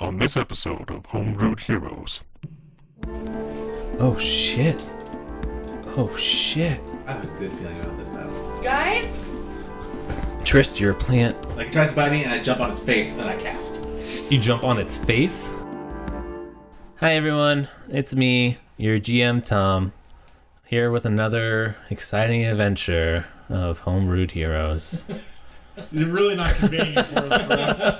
On this episode of Homebrewed Heroes. Oh shit. Oh shit. I have a good feeling about this battle. Guys? Trist, you're a plant. Like, it tries to bite me, and I jump on its face, and then I cast. You jump on its face? Hi everyone, it's me, your GM Tom, here with another exciting adventure of Homebrewed Heroes. You're really not conveying it for us, bro.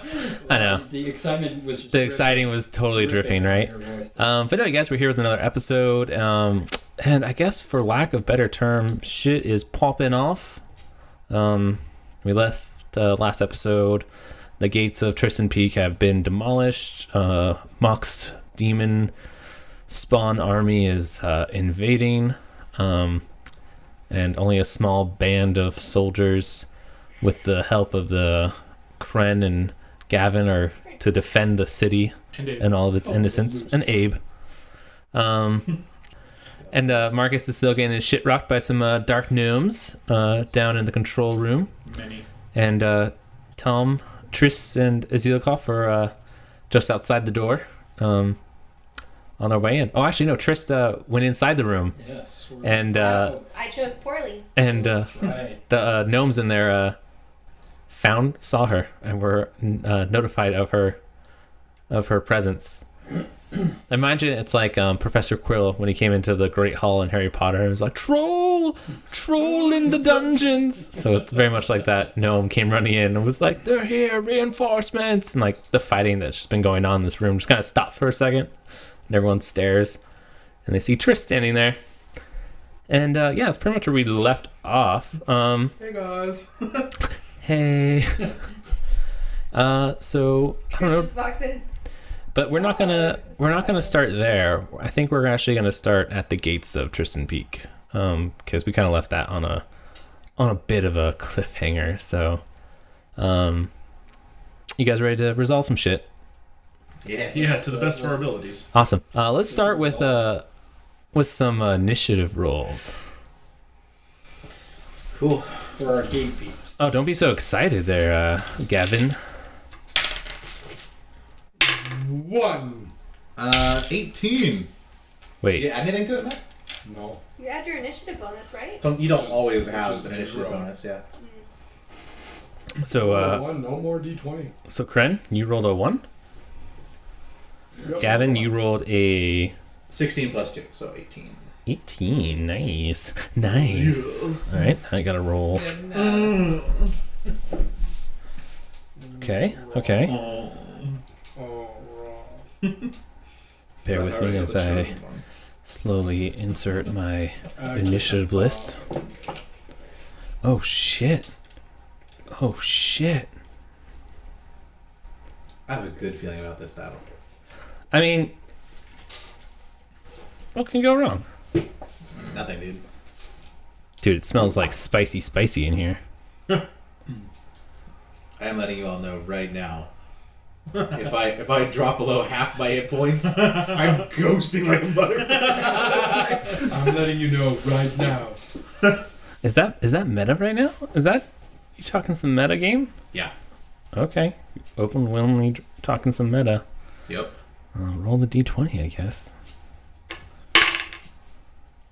I know. The excitement was just exciting was totally dripping, right? But no, guys, we're here with another episode. And I guess for lack of better term, shit is popping off. We left last episode. The gates of Tristan Peak have been demolished. Moxed demon spawn army is invading. And only a small band of soldiers with the help of the Kren and Gavin are to defend the city and all of its innocents. And Abe. And Marcus is still getting his shit rocked by some dark gnomes down in the control room. Many. And Tom, Tris, and Azilakov are just outside the door on their way in. Oh, actually, no, Tris went inside the room. Yes. And I chose poorly. and Right. the gnomes in there saw her and were notified of her presence. Imagine it's like Professor Quirrell when he came into the Great Hall in Harry Potter and was like, troll in the dungeons. So it's very much like that. Gnome came running in and was like, they're here, reinforcements. And like the fighting that's just been going on in this room just kind of stopped for a second. And everyone stares and they see Triss standing there. And yeah, it's pretty much where we left off. Hey, guys. Hey. So I don't know. Just walks in. But we're not gonna start there. I think we're actually gonna start at the gates of Tristan Peak, because we kind of left that on a bit of a cliffhanger. So, you guys ready to resolve some shit? Yeah, to the best of our abilities. Awesome. Let's start with some initiative rolls. Cool. For our gate peeps. Oh, don't be so excited there, Gavin. 18. Wait. Yeah, anything to it, Matt? No. You add your initiative bonus, right? So you don't Just- always have just an initiative zero. bonus, yeah. So One, no more D20. so Kren, you rolled a 1. Gavin, you rolled a 16 plus 2, so 18. 18. Nice. All right, I gotta roll. Okay. Oh, wrong. Bear with me as I slowly insert my initiative list. Oh shit. I have a good feeling about this battle. I mean, what can go wrong? Nothing, dude. Dude, it smells like spicy in here. I am letting you all know right now. If I drop below half my hit points, I'm ghosting like a motherfucker. I'm letting you know right now. Is that meta right now? Is that you talking some meta game? Yeah. Okay. Open willingly talking some meta. Yep. Roll the d20, I guess.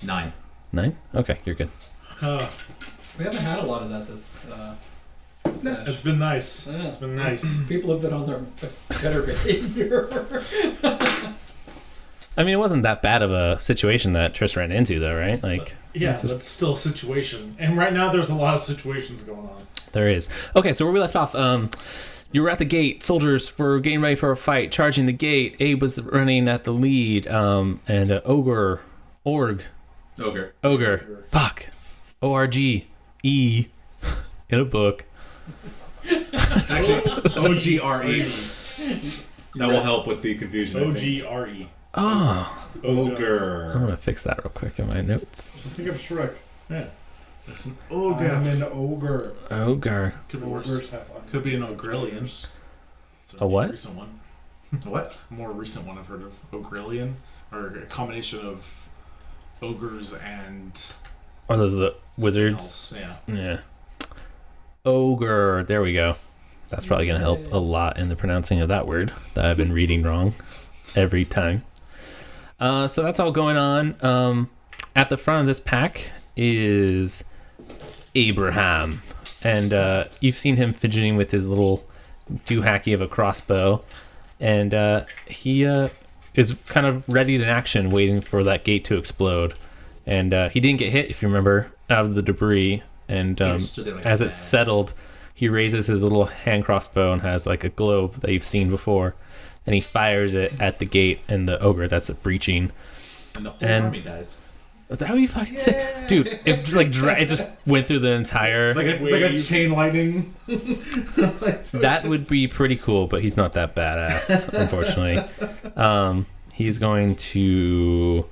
9. 9? Okay, you're good. We haven't had a lot of that this session. It's been nice. Yeah. It's been nice. People have been on their better behavior. I mean, it wasn't that bad of a situation that Triss ran into, though, right? Like, Yeah, it's just- but still a situation. And right now there's a lot of situations going on. there is. Okay, so where we left off, you were at the gate. Soldiers were getting ready for a fight, charging the gate. Abe was running at the lead, and Ogre, fuck, O-R-G-E, in a book. Actually, O-G-R-E. That will help with the confusion. I think. O-G-R-E. Oh, I'm Ogre. gonna fix that real quick in my notes. Just think of Shrek. Yeah. That's an I'm ogre. an ogre. Ogre. Could be worse. Ogres have Could be an Ogrillion. So A what? Recent one. What? A more recent one I've heard of. Ogrillion. Or a combination of ogres and Are those the wizards? something else. Yeah. Yeah. Ogre. There we go. That's probably going to help a lot in the pronouncing of that word that I've been reading wrong every time. So that's all going on. At the front of this pack is Abraham. And you've seen him fidgeting with his little doohickey of a crossbow. And he is kind of ready in action, waiting for that gate to explode. And he didn't get hit, if you remember, out of the debris. And as it settled, he raises his little hand crossbow and has like a globe that you've seen before. And he fires it at the gate and the ogre that's breaching. And the whole army dies. Is that what you fucking said? Dude, it just went through the entire... It's like a chain lightning. That would be pretty cool, but he's not that badass, unfortunately. He's going to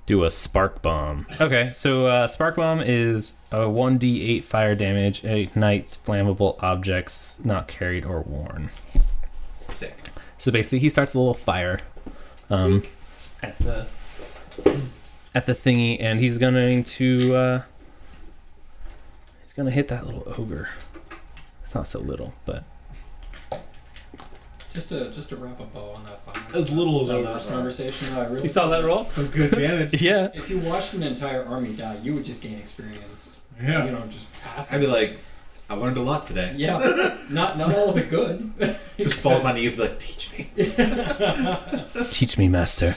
do a spark bomb. Okay, so spark bomb is a 1d8 fire damage. It ignites flammable objects not carried or worn. Sick. So basically, he starts a little fire at the thingy, and he's going to hit that little ogre. It's not so little, but Just to wrap a bow on that final. As little as our ogres last are. conversation, I really you saw that roll? Some good damage. Yeah. If you watched an entire army die, you would just gain experience. Yeah. You know, just pass. I'd be like, I learned a lot today. Yeah, not all of it good. Just fall on my knees and be like, teach me. Teach me, master.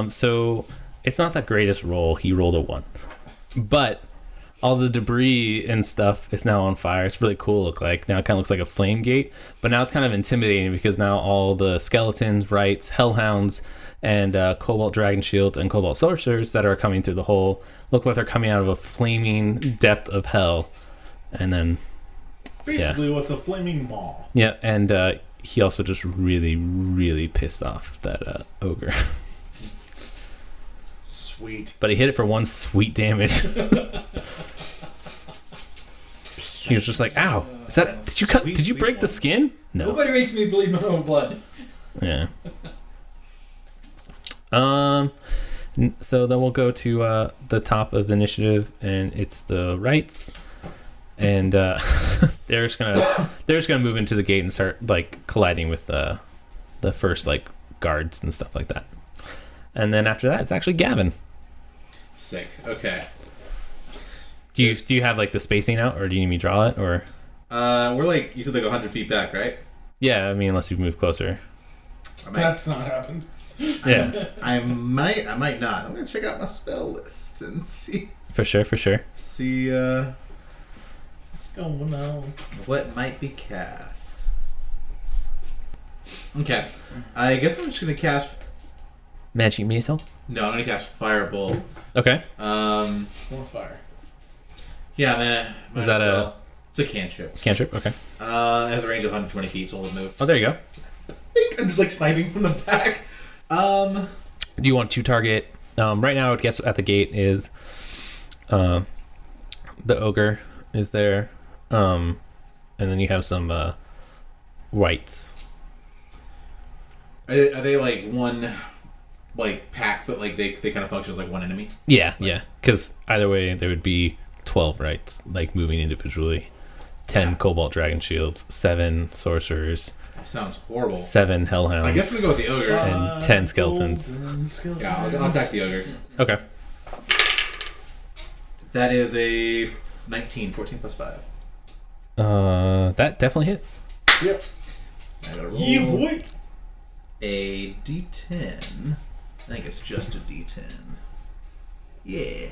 So it's not the greatest roll. He rolled a 1, but all the debris and stuff is now on fire. It's really cool. Look like now it kind of looks like a flame gate, but now it's kind of intimidating because now all the skeletons, rights, hellhounds, and cobalt dragon shields and cobalt sorcerers that are coming through the hole look like they're coming out of a flaming depth of hell. And then Basically, what's a flaming maw? yeah, and he also just really, really pissed off that ogre. Sweet. But he hit it for 1 sweet damage. He was just like, "Ow! Is that? Did you cut? Sweet, Did you sweet break the one. skin?" No. Nobody makes me bleed my own blood. Yeah. So then we'll go to the top of the initiative, and it's the rights, and they're just gonna move into the gate and start like colliding with the first like guards and stuff like that. And then after that, it's actually Gavin. Sick. Okay. Do you have like the spacing out, or do you need me to draw it, or? We're like, you said like 100 feet back, right? Yeah, I mean, unless you move closer. I might, That's not happened. Yeah, I might not. I'm gonna check out my spell list and see for sure. What's going on? what might be cast. Okay. I guess I'm just gonna cast. Magic missile. No, I'm gonna cast Firebolt. Okay. More fire. Yeah, man. Is that a- It's a cantrip. Cantrip. Okay. It has a range of 120 feet, so it'll move. Oh, there you go. I'm just like sniping from the back. Do you want to target? Right now, I guess at the gate is the ogre is there, and then you have some whites. Are they like one, like pack, but like they kind of function as like one enemy? Yeah, yeah. Because either way, there would be 12 rights, like moving individually. 10 cobalt dragon shields, 7 sorcerers, That sounds horrible. 7 hellhounds, I guess I'm gonna go with the ogre. and 10 skeletons. Yeah, I'll attack the ogre. Okay. That is a 19, 14 plus 5. That definitely hits. Yep. I gotta roll Yeah, boy. a d10. I think it's just a d10. Yeah.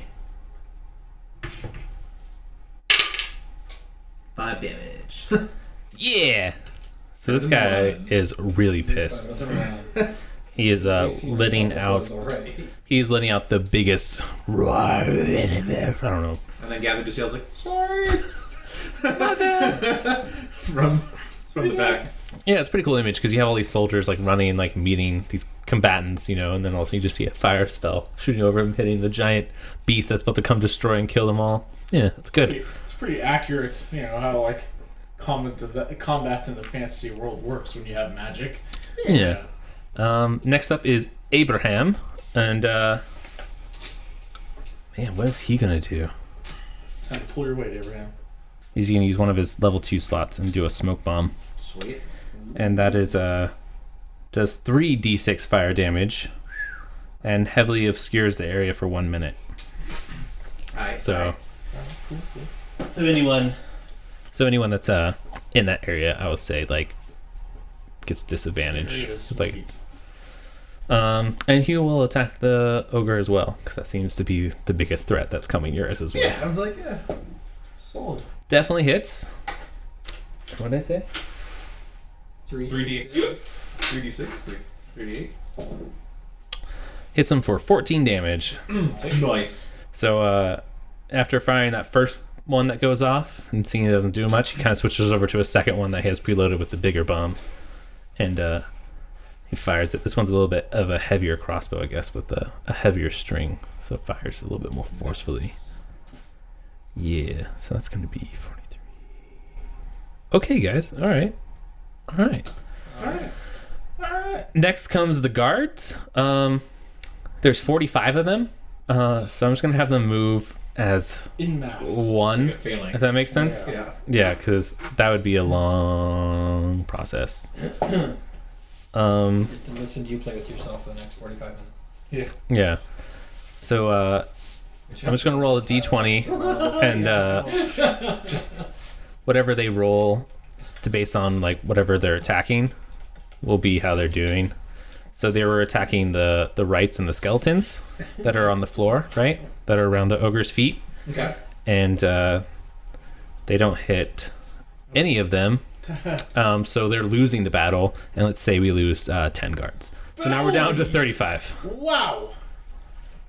5 damage. Yeah. So this guy is really pissed. He is letting out. He's letting out the biggest. I don't know. And then Gavin just yells like, sorry. from the back. Yeah, it's a pretty cool image because you have all these soldiers like running and like meeting these combatants, you know, and then also you just see a fire spell shooting over him, hitting the giant beast that's about to come destroy and kill them all. Yeah, it's good. It's pretty accurate, you know, how like combat in the fantasy world works when you have magic. Yeah. Next up is Abraham, and man, what is he gonna do? It's time to pull your weight, Abraham. He's gonna use one of his level 2 slots and do a smoke bomb, Sweet. and that is does 3d6 fire damage, and heavily obscures the area for 1 minute. Alright. So, so anyone that's in that area, I would say like gets disadvantage. It's like, and he will attack the ogre as well, because that seems to be the biggest threat that's coming yours as well. Yeah, I'm like, yeah. Solid. Definitely hits. What did I say? 3D. 3d6, 3d8. Hits him for 14 damage. Nice. So after firing that first one that goes off and seeing it doesn't do much, he kind of switches over to a second one that he has preloaded with the bigger bomb, and he fires it. This one's a little bit of a heavier crossbow, I guess, with a heavier string, so it fires a little bit more forcefully. Yeah, so that's going to be 43. Okay, guys. All right. Next comes the guards. There's 45 of them, so I'm just going to have them move as In mass. one, Like a phalanx. if that makes sense. Yeah. Yeah, because that would be a long process. Listen to you play with yourself for the next 45 minutes. Yeah. So I'm just gonna roll a d20, and just whatever they roll to base on like whatever they're attacking will be how they're doing. So they were attacking the rights and the skeletons that are on the floor, right? That are around the ogre's feet, Okay. and they don't hit any of them. So they're losing the battle, and let's say we lose 10 guards. So now we're down to 35. Wow.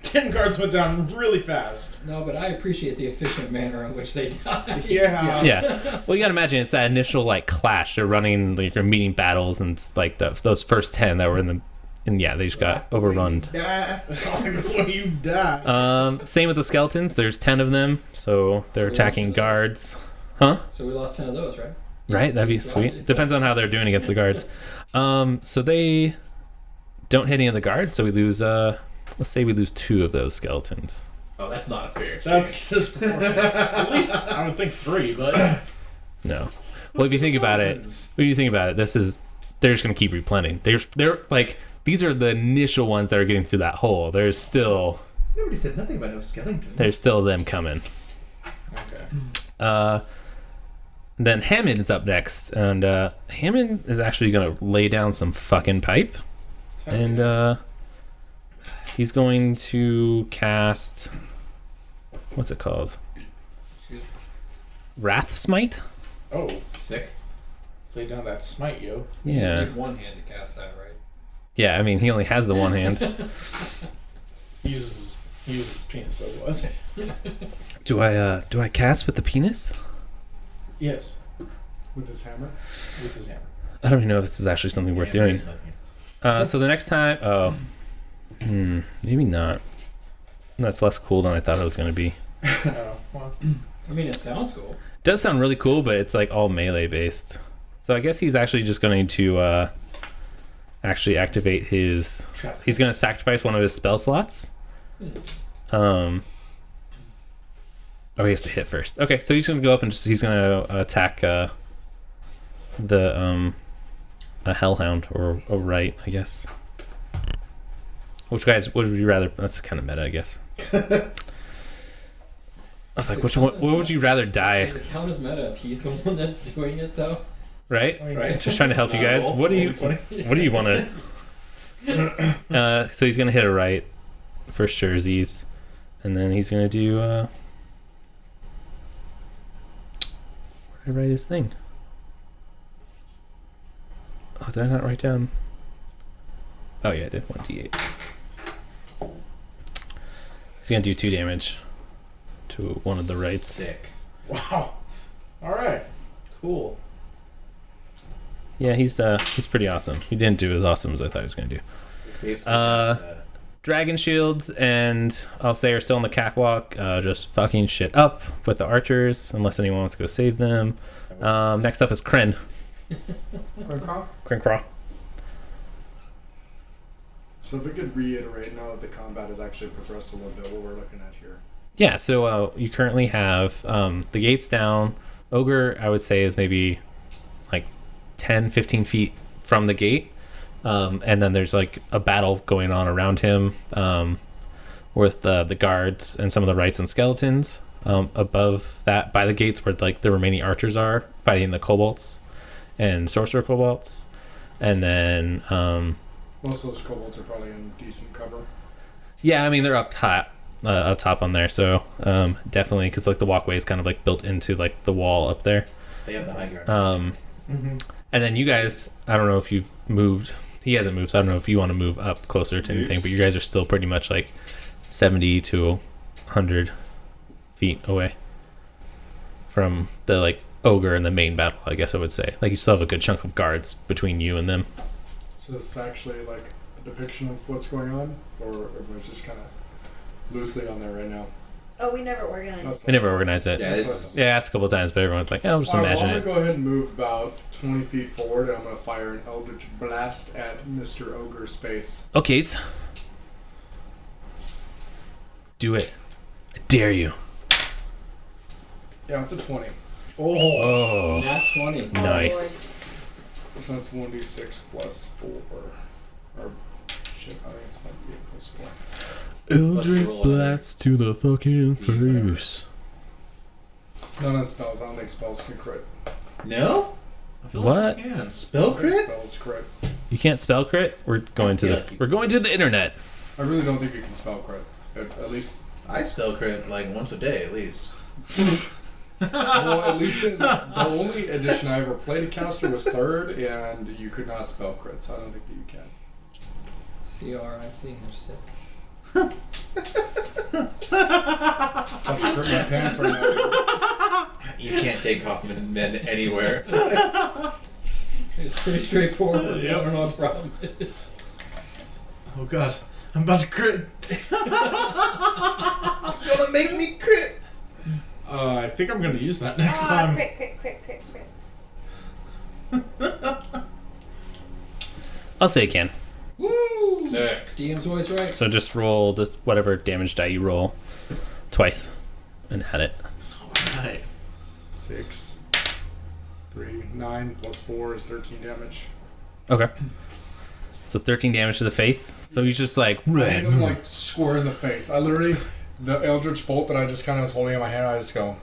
10 guards went down really fast. No, but I appreciate the efficient manner in which they die. Yeah. Yeah. Well, you gotta imagine it's that initial like clash. They're running, like, they're meeting battles, and it's like those first 10 that were in the, and yeah, they just got overrun. When you die. Same with the skeletons. There's 10 of them, so they're attacking guards. Huh? So we lost 10 of those, right? Right? That'd be sweet. Depends on how they're doing against the guards. So they don't hit any of the guards, so we lose. Let's say we lose 2 of those skeletons. Oh, that's not a fair That's disproportionate. At least I would think 3, but No. Well, if you think about it, this is, they're just gonna keep replenishing. They're like, these are the initial ones that are getting through that hole. There's still Nobody said nothing about no skeletons. there's still them coming. okay. Then Hammond is up next, and Hammond is actually gonna lay down some fucking pipe, and he's going to cast, what's it called? Wrath Smite? Oh, Sick. lay down that smite, yo. You just Yeah. need one hand to cast that, right? Yeah, I mean, he only has the one hand. Uses penis as it was. Do I cast with the penis? Yes. With his hammer? With his hammer. I don't even know if this is actually something worth doing. So the next time, maybe not. That's less cool than I thought it was going to be. Oh, well. I mean, it sounds cool. Does sound really cool, but it's like all melee based. So I guess he's actually just going to actually activate his. He's going to sacrifice one of his spell slots. Oh, he has to hit first. Okay, so he's going to go up and he's going to attack a hellhound or a right, I guess. Which guys would you rather? That's kind of meta, I guess. I was like, what would you rather die? Does it count as meta if he's the one that's doing it, though? Right? Right. Just trying to help you guys. What do you want to? So he's gonna hit a right for surezies, and then he's gonna do. Where did I write his thing? Oh, did I not write down? Oh yeah, I did. 1d8. He's gonna do 2 damage to one of the rights. Sick. Wow. Alright. Cool. Yeah, he's pretty awesome. He didn't do as awesome as I thought he was gonna do. Basically, Dragon shields and I'll say are still on the catwalk, just fucking shit up with the archers, unless anyone wants to go save them. Next up is Kren. Krencraw. So if we could reiterate now that the combat has actually progressed a little bit, what we're looking at here. Yeah, so you currently have the gates down, Ogre, I would say, is maybe like 10, 15 feet from the gate. And then there's like a battle going on around him with the guards and some of the Rights and Skeletons. Above that, by the gates where like the remaining archers are, fighting the kobolds and sorcerer kobolds. And then Most of those kobolds are probably in decent cover. yeah, I mean they're up top on there, so definitely, because like the walkway is kind of like built into like the wall up there. They have the high ground. And then you guys, I don't know if you've moved. He hasn't moved, so I don't know if you want to move up closer to anything, but you guys are still pretty much like 70 to 100 feet away from the like ogre and the main battle, I guess I would say. Like you still have a good chunk of guards between you and them. So this is actually like a depiction of what's going on, or everyone's just kind of loosely on there right now. Oh, we never organized. We never organized it. Yeah, Yeah, it's a couple times, but everyone's like, oh, just imagine I'm it. gonna go ahead and move about 20 feet forward, and I'm gonna fire an Eldritch Blast at Mr. Ogre's face. Okay. Do it. I dare you. Yeah, it's a 20. Oh, Nat 20. nice. So that's 1d6 plus 4. Or shit, I think it's 1d8 plus 4. Eldritch roll blast to the fucking whatever. face. No, not spells. I don't think spells can crit. No? I feel What? Like you can. Spell I think crit? Spells crit. You can't spell crit? We're going to the internet. I really don't think you can spell crit. At least, I spell crit like once a day at least. well, at least the only edition I ever played a caster was 3rd, and you could not spell crit, so I don't think that you can. CRIC. About to crit my pants right now. You can't take Hoffman men anywhere. It's pretty straightforward. Yep. I don't know what the problem is. Oh god, I'm about to crit. Gonna make me crit. I think I'm gonna use that next Ah, time. crit. I'll say it can. Woo! Sick. DM's always right. So just roll the whatever damage die you roll twice and add it. Alright. 6, 3, 9 plus 4 is 13 damage. Okay. So 13 damage to the face. So he's just like I hit him like square in the face. I literally, the Eldritch Bolt that I just kind of was holding in my hand, I just go.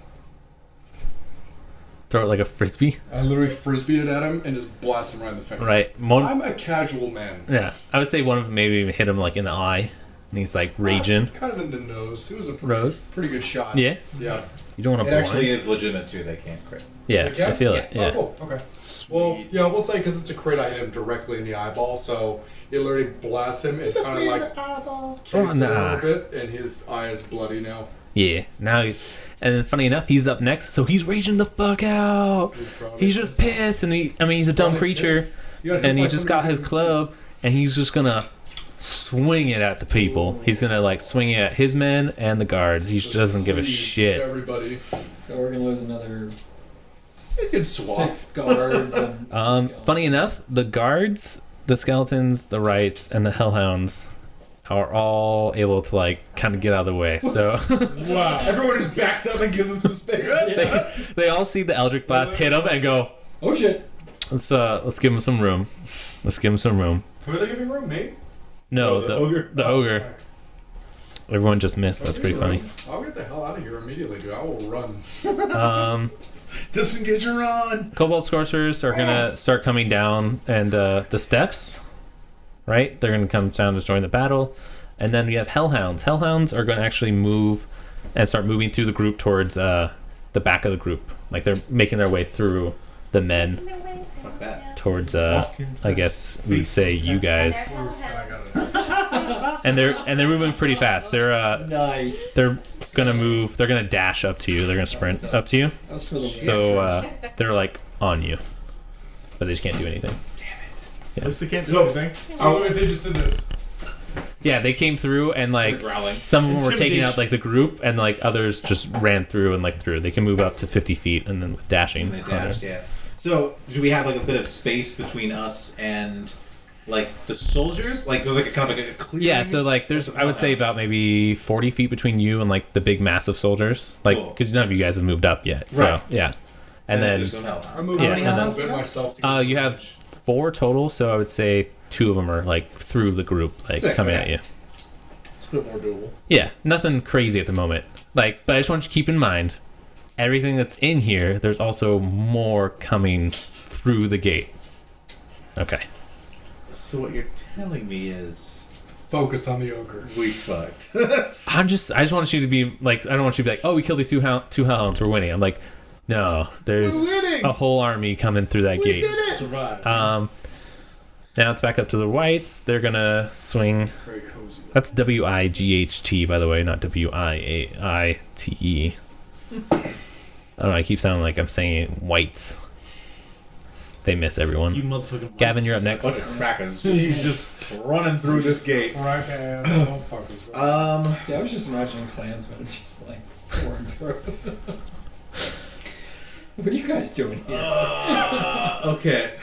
throw it like a frisbee. I literally frisbeed it at him and just blast him right in the face. Right. I'm a casual man. Yeah. I would say one of them maybe even hit him like in the eye, and he's like raging. Kind of in the nose. It was a Rose. pretty good shot. Yeah. Yeah. You don't want It to actually blind. is legitimate too. They can't crit. Yeah. They can? I feel it. Oh, Yeah. cool. Okay. Well, yeah, we'll say because it's a crit, I hit him directly in the eyeball, so it literally blasts him and kind of like caves it a nah. little bit, and his eye is bloody now. Yeah. Now, and then funny enough, he's up next, so he's raging the fuck out. He's just pissed, and he's a dumb Probably creature, pissed. You gotta and hit he by just somebody got his who can club, and he's just gonna swing it at the people. He's gonna like swing it at his men and the guards. He see. doesn't give a Please, shit. Everybody. So we're gonna lose another Good swap. 6 guards. And Funny enough, the guards, the skeletons, the rights, and the hellhounds are all able to like kind of get out of the way. So Wow. Everyone just backs up and gives them some space. they all see the Eldritch Blast hit them and go, Oh shit! let's give him some room. Let's give him some room. Who are they giving room, mate? No, Oh, the ogre? The ogre. Everyone just missed. That's pretty funny. I'll get the hell out of here immediately, dude. I will run. Disengage and run. Cobalt Sorcerers are gonna start coming down, and the steps, right? They're gonna come down to join the battle, and then we have Hellhounds. Hellhounds are gonna actually move and start moving through the group towards the back of the group. Like they're making their way through the men Fuck that. towards I guess we'd say you guys, and they're moving pretty fast. Nice. They're gonna move. They're gonna dash up to you. They're gonna sprint up to you. That's for the So they're like on you, but they just can't do anything. At least they can't do So- anything. So if they just did this. Yeah, they came through and They're like growling. some of them were taking Intimidation. out like the group, and like others just ran through and like through. They can move up to 50 feet and then with dashing. And they dashed, yeah. So, do we have like a bit of space between us and like the soldiers? Like, there's like a kind of like a clearing? Yeah, so like there's I would say about maybe 40 feet between you and like the big massive soldiers, like Cool. because none of you guys have moved up yet. So Right. yeah, and then there's some hell. I'm moving Yeah, a and little then- bit myself. To you have 4 total, so I would say 2 of them are like through the group, like Sick, coming okay. at you. It's a bit more doable. Yeah, nothing crazy at the moment. Like, but I just want you to keep in mind, everything that's in here, there's also more coming through the gate. Okay. So what you're telling me is focus on the ogre. we fucked. I just want you to be like, I don't want you to be like, oh, we killed these two hounds, we're winning. I'm like, no, there's We're winning. a whole army coming through that gate. Survive. Now it's back up to the whites. They're gonna swing. It's very cozy. That's W-I-G-H-T, by the way, not W-I-A-I-T-E. I don't know, I keep sounding like I'm saying whites. They miss everyone. You motherfucking. Gavin, you're up next. Bunch of crackers You just just. running through this gate. Crack ass motherfuckers. See, I was just imagining clansmen just like pouring through. What are you guys doing here? Okay.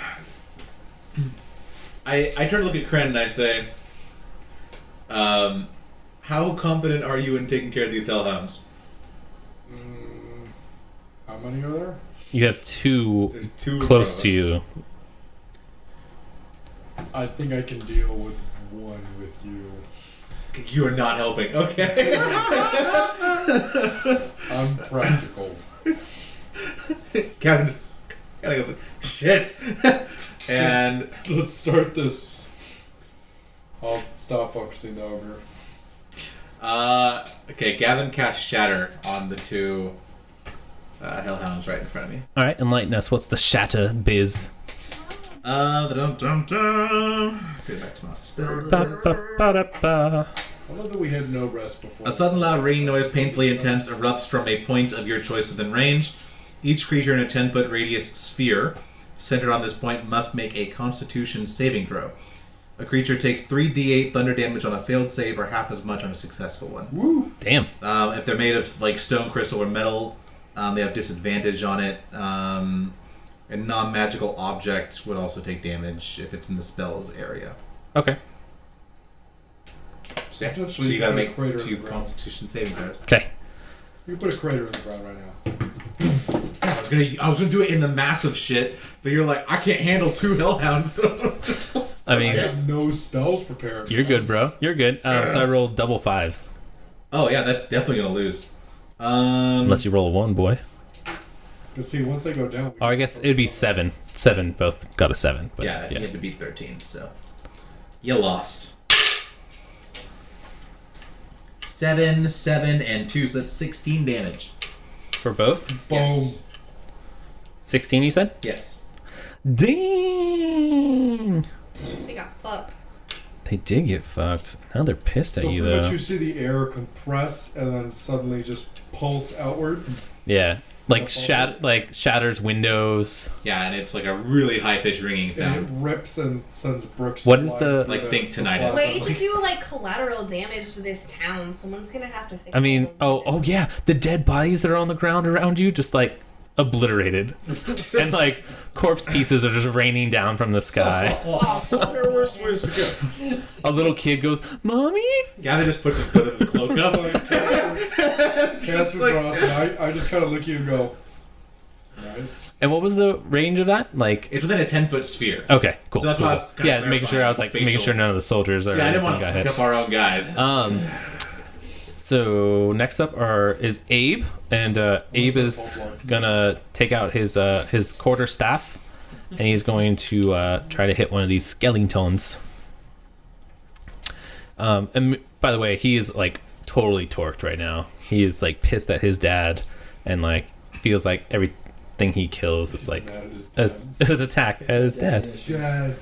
I turn to look at Kren and I say, how confident are you in taking care of these hellhounds? How many are there? You have 2 There's 2 close to you. I think I can deal with one with you. You are not helping. Okay. I'm practical. Kevin goes, shit. And Let's start this. I'll stop focusing the ogre. okay, Gavin casts Shatter on the 2 hellhounds right in front of me. All right, enlighten us. What's the shatter biz? Dum-dum-dum. Get back to my spell. Ba-ba-ba-da-ba. I love that we had no rest before. A sudden loud ringing noise, painfully intense, erupts from a point of your choice within range. Each creature in a 10-foot radius sphere centered on this point must make a Constitution saving throw. A creature takes 3d8 thunder damage on a failed save, or half as much on a successful one. Woo! Damn. If they're made of like stone, crystal, or metal, they have disadvantage on it. A non-magical object would also take damage if it's in the spell's area. Okay. So, yeah. Potentially So you gotta put a make crater in 2 the ground. Constitution saving throws. Okay. You can put a crater in the ground right now. I was gonna do it in the massive shit, but you're like, I can't handle 2 hellhounds. I I mean, have no spells prepared. you're good, bro. You're good. So I rolled double 5s. Oh yeah, that's definitely gonna lose. Unless you roll a 1, boy. Because see, once they go down. Or I guess it'd be 7. 7, both got a 7. But yeah, you have to beat 13, so you lost. 7, 7, and 2, so that's 16 damage. For both? Boom. Yes. 16, you said? Yes. Dang! They got fucked. They did get fucked. Now they're pissed at So you, pretty though. much you see the air compress and then suddenly just pulse outwards. Yeah. Like, shatters windows. Yeah, and it's like a really high pitched ringing And sound. it rips and sends brooks. What is flying the- through Like, think tinnitus. Way to do like collateral damage to this town. Someone's gonna have to fix I mean, all oh yeah, the dead bodies that are on the ground around you just like obliterated, and like corpse pieces are just raining down from the sky. There are worse ways to go. A little kid goes, "Mommy!" Gavin just puts his hood of his cloak up. Caster draws, and I just kind of look at you and go, nice. And what was the range of that? Like, It's within a 10-foot sphere. okay, cool. So that's cool. why I was kinda Yeah, making sure I was like clarifying making spatial. sure none of the soldiers are. Yeah, I didn't want to got fuck hit. up our own guys. So next up is Abe, and Abe is gonna take out his quarter staff, and he's going to try to hit one of these skeletons. And by the way, he is like totally torqued right now. He is like pissed at his dad, and like feels like everything he kills is like as an attack at his dad. Dad,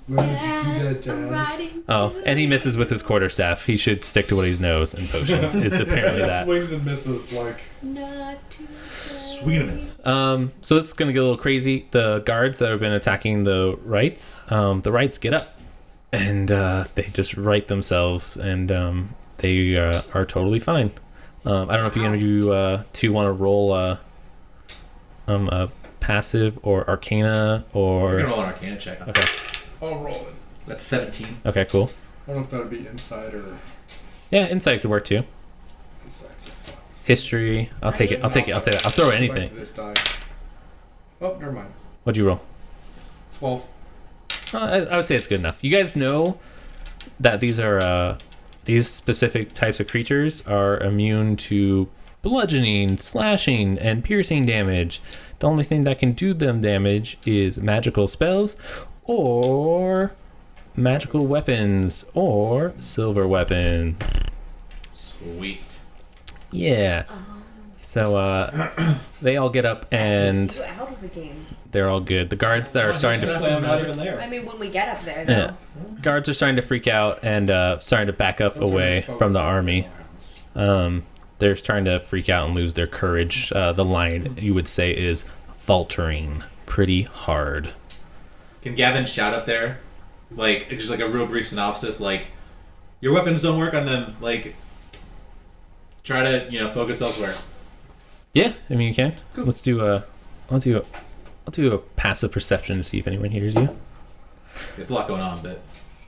why did you do that, Dad? Oh, and he misses with his quarterstaff. He should stick to what he knows, and potions is apparently that. Swings and misses like. Not too Swing and a miss. So this is gonna get a little crazy. The guards that have been attacking the rights get up, and they just right themselves, and they are totally fine. I don't know if you two want to roll a passive or arcana We're or gonna roll an Arcana check on okay. I'll roll it. That's 17. Okay, cool. I don't know if that would be inside or Yeah, insight could work too. inside's a fun. History, I'll take it. I'll throw Back to anything. this die. Oh, never mind. What'd you roll? 12. I would say it's good enough. You guys know that these specific types of creatures are immune to bludgeoning, slashing, and piercing damage. The only thing that can do them damage is magical spells or magical weapons or silver weapons. Sweet. Yeah. So they all get up and You out of the game. they're all good. The guards that are starting to I'm not even there. I mean, when we get up there, though. guards are starting to freak out and starting to back up away from the army. They're trying to freak out and lose their courage. The line, you would say, is faltering pretty hard. Can Gavin shout up there? Like, just like a real brief synopsis, like, your weapons don't work on them, like, try to, focus elsewhere. Yeah, I mean you can. Cool. I'll do a passive perception to see if anyone hears you. There's a lot going on, but...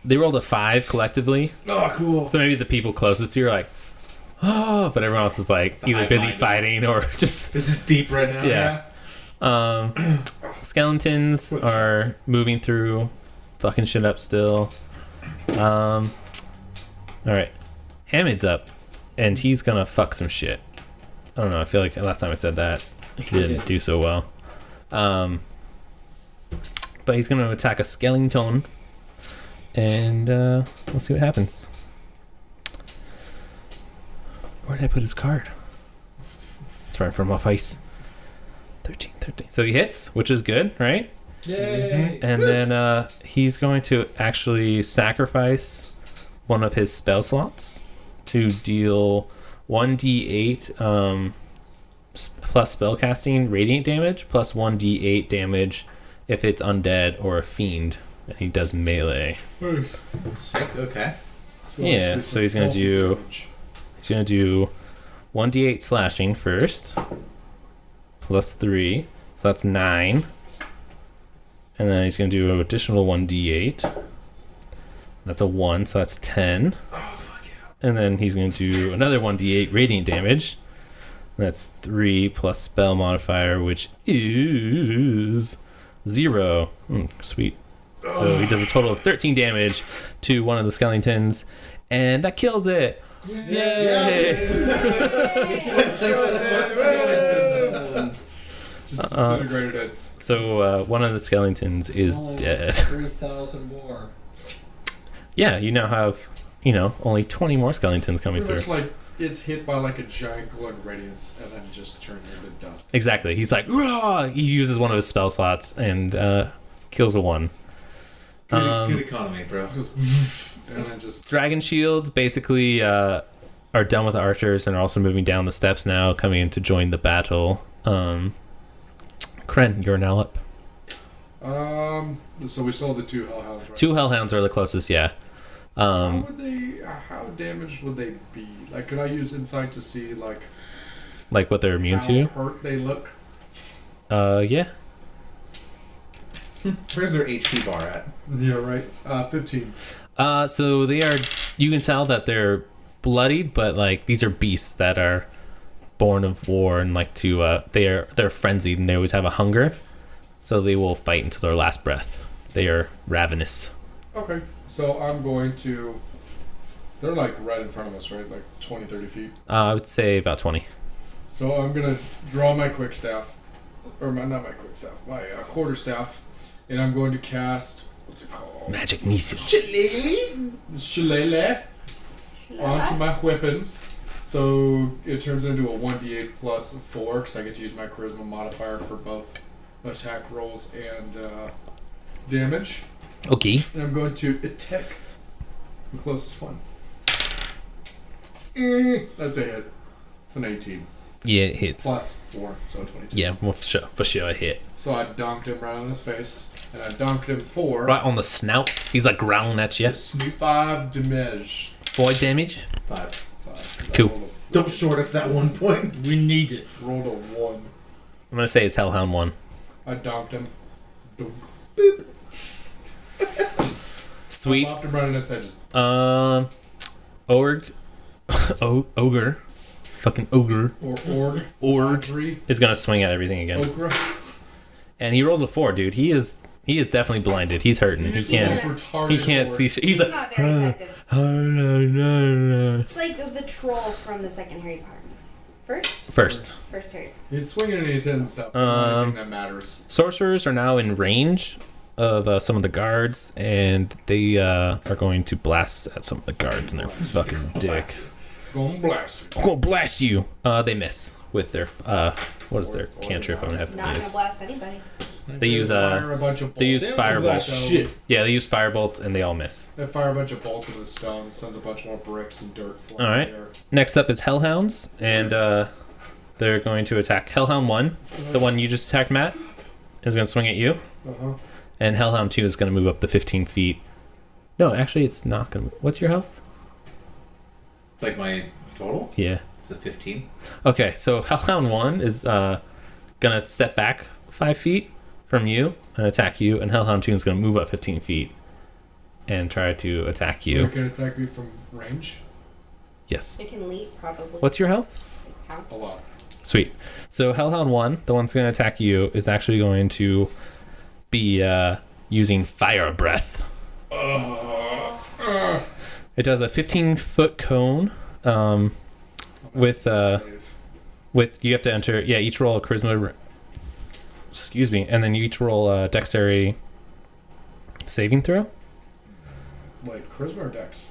They rolled a 5 collectively. Oh, cool. So maybe the people closest to you are like, oh, but everyone else is like either busy fighting or just... This is deep right now. Yeah. Skeletons are moving through, fucking shit up still. All right, Hamid's up, and he's gonna fuck some shit. I don't know. I feel like last time I said that he didn't do so well. But he's gonna attack a skeleton, and we'll see what happens. Where did I put his card? It's right from my face. 13. So he hits, which is good, right? Yay! And then he's going to actually sacrifice one of his spell slots to deal 1d8 plus spellcasting radiant damage plus 1d8 damage if it's undead or a fiend. And he does melee. Nice. Sick, okay. Yeah, so he's gonna do 1d8 slashing first plus 3, so that's 9. And then he's going to do an additional 1d8. That's a 1, so that's 10. Oh, fuck yeah. And then he's going to do another 1d8 radiant damage. That's 3 plus spell modifier, which is 0. Sweet. So he does a total of 13 damage to one of the skeletons, and that kills it. Yay! Just disintegrated it. So one of the skeletons is Only dead. 3,000 more. Yeah, you now have, only 20 more skeletons coming Pretty through. much like it's hit by like a giant glowing radiance and then just turns into dust. Exactly. He's like, "Rah!" He uses one of his spell slots and kills a 1. Good economy, bro. And then just Dragon shields basically are done with the archers and are also moving down the steps now, coming in to join the battle. Kren, you're now up. So we still have the 2 hellhounds, right? 2 hellhounds are the closest, yeah. How damaged would they be? Like, could I use insight to see like Like what they're immune how to? hurt they look? Yeah. Where's their HP bar at? Yeah, right. 15. So they are. You can tell that they're bloodied, but like these are beasts that are born of war and like to. They're frenzied and they always have a hunger, so they will fight until their last breath. They are ravenous. Okay, so I'm going to. They're like right in front of us, right? Like 20, 30 feet. I would say about 20. So I'm gonna draw my quick staff, or not my quick staff, my quarter staff, and I'm going to cast. What's it called? Magic missile. Shillelagh onto my weapon. So it turns into a 1d8 plus 4 because I get to use my charisma modifier for both attack rolls and damage. Okay. And I'm going to attack the closest one. That's a hit. It's an 18. Yeah, it hits. Plus 4, so 22. Yeah, well, for sure a hit. So I donked him right on his face. And I donked him 4. Right on the snout. He's like growling at you. 5 damage. 5 damage. 5. Cool. Don't short us that 1 point. We need it. Rolled a 1. I'm gonna say it's Hellhound 1. I donked him. Dunk. Sweet. I popped him right in his head. Just Ogre. Fucking ogre. or org. Org Audrey. is gonna swing at everything again. Okra. and he rolls a 4, dude. He is definitely blinded. He's hurting. He can't. Retarded He can't or- see. He's He's like. not very effective. First. It's like the troll from the second Harry Potter. First Harry. He's swinging in his head and stuff. The only thing that matters. Sorcerers are now in range of some of the guards, and they are going to blast at some of the guards in their fucking dick. Gonna blast you. I'm gonna blast you. They miss with their what is their cantrip? I'm gonna have Not to gonna use. blast anybody. They use Fire a bunch of they use bolts. firebolts. Shit. Yeah, they use firebolts and they all miss. They fire a bunch of bolts into the stone, sends a bunch more bricks and dirt flying All right. in the air. Next up is Hellhounds, and they're going to attack Hellhound 1, the one you just attacked, Matt, is going to swing at you, Uh-huh. and Hellhound 2 is going to move up the 15 feet. No, actually, it's not going to. What's your health? Like my total? Yeah. It's a 15. Okay, so Hellhound 1 is going to step back 5 feet from you and attack you, and Hellhound 2 is going to move up 15 feet and try to attack You you. can attack me from range. Yes. It can leap probably. What's your health? House. A lot. Sweet. So Hellhound 1, the one that's going to attack you, is actually going to be using Fire Breath. It does a 15-foot cone with Save. you have to enter, each roll a charisma, excuse me, and then you each roll a dexterity saving throw. Wait, charisma or dex?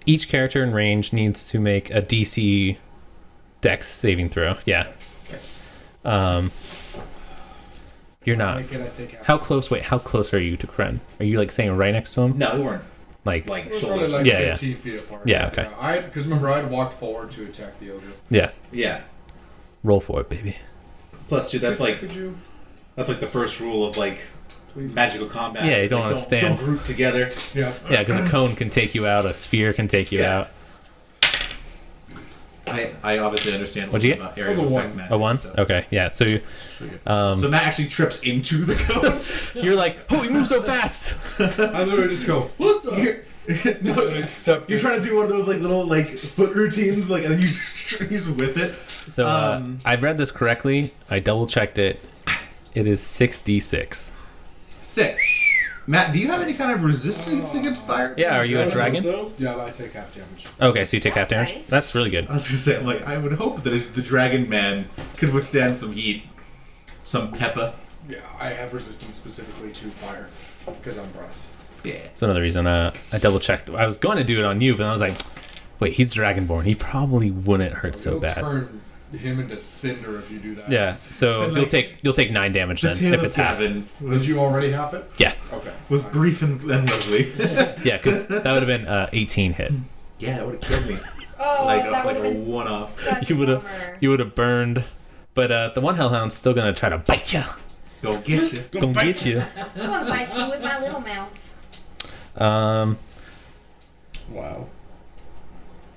Each character in range needs to make a DC dex saving throw. Yeah. You're not. Can I take half? How close are you to Kren? Are you like saying right next to him? No, we weren't Like like We're probably shoulders. like Yeah, 15 feet apart. Yeah, okay. Because remember, I'd walked forward to attack the ogre. yeah. Yeah. Roll for it, baby. Plus, dude, that's like Could you the first rule of like please? magical combat. Yeah, you It's don't like, wanna stand. Don't group together. Yeah. Yeah, because a cone can take you out, a sphere can take you Yeah. out. I obviously understand What'd you get? about areas It was of a effect one. magic, A 1? so. Okay, yeah. So you, So Matt actually trips into the cone. you're like, oh, he moves so fast. I literally just go, what the? No, And accept you're it. trying to do one of those like little like foot routines, like, and then you just whip it. So I read this correctly. I double checked it. It is 6d6. Sick. Matt, do you have any kind of resistance against fire? Yeah, are you a dragon? So, Yeah, but I take half damage. Okay, so you take half That's damage. nice. That's really good. I was gonna say, I'm like, I would hope that the dragon man could withstand some heat, some pepper. Yeah, I have resistance specifically to fire because I'm brass. Yeah. That's another reason I double checked. I was going to do it on you, but I was like, wait, he's Dragonborn. He probably wouldn't hurt so You'll bad. turn him into cinder if you do that. Yeah, so And, you'll like, take 9 damage The then tale if of it's half. Gavin Did was, you already have it? Yeah, Okay. was brief and lovely. yeah, because that would have been 18 hit. Yeah, that would have killed me. Oh, Like that a would have been one-off. such You a would've- bummer. You would have burned, but the one Hellhound's still gonna try to bite you. Go get you. Gonna get you. I'm gonna bite you with my little mouth. wow.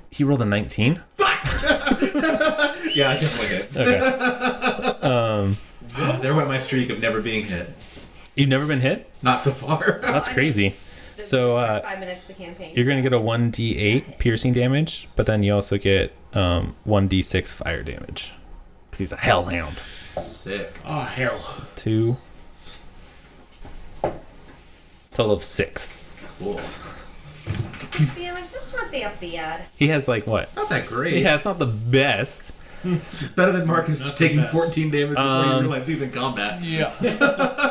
He rolled a 19. Yeah, I definitely hit. Okay. There went my streak of never being hit. You've never been hit? Not so far. That's I mean, crazy. The So, first 5 minutes of the campaign. You're gonna get a 1d8 piercing damage, but then you also get 1d6 fire damage because he's a Hellhound. Sick. Oh, hell. 2. Total of 6. Cool. 6 damage. That's not that bad. He has like what? It's not that great. Yeah, it's not the best. It's better than Marcus Not just the taking best. 14 damage before you Um, realize he's in combat. Yeah.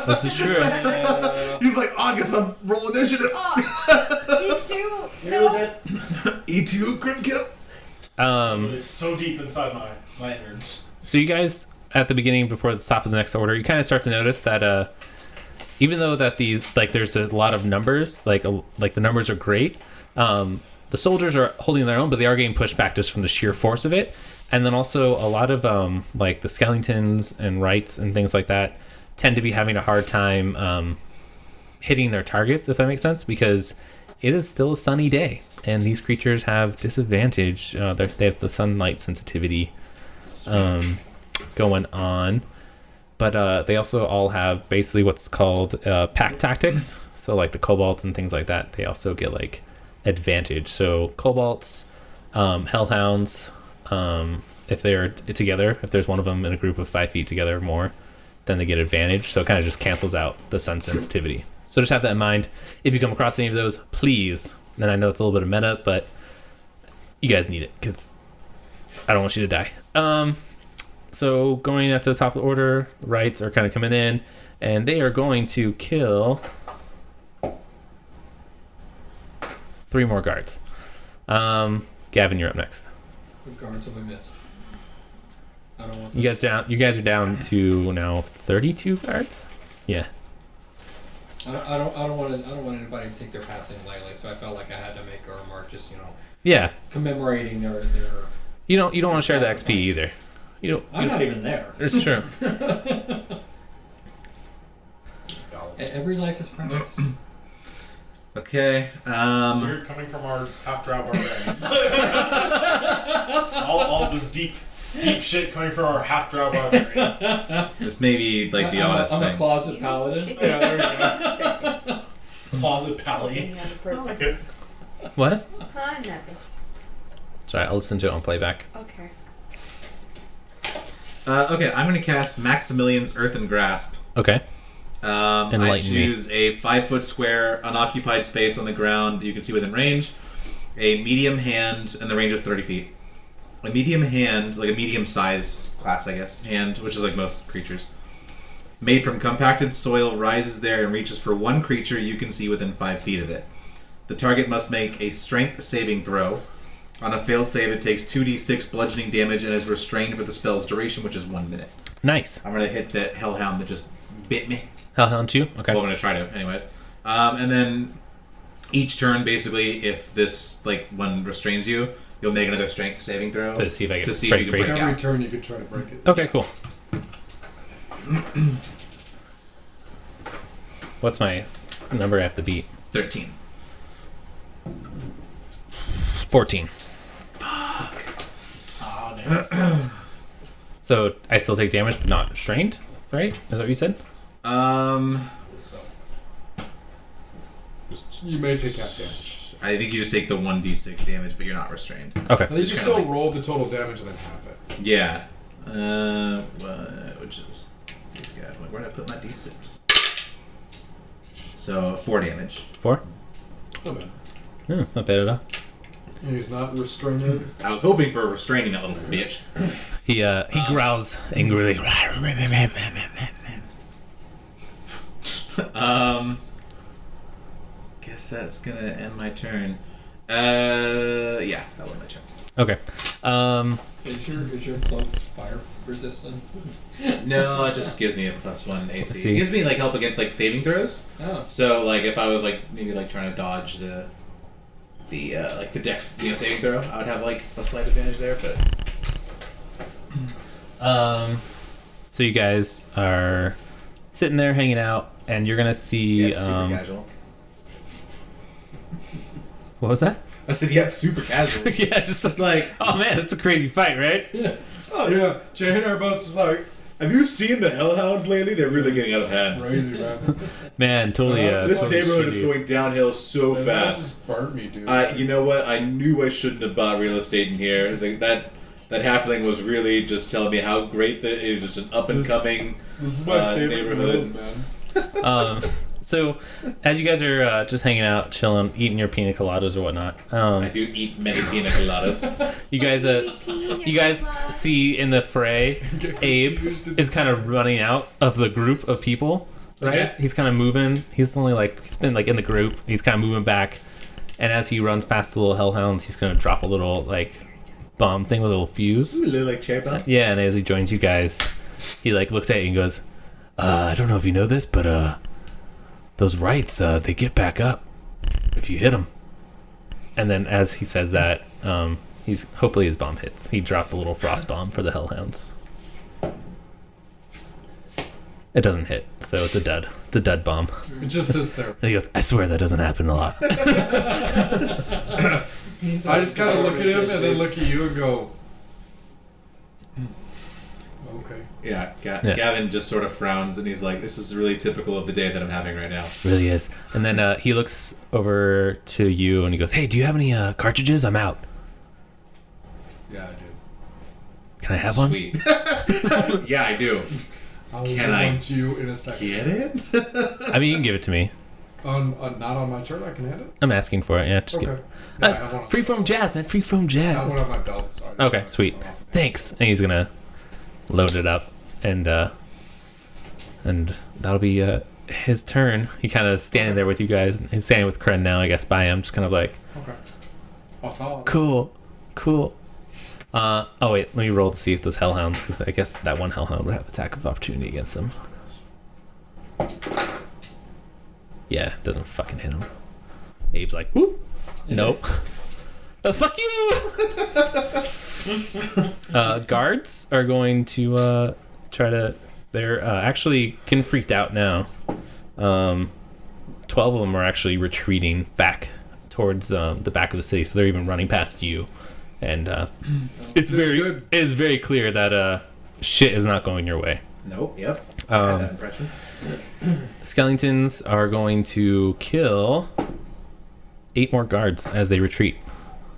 This is true. He's like, August, I'm roll initiative. Oh, you too. No. E2 crit kill. It's so deep inside my innards. So you guys at the beginning, before the top of the next order, you kind of start to notice that even though that these there's a lot of numbers, like the numbers are great, the soldiers are holding their own, but they are getting pushed back just from the sheer force of it. And then also a lot of like the skeletons and rights and things like that tend to be having a hard time hitting their targets, if that makes sense, because it is still a sunny day and these creatures have disadvantage. They have the sunlight sensitivity going on, but they also all have basically what's called pack tactics. So like the kobolds and things like that, they also get like advantage. So kobolds, hellhounds, if they're together, if there's one of them in a group of 5 feet together or more, then they get advantage. So it kind of just cancels out the sun sensitivity. So just have that in mind. If you come across any of those, please. And I know it's a little bit of meta, but you guys need it because I don't want you to die. So going up to the top of the order, the Rights are kind of coming in, and they are going to kill 3 more guards. Gavin, you're up next. What guards have I missed? I don't want. You guys are down to now 32 guards. Yeah. I don't want anybody to take their passing lightly. So I felt like I had to make a remark, just Yeah. commemorating their. You don't want to share the XP either. I'm not even there. It's true. Every life is precious. Okay. We're coming from our half-drow barbarian. all this deep shit coming from our half-drow barbarian. This may be like the honest I'm thing. a closet paladin. Yeah, there we go. Closet paladin. Okay. What? Huh? Nothing. Sorry, I'll listen to it on playback. Okay. Okay, I'm going to cast Maximilian's Earthen Grasp. Okay. I Enlighten me. choose a 5-foot square unoccupied space on the ground that you can see within range, a medium hand, and the range is 30 feet. A medium hand, like a medium size class, I guess, hand, which is like most creatures. Made from compacted soil, rises there and reaches for one creature you can see within 5 feet of it. The target must make a strength saving throw. On a failed save, it takes 2d6 bludgeoning damage and is restrained for the spell's duration, which is 1 minute. Nice. I'm going to hit that hellhound that just bit me. Hellhound 2? Okay. Well, I'm going to try to, anyways. And then each turn, basically, if this one restrains you, you'll make another strength saving throw To see if I can if break you free. can break Every out. turn you could try to break it. Okay, cool. What's my number I have to beat? 13. 14. Oh, damn. So I still take damage, but not restrained, right? Is that what you said? You may take half damage. I think you just take the 1d6 damage, but you're not restrained. Okay. I think you Just still kinda like- roll the total damage and then half it. Yeah. Which is these guys. Where did I put my d6? So 4 damage. 4? It's not bad. No, it's not bad at all. And he's not restrained. I was hoping for restraining that little bitch. He growls angrily. Guess that's gonna end my turn. Yeah, that'll end my turn. Okay. Is your cloak fire resistant? No, it just gives me a +1 AC. See. It gives me help against saving throws. Oh. So if I was maybe trying to dodge the dex saving throw, I would have a slight advantage there. But So you guys are sitting there hanging out, and you're gonna see. yep, super casual. What was that? I said, yep, super casual. Yeah, just It's oh man, it's a crazy fight, right? oh Yeah, Jay and our boats is like have you seen the hellhounds lately? They're really getting out of hand. crazy, man. Man, totally. This totally neighborhood is shitty. going downhill so And that fast. just burnt me, dude. You know what? I knew I shouldn't have bought real estate in here. That halfling was really just telling me how great that it is. Just an up and coming This is my favorite neighborhood. neighborhood, man. So, as you guys are just hanging out, chilling, eating your pina coladas or whatnot, I do eat many pina coladas. you guys see in the fray, Abe is kind of running out of the group of people, right? Okay. He's kind of moving. He's only he's been in the group. He's kind of moving back, and as he runs past the little hellhounds, he's gonna drop a little bomb thing with a little fuse. Ooh, a little cherry bomb. Yeah, and as he joins you guys, he looks at you and goes, I don't know if you know this, but those rights, they get back up if you hit them. And then as he says that, hopefully his bomb hits. He dropped a little frost bomb for the hellhounds. It doesn't hit, so it's a dud. It's a dud bomb. It just sits there. And he goes, I swear that doesn't happen a lot. I just kind of look at him and then look at you and go, okay. Yeah, Yeah. Gavin just sort of frowns and he's like, "This is really typical of the day that I'm having right now." Really is. And then he looks over to you and he goes, hey, do you have any cartridges? I'm out. Yeah, I do. Can I have one? Sweet. Yeah, I do. I'll Can give I one to you in a second. Get it? I mean, you can give it to me. Not on my turn, I can hand it? I'm asking for it. Yeah, just Okay. give it. Yeah, I have one on Freeform jazz, man. Freeform I have jazz. one on my belt. So Okay, sweet. Thanks. And he's gonna load it up, and that'll be his turn. He kind of standing there with you guys. He's standing with Kren now, I guess, by him, just kind of like, Okay. Awesome. cool. Oh wait, let me roll to see if those hellhounds, because I guess that one hellhound would have attack of opportunity against them. Yeah, it doesn't fucking hit him. Abe's like, whoop. Nope. Fuck you! Guards are going to try to. They're actually getting freaked out now. 12 of them are actually retreating back towards the back of the city, so they're even running past you. And it's very clear that shit is not going your way. Nope. Yep. I had that impression. Skeletons are going to kill 8 more guards as they retreat.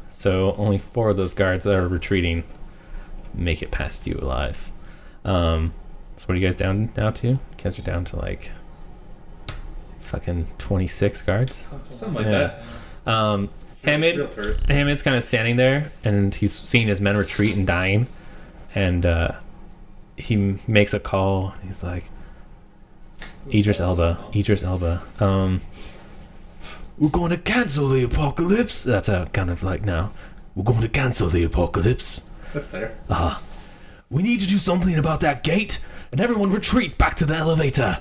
So only 4 of those guards that are retreating make it past you alive. So what are you guys down now to? You guys are down to like fucking 26 guards. Something like that. Hamid's kind of standing there, and he's seeing his men retreat and dying, and he makes a call. He's like, Idris Elba. We're going to cancel the apocalypse. That's a kind of like, no, we're going to cancel the apocalypse. That's better. We need to do something about that gate, and everyone retreat back to the elevator.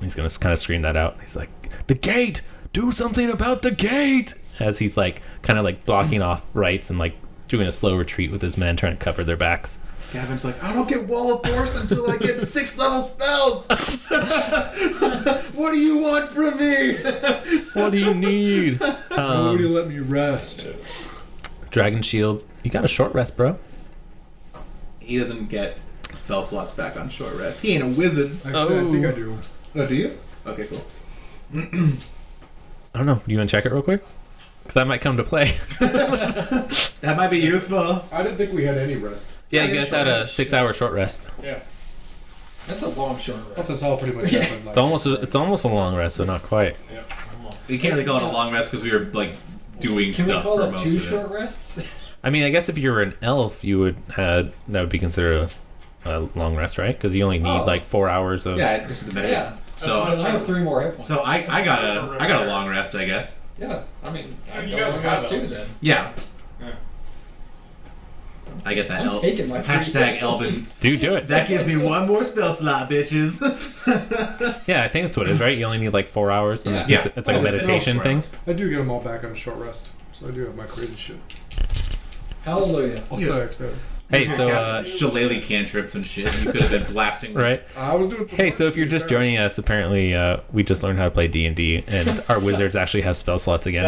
He's gonna kind of scream that out. He's like, the gate, do something about the gate, as he's like kind of like blocking off rights and like doing a slow retreat with his men, trying to cover their backs. Gavin's like, I don't get Wall of Force until I get 6th level spells. What do you want from me? What do you need? Nobody let me rest. Dragon Shield. You got a short rest, bro. He doesn't get spell slots back on short rest. He ain't a wizard. Actually, I think I do. Oh, do you? Okay, cool. I don't know. Do you want to check it real quick? Because that might come to play. That might be useful. I didn't think we had any rest. Yeah, you guys had a 6-hour short rest. Yeah. That's a long short But rest. that's all pretty much happened. It's almost a long rest, but not quite. Yeah. I'm on. We can't really call it a long rest because we were like doing Can we stuff call for it most 2 of it. short rests? I mean, I guess if you were an elf, you would that would be considered a long rest, right? Because you only need like 4 hours of. Yeah, this is the better. Yeah. So I have 3 more hit points. So I got a long rest, I guess. Yeah, I mean, I You got guys long have rest too those. then. Yeah. Yeah. I get that. I'm taking my Hashtag Elvin. Dude, do it. That gives me 1 more spell slot, bitches. Yeah, I think that's what it is, right? You only need like 4 hours. And Yeah. it's like a meditation No, thing. I do get them all back on a short rest. So I do have my crazy shit. Hallelujah. I'll Yeah. say that. Hey, so shillelagh cantrips and shit. You could have been blasting. right. I was doing some Hey, so if you're just joining us, apparently we just learned how to play D&D, and our wizards actually have spell slots again.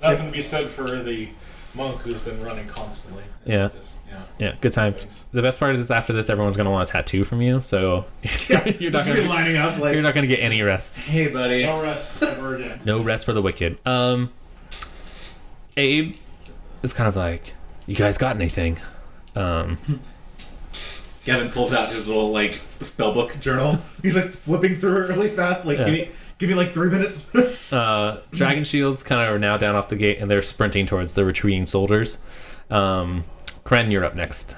Nothing to be said for the monk who's been running constantly. Yeah. Yeah, good time. The best part is after this, everyone's gonna want a tattoo from you, so you're not Just be gonna lining up like, you're not gonna get any rest. hey, buddy. No rest ever again. No rest for the wicked. Abe is kind of like, you guys got anything? Gavin pulls out his little like spellbook journal. He's like flipping through it really fast. Like, Yeah. give me like 3 minutes. Dragon shields kind of are now down off the gate, and they're sprinting towards the retreating soldiers. Kren, you're up next.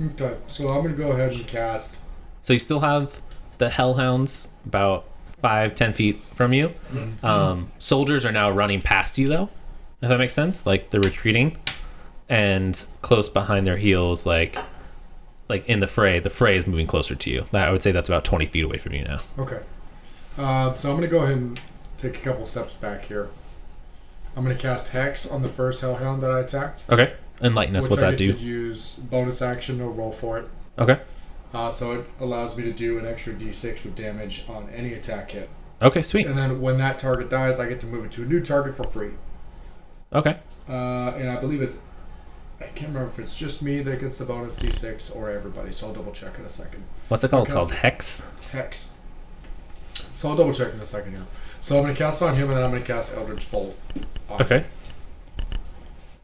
Okay, so I'm gonna go ahead and cast. So you still have the hellhounds about 5-10 feet from you. Soldiers are now running past you, though. If that makes sense, like they're retreating, and close behind their heels, like in the fray. The fray is moving closer to you. I would say that's about 20 feet away from you now. Okay, so I'm gonna go ahead and take a couple steps back here. I'm gonna cast Hex on the first hellhound that I attacked. Okay, enlighten us which what I that get do. to use bonus action, no roll for it. Okay. So it allows me to do an extra d6 of damage on any attack hit. Okay, sweet. And then when that target dies, I get to move it to a new target for free. Okay. And I believe I can't remember if it's just me that gets the bonus d6 or everybody, so I'll double check in a second. What's it So called? It's I'll called cast Hex. Hex. So I'll double check in a second here. So I'm going to cast on him, and then I'm going to cast Eldritch Bolt on him. Okay.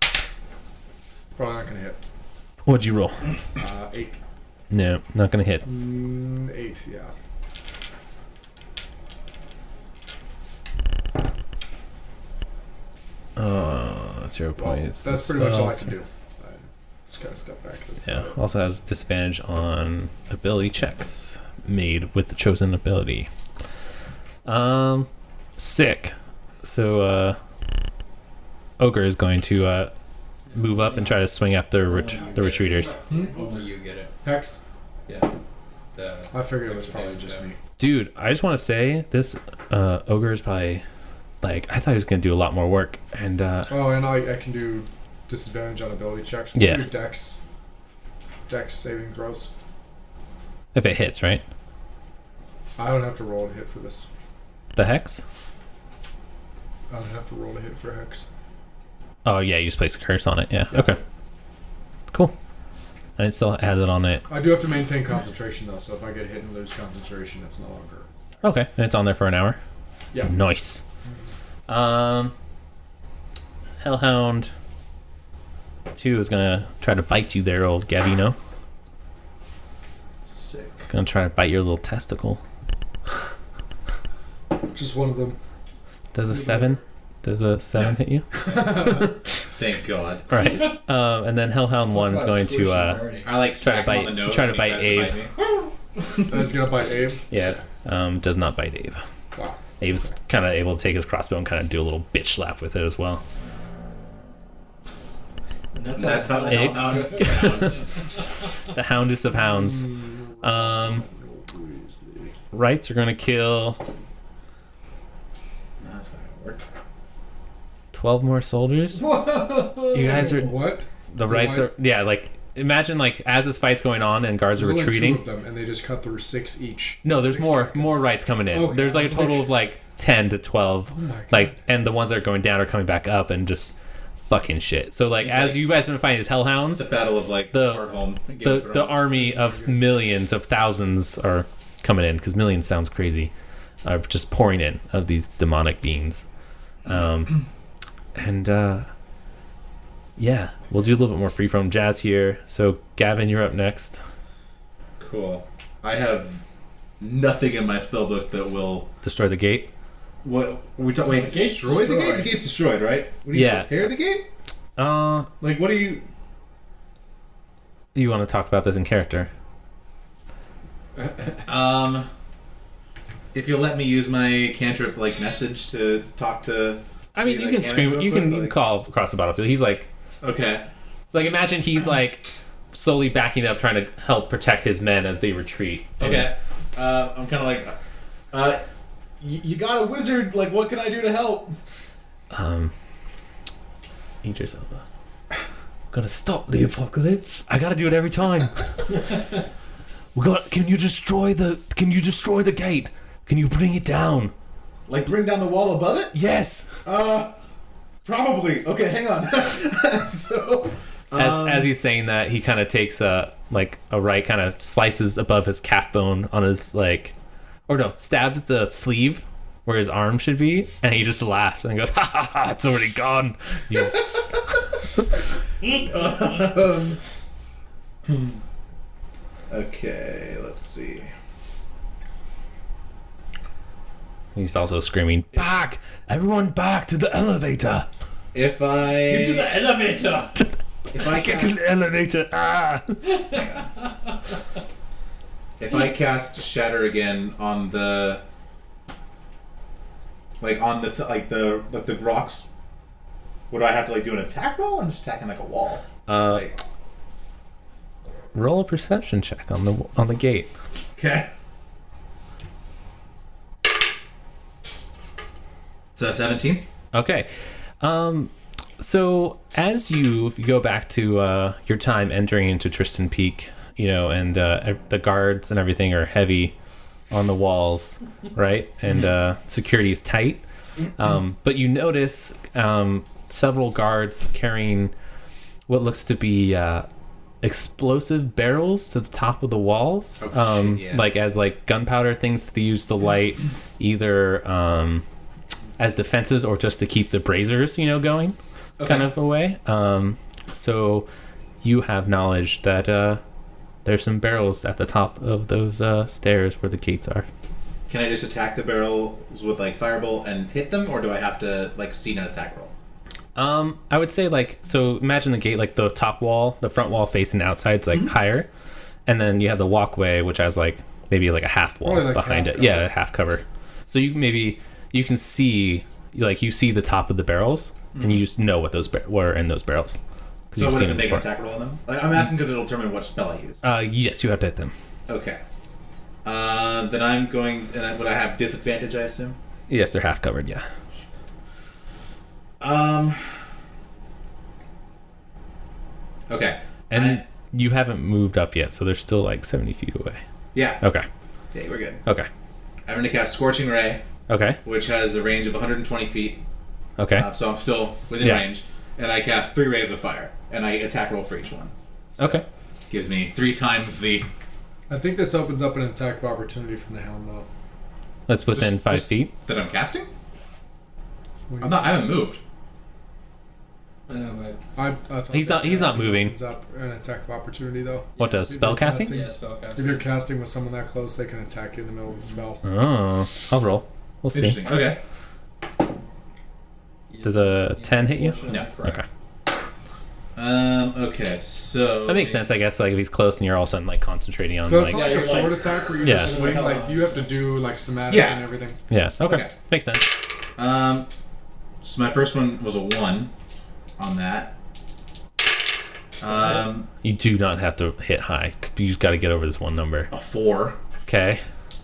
It's probably not going to hit. What'd you roll? 8. No, not gonna hit. 8, yeah. Zero Well, points. that's pretty much all I can do. I just kind of step back. That's Yeah. about it. Also has disadvantage on ability checks made with the chosen ability. Sick. So Ogre is going to move up and try to swing after the retreaters. Only you get it. Hex. Yeah. I figured it was probably just me. Dude, I just want to say this Ogre is probably like I thought he was going to do a lot more work and Oh, and I can do disadvantage on ability checks. Yeah. Do Dex saving throws. if it hits, right? I don't have to roll a hit for this. The hex? I don't have to roll a hit for Hex. Oh yeah, you just place a curse on it. Yeah. Okay. Cool. And it still has it on it. I do have to maintain concentration though, so if I get hit and lose concentration, it's no longer. Okay, and it's on there for an hour. Yeah. Nice. Hellhound 2 is gonna try to bite you there, old Gavino. Sick. It's gonna try to bite your little testicle. Just one of them. Does a 7? Does a 7 hit you? Thank God. Right. And then Hellhound 1 is going to I like Try to smack him on bite- the nose try to when he bite tries Abe. bite me. And it's gonna bite Abe. does not bite Abe. Wow. Abe's kind of able to take his crossbow and kind of do a little bitch slap with it as well. That's how the Eggs. hell The houndest of hounds. Rights are going to kill That's not gonna work. 12 more soldiers. You guys are What? the rights are like imagine like as this fight's going on and guards There's are only retreating. 2 of them, and they just cut through 6 each. No, there's 6 more seconds. rights coming in. Okay, There's like a I was total like- of like 10 to 12. Oh my God. Like and the ones that are going down are coming back up and just fucking shit. So like as you guys have been fighting as hellhounds, It's a battle of like The- hard home. Game of the Thrones. army of millions of thousands are coming in because millions sounds crazy, are just pouring in of these demonic beings. Yeah, we'll do a little bit more free from jazz here. So Gavin, you're up next. Cool. I have nothing in my spellbook that will. Destroy the gate. What are we talking? Wait, The gate's destroy the gate? destroyed. The gate's destroyed, right? What do you Yeah. repair the gate? You Like, what do you? want to talk about this in character? If you'll let me use my cantrip like message to talk to. I mean, Maybe you like can scream. Cannon You real can quick, like- call across the battlefield. He's like Okay. imagine he's like slowly backing up, trying to help protect his men as they retreat. Okay. I'm kind of like, you got a wizard. Like, what can I do to help? Idris Elba. Gonna stop the apocalypse. I gotta do it every time. Can you destroy the gate? Can you bring it down? Like, bring down the wall above it? Yes. Probably. Okay, hang on. So, As he's saying that, he kind of takes a right, kind of slices above his calf bone on his stabs the sleeve where his arm should be, and he just laughs and goes, "Ha ha ha! It's already gone." okay, let's see. He's also screaming, "Back! Everyone back to the elevator! If I Get to the elevator. if I Get to cast, the elevator! Ah!" if I cast Shatter again on the the rocks, would I have to like do an attack roll? I'm just attacking like a wall. Like, Roll a perception check on the gate. okay. So 17. Okay. So as you go back to your time entering into Tristan Peak, and the guards and everything are heavy on the walls, right? And security is tight. But you notice several guards carrying what looks to be explosive barrels to the top of the walls, Oh, shit, yeah. like as gunpowder things to use to light either as defenses or just to keep the braziers, going, Okay. kind of a way. So you have knowledge that there's some barrels at the top of those stairs where the gates are. Can I just attack the barrels with like Firebolt and hit them, or do I have to like see an attack roll? I would say like, so imagine the gate, like the top wall, the front wall facing the outside's like higher, and then you have the walkway which has like maybe like a half wall Probably like behind half it. cover. Yeah, half cover. So you can see, like you see the top of the barrels, and you just know what those were in those barrels. So I would have to make an attack roll on them? Like, I'm asking because it'll determine what spell I use. Yes, you have to hit them. Okay. Then I'm going... And would I have disadvantage, I assume? Yes, they're half covered, yeah. Okay. And you haven't moved up yet, so they're still like 70 feet away. Yeah. Okay. Okay, we're good. Okay. I'm going to cast Scorching Ray, Okay. which has a range of 120 feet. Okay. So I'm still within Yeah. range. And I cast 3 rays of fire. And I attack roll for each one. So Okay. Gives me 3 times the... I think this opens up an attack of opportunity from the Hound, though. That's within 5 feet. that I'm casting? I haven't moved. I know, but I thought He's that not casting moving. opens up an attack of opportunity, though. What does If spell you're casting? yeah, spellcasting. If you're casting with someone that close, they can attack you in the middle of the spell. Oh, I'll roll. We'll see. Interesting. Okay. Does a 10 hit you? No. Correct. Okay. Okay, so... That makes sense, I guess. Like if he's close and you're all of a sudden like concentrating on So it's like. not like a you're sword like- attack where you Yeah. just swing. Like you have to do like somatic Yeah. and everything. Yeah. Okay. Okay. Makes sense. So my first one was a 1 on that. You do not have to hit high. You just got to get over this one number. A 4. Okay.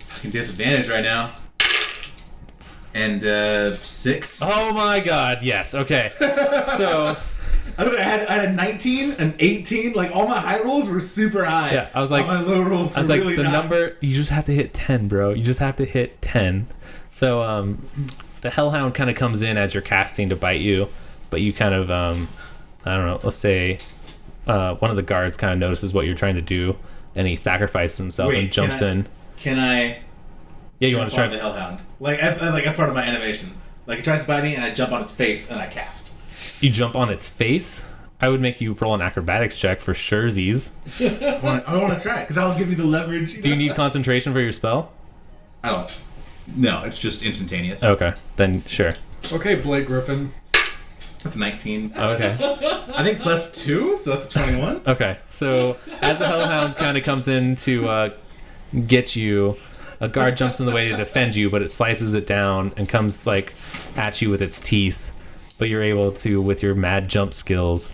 Fucking disadvantage right now. And 6. Oh my God. Yes. Okay. So I had a 19, an 18. Like all my high rolls were super high. yeah, I was like, all my low rolls I was were like, really the not. number, you just have to hit 10, bro. You just have to hit 10. So, the Hellhound kind of comes in as you're casting to bite you, but you kind of, I don't know, let's say one of the guards kind of notices what you're trying to do, and he sacrifices himself Wait, and jumps can I- in. Can I? Yeah, you want jump to on try? the Hellhound? Like as part of my animation. Like it tries to bite me, and I jump on its face and I cast. You jump on its face? I would make you roll an acrobatics check for surezies. I want to try it because that'll give me the leverage. Do you need concentration for your spell? I don't. No, it's just instantaneous. Okay, then sure. Okay, Blake Griffin. That's 19. Okay. I think plus 2, so that's 21. Okay, so as the Hellhound kind of comes in to get you, a guard jumps in the way to defend you, but it slices it down and comes like at you with its teeth. But you're able to, with your mad jump skills,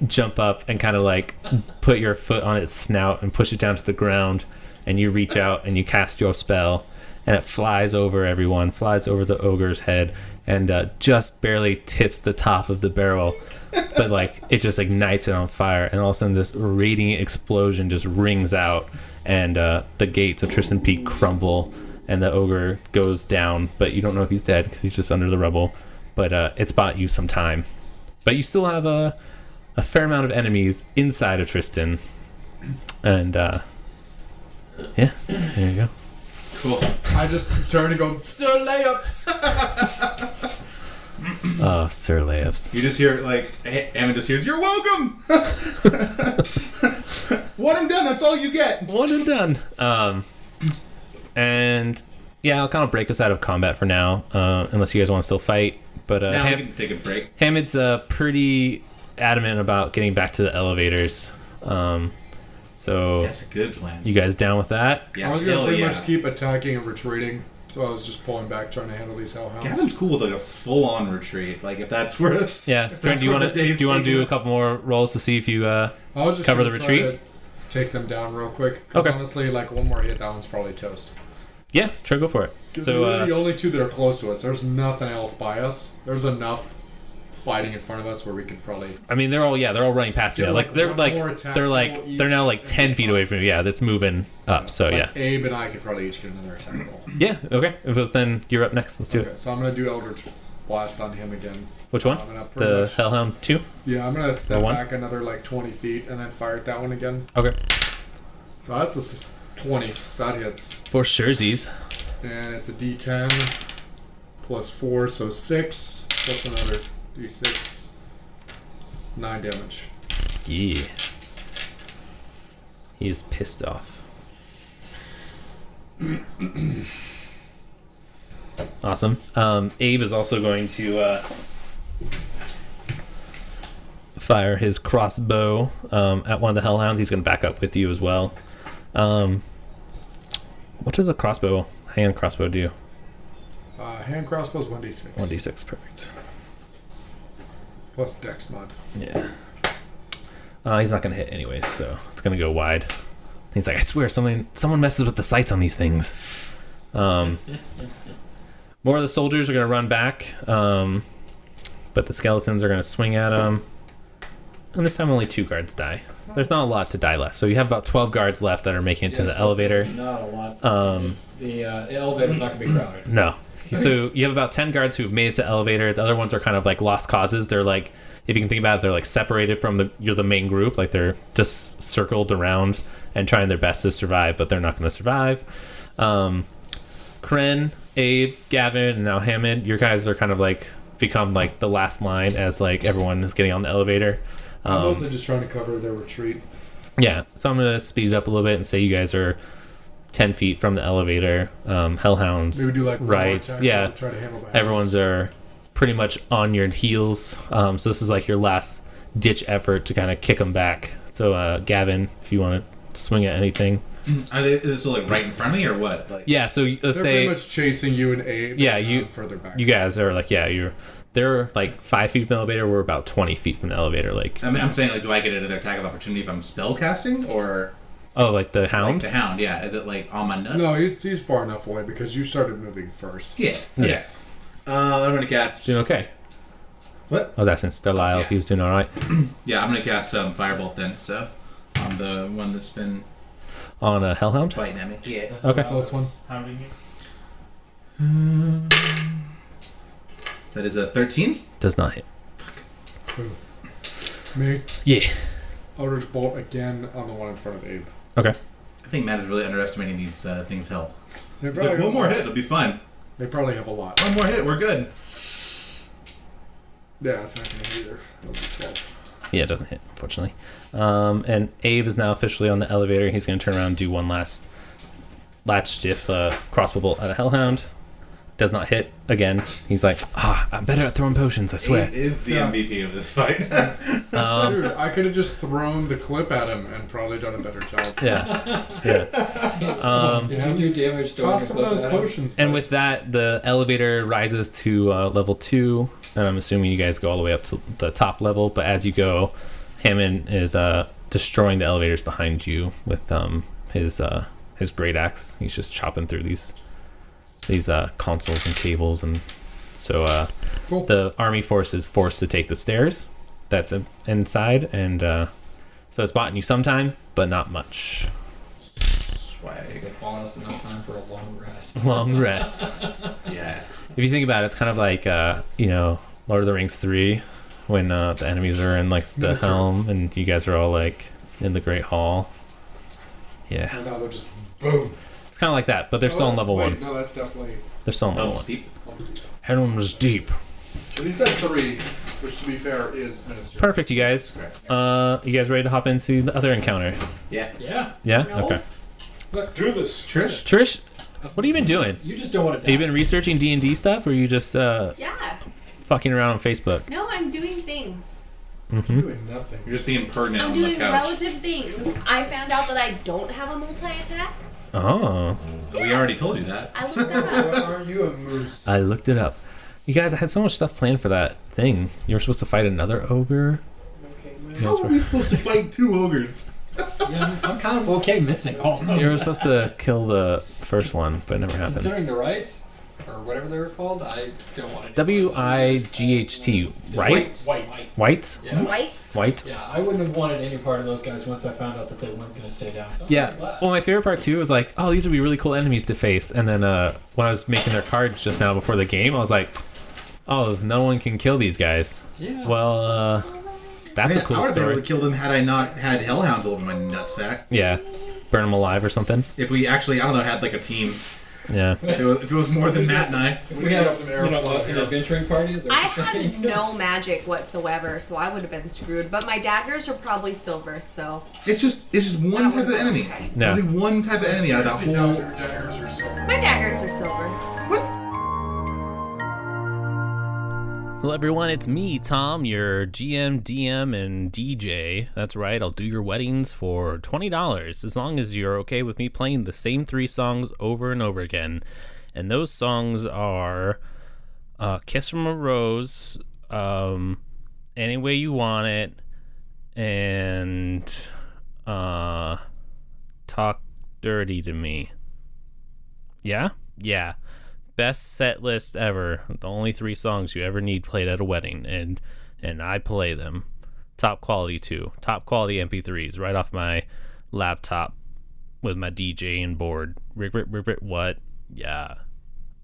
jump up and kind of like put your foot on its snout and push it down to the ground. And you reach out and you cast your spell, and it flies over everyone, flies over the ogre's head, and just barely tips the top of the barrel. But like it just ignites it on fire, and all of a sudden this radiant explosion just rings out, and the gates of Tristan Peak crumble, and the ogre goes down. But you don't know if he's dead because he's just under the rubble. But it's bought you some time. But you still have a fair amount of enemies inside of Tristan. And yeah, there you go. Cool. I just turn and go, Sir Layups! Oh, Sir Layups. You just hear like Ammon just hears, "You're welcome." One and done. That's all you get. One and done. And yeah, I'll kind of break us out of combat for now, unless you guys want to still fight. But Now we can take a break. Hamid's pretty adamant about getting back to the elevators. So That's a good plan. you guys down with that? Yeah, I was gonna hell pretty yeah. much keep attacking and retreating, so I was just pulling back, trying to handle these hellhounds. Gavin's cool with like a full-on retreat. Like if that's where. Yeah. Brent, do you where want the to day's do taking a us. couple more rolls to see if you I was just cover gonna the try retreat? to take them down real quick. Because Okay. honestly, like one more hit, that one's probably toast. Yeah, sure, go for it. Because So they're the only two that are close to us. There's nothing else by us. There's enough fighting in front of us where we could probably. I mean they're all running past you. Get, now. like, They're one like more attack they're roll like each they're now like and 10 it's feet fine. away from you. Yeah, that's moving up. So Like, yeah. Abe and I could probably each get another attack roll. Yeah, okay. If it's then you're up next, let's do Okay, it. so I'm gonna do Eldritch Blast on him again. Which one? I'm gonna pretty The much- Hellhound 2? Yeah, I'm gonna step one? back another like 20 feet and then fire at that one again. Okay. So that's a 20. So that hits. For surezies. And it's a D10 plus 4, so 6 plus another D6. 9 damage. Yeah. He is pissed off. Awesome. Abe is also going to fire his crossbow at one of the hellhounds. He's going to back up with you as well. What does a hand crossbow do? Hand crossbow's 1d6. 1d6, perfect. Plus dex mod. Yeah. He's not going to hit anyways, so it's going to go wide. He's like, I swear, someone messes with the sights on these things. More of the soldiers are going to run back, but the skeletons are going to swing at them. And this time only 2 guards die. There's not a lot to die left. So you have about 12 guards left that are making it to the elevator. Not a lot. The elevator's not going to be crowded. No. So you have about 10 guards who've made it to elevator. The other ones are kind of like lost causes. They're like, if you can think about it, they're like separated from the main group. Like they're just circled around and trying their best to survive, but they're not going to survive. Kren, Abe, Gavin, and now Hammond, your guys are kind of like become like the last line as like everyone is getting on the elevator. I'm mostly just trying to cover their retreat. Yeah, so I'm going to speed it up a little bit and say you guys are 10 feet from the elevator. Hellhounds, Maybe do like rights. Yeah, try to handle that. everyone's are pretty much on your heels. So this is like your last ditch effort to kind of kick them back. So Gavin, if you want to swing at anything. Are they is this like right in front of me or what? Like, Yeah, so let's They're say pretty much chasing you and Abe. Yeah, and, you- further back. you guys are like, they're like 5 feet from the elevator. We're about 20 feet from the elevator. Like, I mean, I'm saying like, do I get another attack of opportunity if I'm spell casting or oh, like the like hound? the hound? Yeah, is it like on my nuts? No, he's far enough away because you started moving first. Yeah. Yeah. I'm gonna cast. Doing okay. What? I was asking Starlisle if he was doing all right. Yeah, I'm gonna cast Firebolt then. So on the one that's been On a hellhound? biting at me. Yeah. Okay. Close one. Hounding you. That is a 13. Does not hit. Me. Yeah. Eldritch Bolt again on the one in front of Abe. Okay. I think Matt is really underestimating these things' help. They He's probably, like, one more hit, it'll be fine. they probably have a lot. One more hit, we're good. Yeah, it's not going to hit either. It'll be 12. Yeah, it doesn't hit, unfortunately. And Abe is now officially on the elevator. He's going to turn around and do one last stiff crossbow bolt at a hellhound. Does not hit again. He's like, I'm better at throwing potions, I swear. Abe is the Yeah. MVP of this fight. Dude, I could have just thrown the clip at him and probably done a better job. Yeah. Did you do damage to Toss some of those potions. And bud. with that, the elevator rises to level 2. And I'm assuming you guys go all the way up to the top level. But as you go, Hammond is destroying the elevators behind you with his great axe. He's just chopping through these consoles and cables, and so Cool. the army force is forced to take the stairs that's inside, and so it's bought you some time, but not much. Swag. It bought us enough time for a long rest. Long rest. Yeah. If you think about it, it's kind of like Lord of the Rings 3, when the enemies are in like the Minister. helm, and you guys are all like in the Great Hall. Yeah, And now they're just boom. it's kind of like that, but they're still on level 1. No, that's definitely. They're still on level Oh, 1. deep. Everyone was deep. But he said 3, which to be fair is Minister. Perfect, you guys. You guys ready to hop into the other encounter? Yeah. Yeah. Yeah. No. Okay. Do this. Trish? Trish, what have you been doing? You just don't want to Have you been researching D&D stuff, or are you just Yeah. fucking around on Facebook? No, I'm doing things. Mm-hmm. Doing nothing. You're just being pertinent I'm on the doing couch. relative things. I found out that I don't have a multi-attack. Oh, We already told you that. I looked that up. Why aren't you a moose? I looked it up. You guys, I had so much stuff planned for that thing. You were supposed to fight another ogre. Okay, You man. guys were, supposed to fight 2 ogres? Yeah, I'm kind of okay missing all of them. you were supposed to kill the first one, but it never happened. Considering the rights, or whatever they were called, I don't want to. WIGHT, right? White. White? Yeah. Whites. White? Yeah, I wouldn't have wanted any part of those guys once I found out that they weren't going to stay down. So I'm Yeah. glad. Well, my favorite part too was like, oh, these would be really cool enemies to face. And then when I was making their cards just now before the game, I was like, oh, no one can kill these guys. Yeah. Well, that's a cool I would have been able story. to kill them had I not had Hellhounds all over my nutsack. Yeah, burn them alive or something. If we actually, I don't know, had like a team Yeah. If it was more than Matt and I. If we had an adventuring parties. I have no magic whatsoever, so I would have been screwed. But my daggers are probably silver, so. It's just one type of enemy. No. Only one type of enemy out of that whole. My daggers are silver. Hello everyone, it's me, Tom, your GM, DM, and DJ. That's right, I'll do your weddings for $20, as long as you're okay with me playing the same 3 songs over and over again. And those songs are Kiss from a Rose, Any Way You Want It, and Talk Dirty to Me. Yeah? Yeah. Best set list ever. The only 3 songs you ever need played at a wedding, and I play them. Top quality too. Top quality MP3s right off my laptop with my DJ and board. What? Yeah.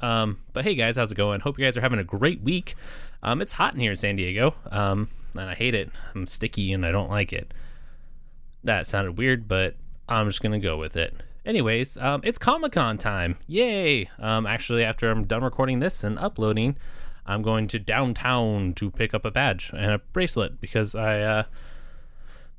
But hey guys, how's it going? Hope you guys are having a great week. It's hot in here in San Diego. And I hate it. I'm sticky and I don't like it. That sounded weird, but I'm just gonna go with it. Anyways, it's Comic-Con time. Yay! Actually, after I'm done recording this and uploading, I'm going to downtown to pick up a badge and a bracelet because I'm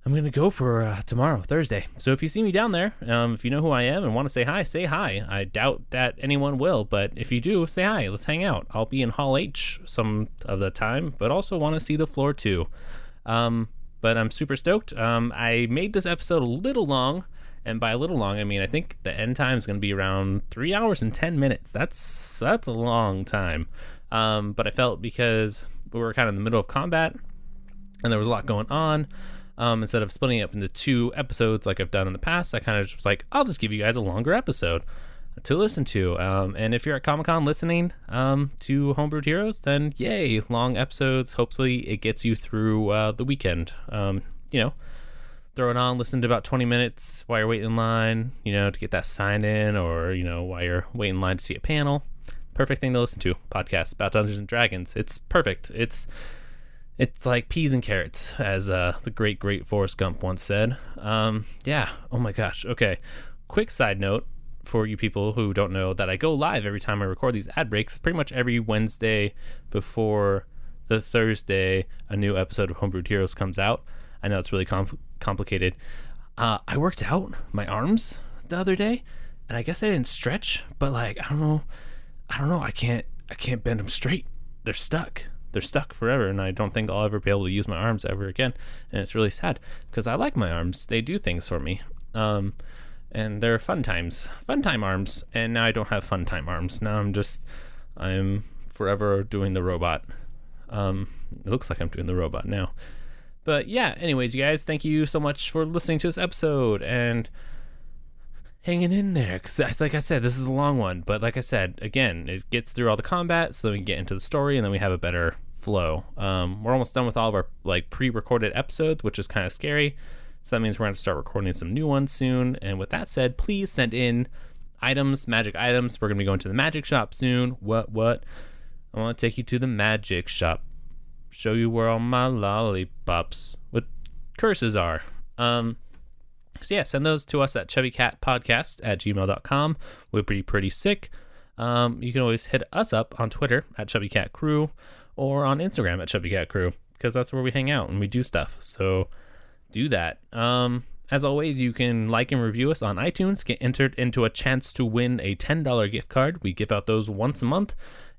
going to go for tomorrow, Thursday. So if you see me down there, if you know who I am and want to say hi, say hi. I doubt that anyone will, but if you do, say hi. Let's hang out. I'll be in Hall H some of the time, but also want to see the floor too. But I'm super stoked. I made this episode a little long. And by a little long, I mean, I think the end time is going to be around 3 hours and 10 minutes. That's a long time. But I felt because we were kind of in the middle of combat and there was a lot going on, instead of splitting it up into 2 episodes like I've done in the past, I kind of just was like, I'll just give you guys a longer episode to listen to. And if you're at Comic-Con listening to Homebrewed Heroes, then yay, long episodes. Hopefully it gets you through the weekend. Throw it on, listen to about 20 minutes while you're waiting in line, to get that sign in, or, while you're waiting in line to see a panel. Perfect thing to listen to. Podcast about Dungeons and Dragons. It's perfect. It's like peas and carrots, as the great Forrest Gump once said. Yeah. Oh my gosh. Okay. Quick side note for you people who don't know that I go live every time I record these ad breaks, pretty much every Wednesday before the Thursday a new episode of Homebrewed Heroes comes out. I know it's really complicated. I worked out my arms the other day, and I guess I didn't stretch, but I don't know. I can't bend them straight. They're stuck forever, and I don't think I'll ever be able to use my arms ever again. And it's really sad because I like my arms. They do things for me. And they're fun time arms. And now I don't have fun time arms. Now I'm forever doing the robot. It looks like I'm doing the robot now. But yeah, anyways, you guys, thank you so much for listening to this episode and hanging in there. Because like I said, this is a long one. But like I said, again, it gets through all the combat so then we can get into the story and then we have a better flow. We're almost done with all of our pre-recorded episodes, which is kind of scary. So that means we're going to start recording some new ones soon. And with that said, please send in items, magic items. We're going to be going to the magic shop soon. What? I want to take you to the magic shop. Show you where all my lollipops with curses are. So yeah, send those to us at ChubbyCatPodcast@gmail.com. We're pretty sick. You can always hit us up on Twitter at ChubbyCatCrew or on Instagram at ChubbyCatCrew because that's where we hang out and we do stuff. So do that. As always, you can like and review us on iTunes. Get entered into a chance to win a $10 gift card. We give out those once a month.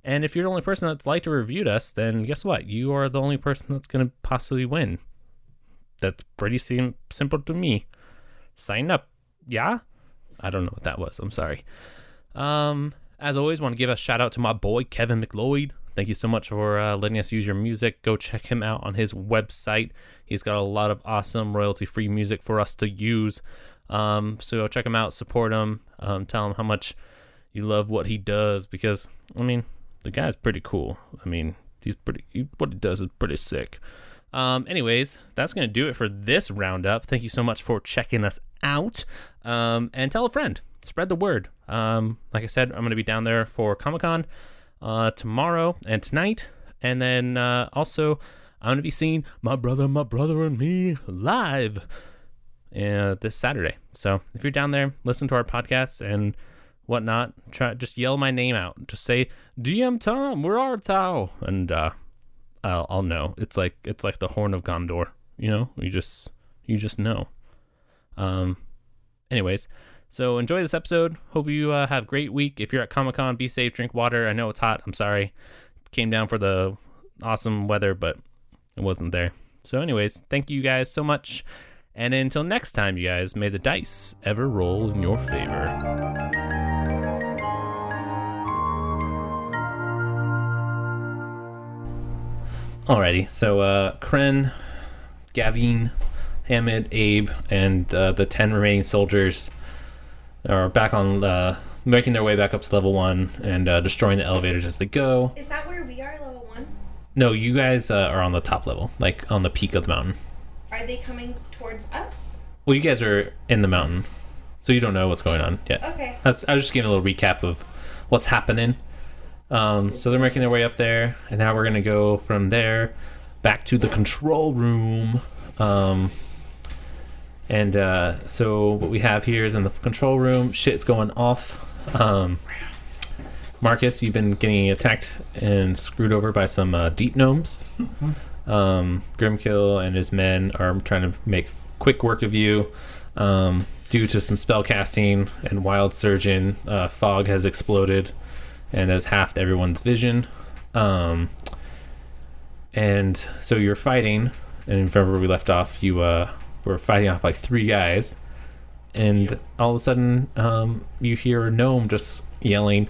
And if you're the only person that's liked or reviewed us, then guess what? You are the only person that's going to possibly win. That's pretty simple to me. Sign up. Yeah? I don't know what that was. I'm sorry. As always, want to give a shout out to my boy, Kevin McLeod. Thank you so much for letting us use your music. Go check him out on his website. He's got a lot of awesome royalty-free music for us to use. So go check him out, support him, tell him how much you love what he does because, the guy's pretty cool. What he does is pretty sick. Anyways, that's going to do it for this roundup. Thank you so much for checking us out. And tell a friend. Spread the word. Like I said, I'm going to be down there for Comic-Con tomorrow and tonight. And then also, I'm going to be seeing my brother and me live this Saturday. So if you're down there, listen to our podcast and whatnot, just yell my name out. Just say, DM Tom, where art thou? And I'll know. It's like the Horn of Gondor. You know, you just know. Anyways, so enjoy this episode. Hope you have a great week. If you're at Comic-Con, be safe, drink water. I know it's hot. I'm sorry. Came down for the awesome weather, but it wasn't there. So anyways, thank you guys so much. And until next time, you guys, may the dice ever roll in your favor. Alrighty, so Kren, Gavin, Hamid, Abe, and the 10 remaining soldiers are back on, making their way back up to level 1 and destroying the elevators as they go. Is that where we are, level 1? No, you guys are on the top level, like on the peak of the mountain. Are they coming towards us? Well, you guys are in the mountain, so you don't know what's going on yet. Okay. I was just giving a little recap of what's happening. So they're making their way up there, and now we're going to go from there back to the control room. So what we have here is in the control room, shit's going off. Marcus, you've been getting attacked and screwed over by some deep gnomes. Grimkill and his men are trying to make quick work of you. Due to some spell casting and wild surgeon, fog has exploded and has halved everyone's vision. And so you're fighting, and remember where we left off, you were fighting off like 3 guys, and all of a sudden you hear a gnome just yelling,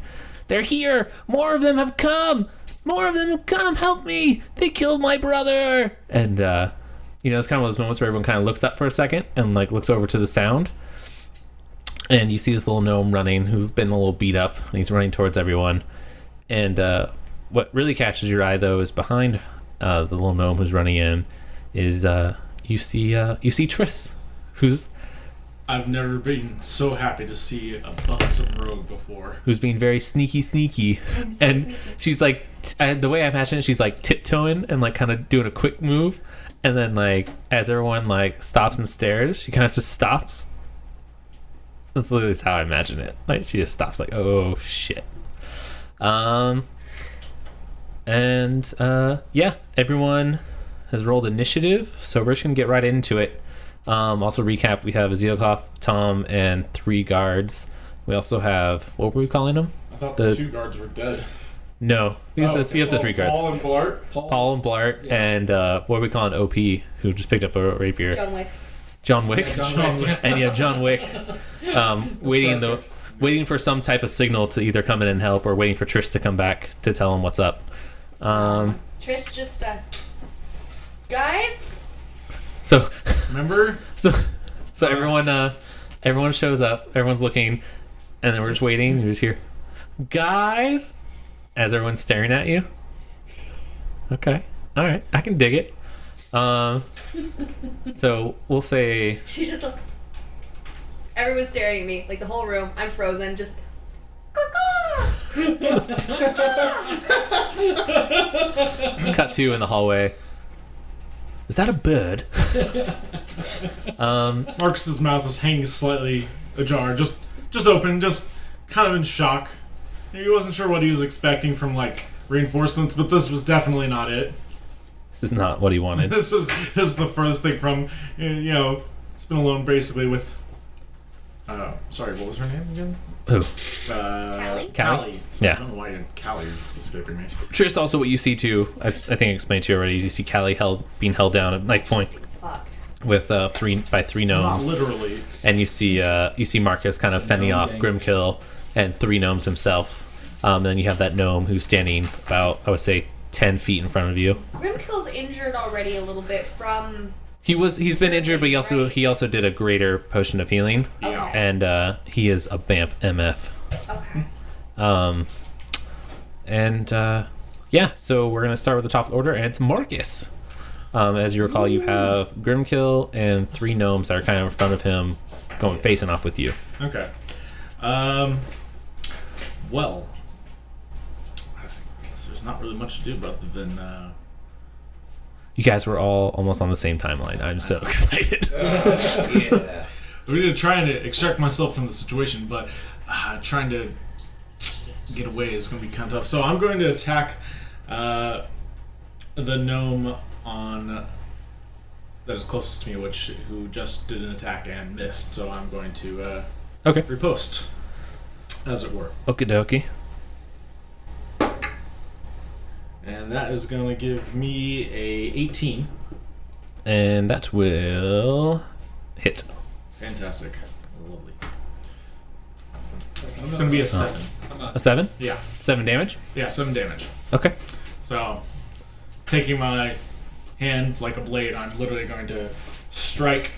"They're here! More of them have come! More of them have come! Help me! They killed my brother!" And it's kind of those moments where everyone kind of looks up for a second and like looks over to the sound, and you see this little gnome running who's been a little beat up, and he's running towards everyone. And what really catches your eye though is behind the little gnome who's running in is you see Tris, who's I've never been so happy to see a buxom rogue before. Who's being very sneaky, and she's like, the way I imagine it, she's like tiptoeing and like kind of doing a quick move, and then like as everyone like stops and stares, she kind of just stops. That's literally how I imagine it. Like she just stops, like, oh shit. Everyone has rolled initiative, so we're just gonna get right into it. Also recap, we have Azilkov, Tom, and 3 guards. We also have, what were we calling them? I thought the 2 guards were dead. No, we have the 3 guards. Paul and Blart. Paul and Blart, yeah. And what are we calling OP, who just picked up a rapier? John Wick. John Wick. And yeah, John Wick. Waiting for some type of signal to either come in and help, or waiting for Trish to come back to tell him what's up. Trish just guys. So remember? So everyone shows up, everyone's looking, and then we're just waiting. You just hear, guys, as everyone's staring at you. Okay, all right, I can dig it. So we'll say She just everyone's staring at me, like the whole room. I'm frozen, just. cut to in the hallway. Is that a bird? Marcus's mouth is hanging slightly ajar, just open, just kind of in shock. He wasn't sure what he was expecting from like reinforcements, but this was definitely not it. This is not what he wanted. This is the furthest thing from, it's been alone basically with. Sorry, what was her name again? Who? Callie. Yeah. I don't know why Callie is escaping me. Tris, also what you see too, I think I explained to you already, is you see Callie being held down at knife point with 3 gnomes. Not literally. And you see Marcus kind of fending off Grimkill and 3 gnomes himself. And then you have that gnome who's standing about, I would say, 10 feet in front of you. Grimkill's injured already a little bit from. He's been injured, but he also did a greater potion of healing. Yeah. And he is a BAMF MF. Okay. So we're gonna start with the top order, and it's Marcus. As you recall, you have Grimkill and 3 gnomes that are kind of in front of him, facing off with you. Okay. Well, I guess there's not really much to do other than. You guys were all almost on the same timeline. I'm so excited. Yeah. I'm going to try and extract myself from the situation, but trying to get away is going to be kind of tough. So I'm going to attack the gnome on that is closest to me, who just did an attack and missed. So I'm going to Okay. riposte, as it were. Okie dokie. And that is going to give me a 18. And that will hit. Fantastic. Lovely. It's going to be a 7. A 7? Yeah. 7 damage? Yeah, 7 damage. Okay. So, taking my hand like a blade, I'm literally going to strike,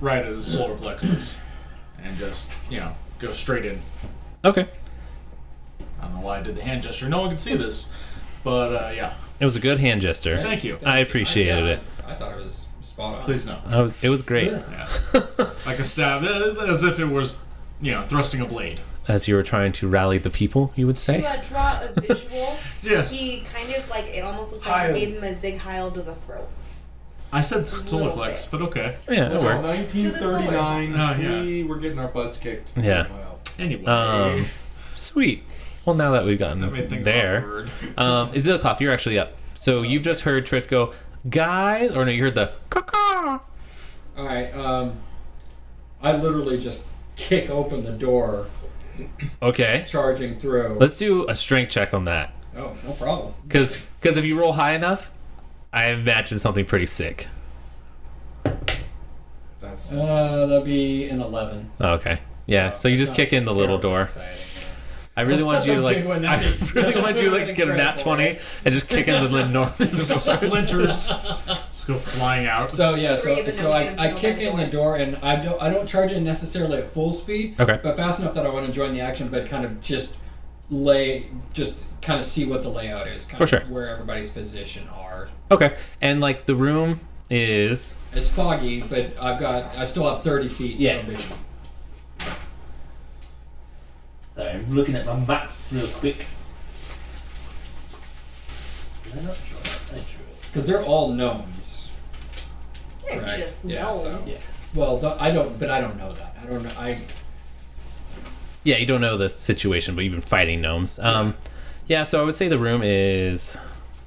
right at his solar plexus. And just, go straight in. Okay. I don't know why I did the hand gesture. No one can see this. But, yeah. It was a good hand gesture. Thank you. I appreciated it. I thought it was spot on. Please no. It was great. Yeah. Like a stab, as if it was, thrusting a blade. As you were trying to rally the people, you would say? To draw a visual, Yeah. he kind of it almost looked like he gave him a zig heil to the throat. I said solar little plex, bit. but okay. Yeah, it Well, worked. 1939, Oh, yeah. we were getting our butts kicked. Yeah. Anyway. Sweet. Well, now that we've gotten that made things there, awkward. Izilkov, you're actually up. So you've just heard Tris go, guys, or no, you heard the caw. Alright, I literally just kick open the door, Okay. charging through. Let's do a strength check on that. Oh, no problem. Because if you roll high enough, I imagine something pretty sick. That's That'd be an 11. Oh, okay. Yeah, so you just Not kick in the little terribly door. exciting, I really wanted you to Big one, I really wanted you to get a nat Incredible. 20 and just kick into the enormous door. Splinters just go flying out. So yeah, Three of the so gnomes I get kick thrown in by the the door and I don't charge it necessarily at full speed, Okay. but fast enough that I want to join the action, but kind of just kind of see what the layout is, kind For of sure. where everybody's position are. Okay. And like the room is It's foggy, but I still have 30 feet Yeah. of vision. Sorry, I'm looking at my maps real quick. Because they're all gnomes. They're Right. just Yeah, so- gnomes. Yeah. Well, I don't know that. I don't know. Yeah, you don't know the situation, but you've been fighting gnomes. Yeah, so I would say the room is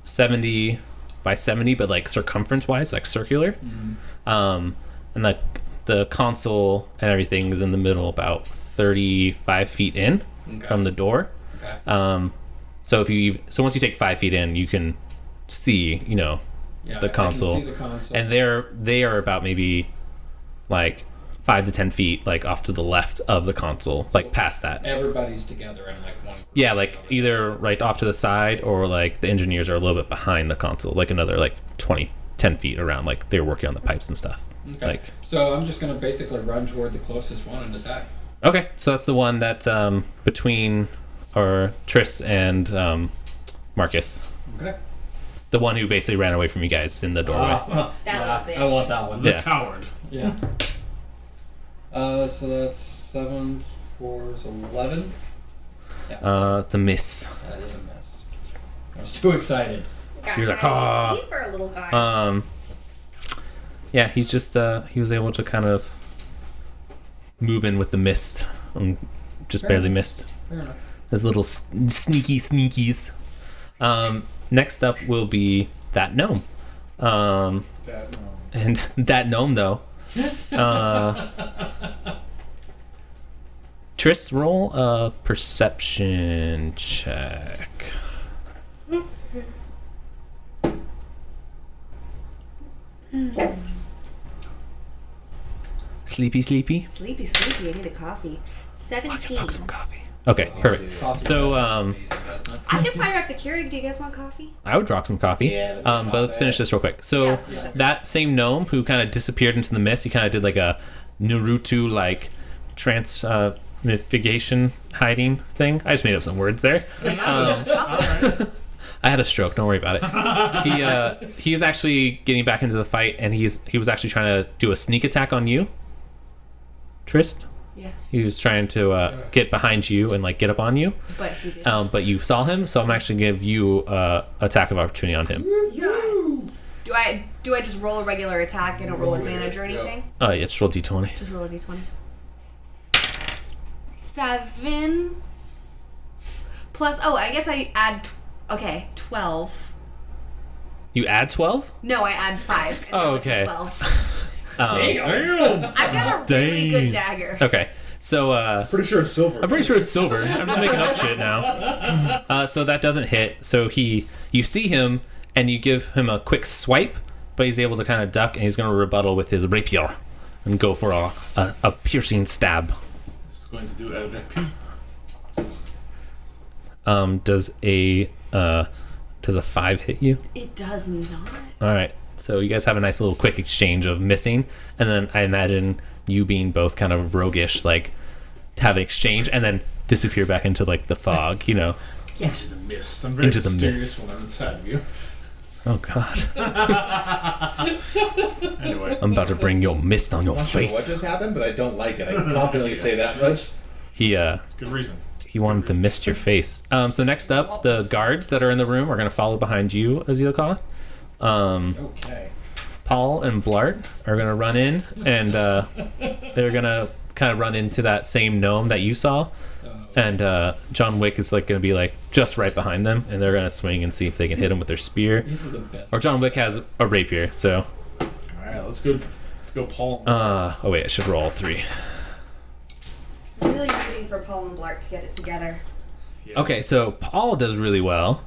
70 by 70, but like circumference-wise, like circular. And the console and everything is in the middle, about 35 feet in from the door. Okay. So once you take 5 feet in, you can see, Yeah, the console. I can see the console. and they are about maybe like 5 to 10 feet like off to the left of the console, like past that. Everybody's together in like one. Yeah, like either right off to the side or like the engineers are a little bit behind the console, like another like 10 feet around, like they're working on the pipes and stuff. Okay. Like, So I'm just gonna basically run toward the closest one and attack. okay, so that's the one that's between or Tris and Marcus. Okay. The one who basically ran away from you guys in the doorway. That was bitch. I want that one. The Yeah. coward. Yeah. So that's 7, 4 is 11. It's a miss. That is a miss. I was too excited. Got You're like, high "Ah." sleep for a little guy. Yeah, he's just he was able to kind of move in with the mist and just Fair barely enough. missed. Fair enough. His little sneakies. Next up will be that gnome. And that gnome though. Tris, roll a perception check. Sleepy. Sleepy. I need a coffee. 17. Fuck some coffee. Okay, perfect. Coffee So, is amazing, isn't it? I can fire up the Keurig. Do you guys want coffee? I would rock some coffee. Yeah, let's But let's finish this real quick. So Yeah. that same gnome who kind of disappeared into the mist, he kind of did like a Naruto like transfiguration hiding thing. I just made up some words there. I had a stroke. Don't worry about it. He's actually getting back into the fight, and he was actually trying to do a sneak attack on you, Trist. Yes. He was trying to get behind you and like get up on you, But he did. but you saw him, so I'm actually gonna give you attack of opportunity on him. Yes. Do I just roll a regular attack? I don't roll advantage or anything? Yeah, just roll d20. Just roll a d20. 7 plus. Oh, I guess I add. 12. You add 12? No, I add 5. and Oh, so it's okay. 12. Damn. I've got a really good dagger. Okay. So, Pretty sure it's silver. I'm pretty sure it's silver. I'm just making up shit now. So that doesn't hit. So you see him, and you give him a quick swipe, but he's able to kind of duck, and he's going to rebuttal with his rapier and go for a piercing stab. It's going to do LP. Does a 5 hit you? It does not. All right. So you guys have a nice little quick exchange of missing, and then I imagine you being both kind of roguish, like have an exchange and then disappear back into like the fog, you know. Into the mist. I'm very Into the mysterious mist. when I'm inside of you. Oh God! Anyway. I'm about to bring your mist on your I'm not sure what face. just happened, but I don't like it. I can confidently say that much. Good reason. He wanted to mist your face. So next up, the guards that are in the room are going to follow behind you, Azilka. Okay. Paul and Blart are going to run in, and they're going to kind of run into that same gnome that you saw. And John Wick is like going to be like just right behind them, and they're going to swing and see if they can hit him with their spear. These are the best. Or John Wick has a rapier, so. All right, let's go. Let's go, Paul. Oh wait, I should roll 3. I'm really rooting for Paul and Blart to get it together. Yeah. Okay, so Paul does really well.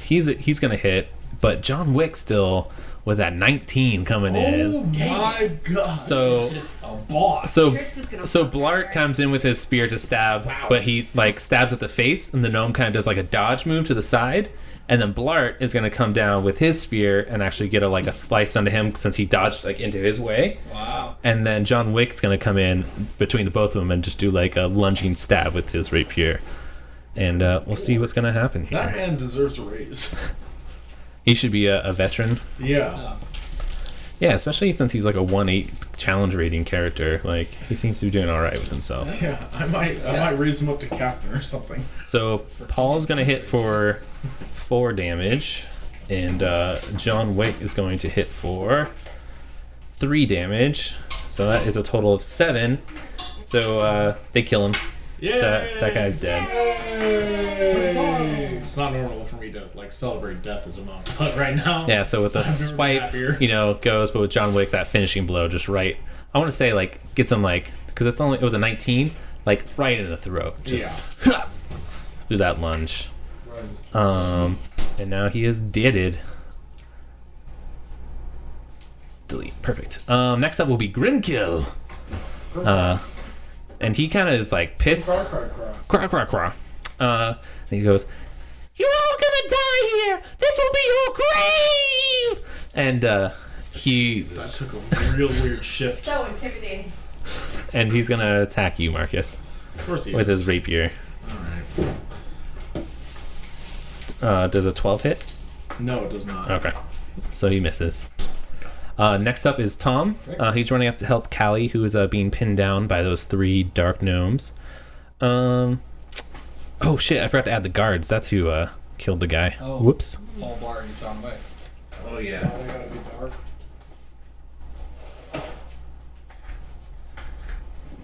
He's gonna hit, but John Wick still with that 19 coming in. Oh my god. So Just a boss. so Trista's gonna so fuck that Blart right. comes in with his spear to stab, but he like stabs at the face, and the gnome kind of does like a dodge move to the side, and then Blart is gonna come down with his spear and actually get a slice onto him since he dodged like into his way. Wow. And then John Wick's gonna come in between the both of them and just do like a lunging stab with his rapier, and we'll see what's gonna happen here. That man deserves a raise. He should be a veteran. Yeah. Yeah, especially since he's like a 1-8 challenge rating character. Like he seems to be doing all right with himself. Yeah. I might raise him up to captain or something. So Paul's gonna hit for 4 damage, and John Wick is going to hit for 3 damage. So that is a total of 7. So they kill him. Yeah. That guy's dead. It's not normal for me to celebrate death as a monk, but right now. Yeah, so with the I'm really swipe, happier. goes, but with John Wick, that finishing blow just right. I want to say gets him because it was a 19, right in the throat. Just through that lunge. And now he is deaded. Delete. Perfect. Next up will be Grimkill. And he kind of is pissed. Craw, craw, craw. And he goes, "You're all gonna die here! This will be your grave!" And That took a real weird shift. So intimidating. and he's gonna attack you, Marcus, Of course he with is. his rapier. Alright. Does a 12 hit? No, it does not. Okay, so he misses. Next up is Tom. He's running up to help Callie, who is being pinned down by those 3 dark gnomes. Oh shit! I forgot to add the guards. That's who killed the guy. Oh. Whoops. Paul Blart and John Wick. Oh yeah. They gotta be dark.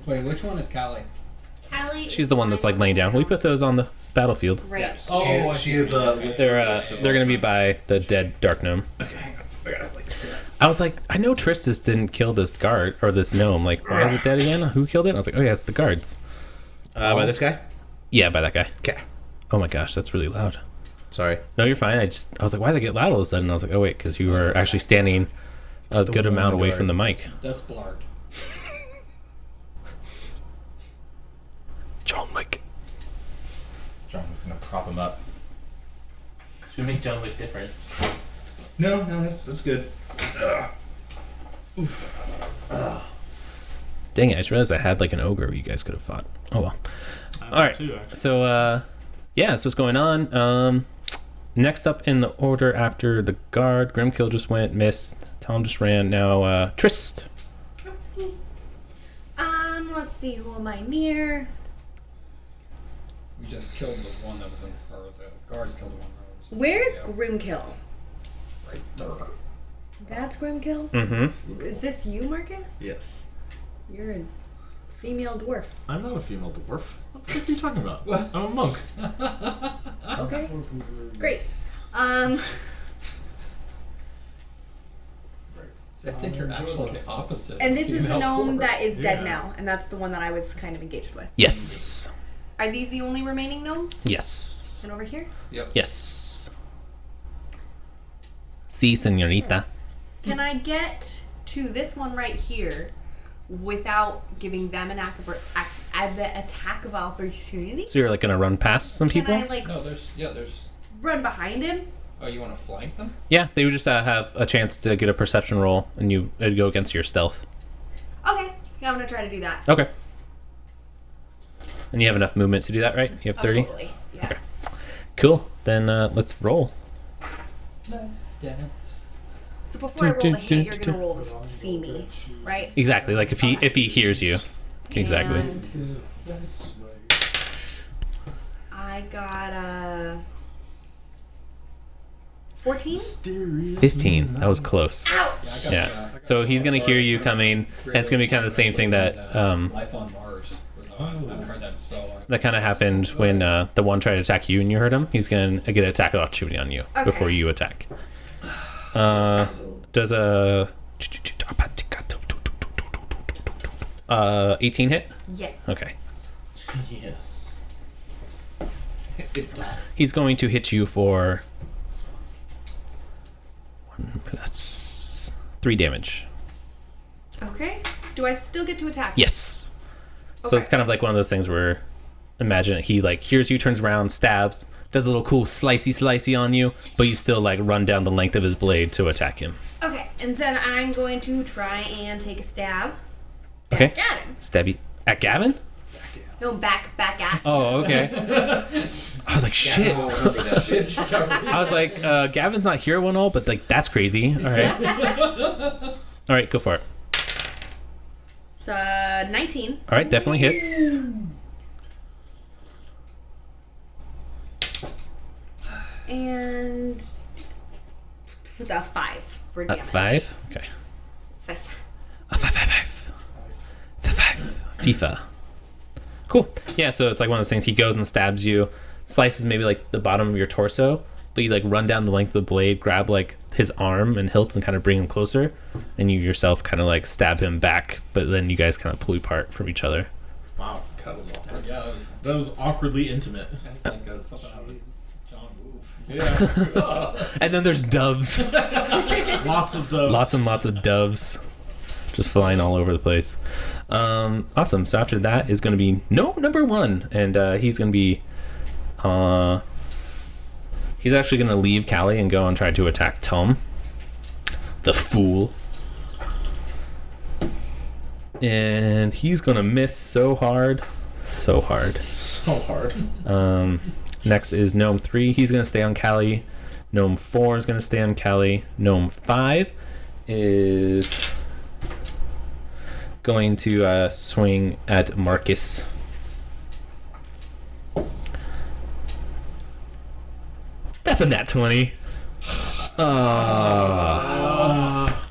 Wait, which one is Callie? Callie. She's the one that's laying down. We put those on the battlefield. Right. Oh, she is They're gonna be by the dead dark gnome. Okay. I gotta sit. I was like, I know Tristan didn't kill this guard or this gnome. Why is it dead again? Who killed it? And I was like, oh yeah, it's the guards. By this guy? Yeah, by that guy. Okay. Oh my gosh, that's really loud. Sorry. No, you're fine. I was like, why did they get loud all of a sudden? And I was like, oh wait, because you were actually standing a the good amount one away guard. from the mic. That's Blart. John Wick. John was gonna prop him up. Should we make John Wick different? No, that's good. Dang it, I just realized I had an ogre you guys could have fought. Oh well. I All right. too, actually. So, yeah, that's what's going on. Next up in the order after the guard, Grimkill just went, missed. Tom just ran. Now, Trist. That's me. Let's see. Who am I near? We just killed the one that was in, or the guards killed the one that was. Where's Grimkill? Right there. That's Grimkill? Mm-hmm. Is this you, Marcus? Yes. You're a Female dwarf. I'm not a female dwarf. What the fuck are you talking about? What? I'm a monk. Okay. Great. I think you're actually the opposite. And this is the Female gnome dwarf. that is dead Yeah. now, and that's the one that I was kind of engaged with. Yes. Are these the only remaining gnomes? Yes. And over here? Yep. Yes. Si, señorita. Can I get to this one right here without giving them an attack of opportunity? So you're like gonna run past some Can people? I like No, there's. run behind him? Oh, you want to flank them? Yeah, they would just have a chance to get a perception roll, and it'd go against your stealth. Okay. Yeah, I'm gonna try to do that. Okay. And you have enough movement to do that, right? You have 30? Oh, totally. Yeah. Okay. Cool. Then let's roll. Nice. Yeah. So before I roll the hit, you're gonna roll to see me, right? Exactly. Like if he hears you. Exactly. And I got a 14. 15. That was close. Ouch! Yeah. So he's gonna hear you coming, and it's gonna be kind of the same thing that Life on Mars was on. I've heard that in so long. that kind of happened when the one tried to attack you and you hurt him. He's gonna get an attack of opportunity on you before you attack. Does a 18 hit? Yes. Okay. Yes. He's going to hit you for 1 plus 3 damage. Okay. Do I still get to attack? Yes. So Okay. it's kind of like one of those things where, imagine he like hears you, turns around, stabs, does a little cool slicey on you, but you still like run down the length of his blade to attack him. Okay, and then I'm going to try and take a stab. Okay. Back at him. Stabby at Gavin? No, back at. Oh, okay. I was like, shit. I'll remember that shit. I was like, Gavin's not here one all, but like that's crazy. All right. All right, go for it. So 19. All right, definitely hits. And with a 5 for At damage. 5. Okay. 5. A 5. FIFA. Cool. Yeah, so it's like one of those things. He goes and stabs you, slices maybe like the bottom of your torso, but you like run down the length of the blade, grab like his arm and hilt and kind of bring him closer, and you yourself kind of like stab him back, but then you guys kind of pull apart from each other. Wow, that was awkward. Yeah, That was awkwardly intimate. that's like something out of John Woo. Yeah. And then there's doves. Lots of doves. Lots and lots of doves just flying all over the place. Awesome. So after that is going to be number 1, and he's going to be he's actually going to leave Callie and go and try to attack Tom, the fool, and he's going to miss so hard. So hard. Next is Gnome 3. He's going to stay on Callie. Gnome 4 is going to stay on Callie. Gnome 5 is going to swing at Marcus. That's a nat 20.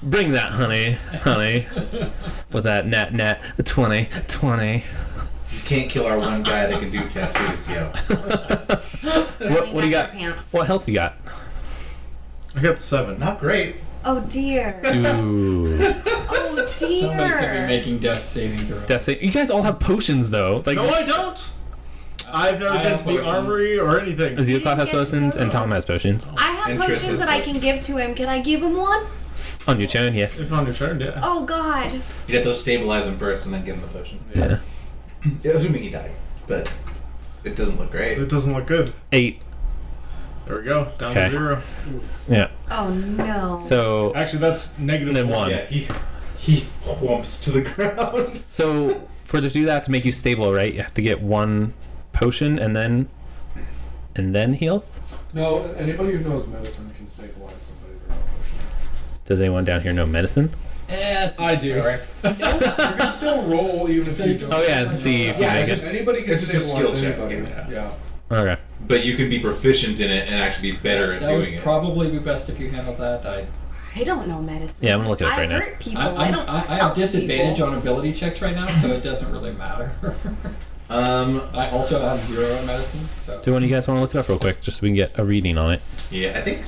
Bring that, honey. With that nat 20. You can't kill our one guy that can do tattoos, yo. What do you got? Pants. What health you got? I got 7. Not great. Oh dear. Ooh. Oh Somebody could be dear. making death saving throws. That's it. You guys all have potions though. Like No, I don't. I've never I been have to the potions. armory or anything. Zealcott has You didn't get potions to and go. Tom has potions. I have And potions Tristan's that I can give to him. Can I give him one? On your turn, yes. If on your turn, yeah. Oh God. You have to stabilize him first and then give him the potion. Yeah. Assuming he died, but it doesn't look great. It doesn't look good. 8. There we go. Down Okay. to 0. Yeah. Oh no. So Actually, that's negative Then 1. one. Yeah, he whumps to the ground. for to do that, to make you stable, right? You have to get 1 potion and then health. No, anybody who knows medicine can stabilize somebody with a potion. Does anyone down here know medicine? I do. Alright. You can still roll even if you don't. Oh yeah, and see if you Yeah, make just- it. Anybody can It's just a stabilize skill check, anybody. yeah. Yeah. Okay. But you can be proficient in it and actually be better at That doing would it. probably be best if you handled that. I I don't know medicine. Yeah, I'm gonna look it up I right now. hurt people. I don't. I have help disadvantage people. on ability checks right now, so it doesn't really matter. Um, I also have 0 in medicine, so. Do one of you guys want to look it up real quick, just so we can get a reading on it? yeah, I think.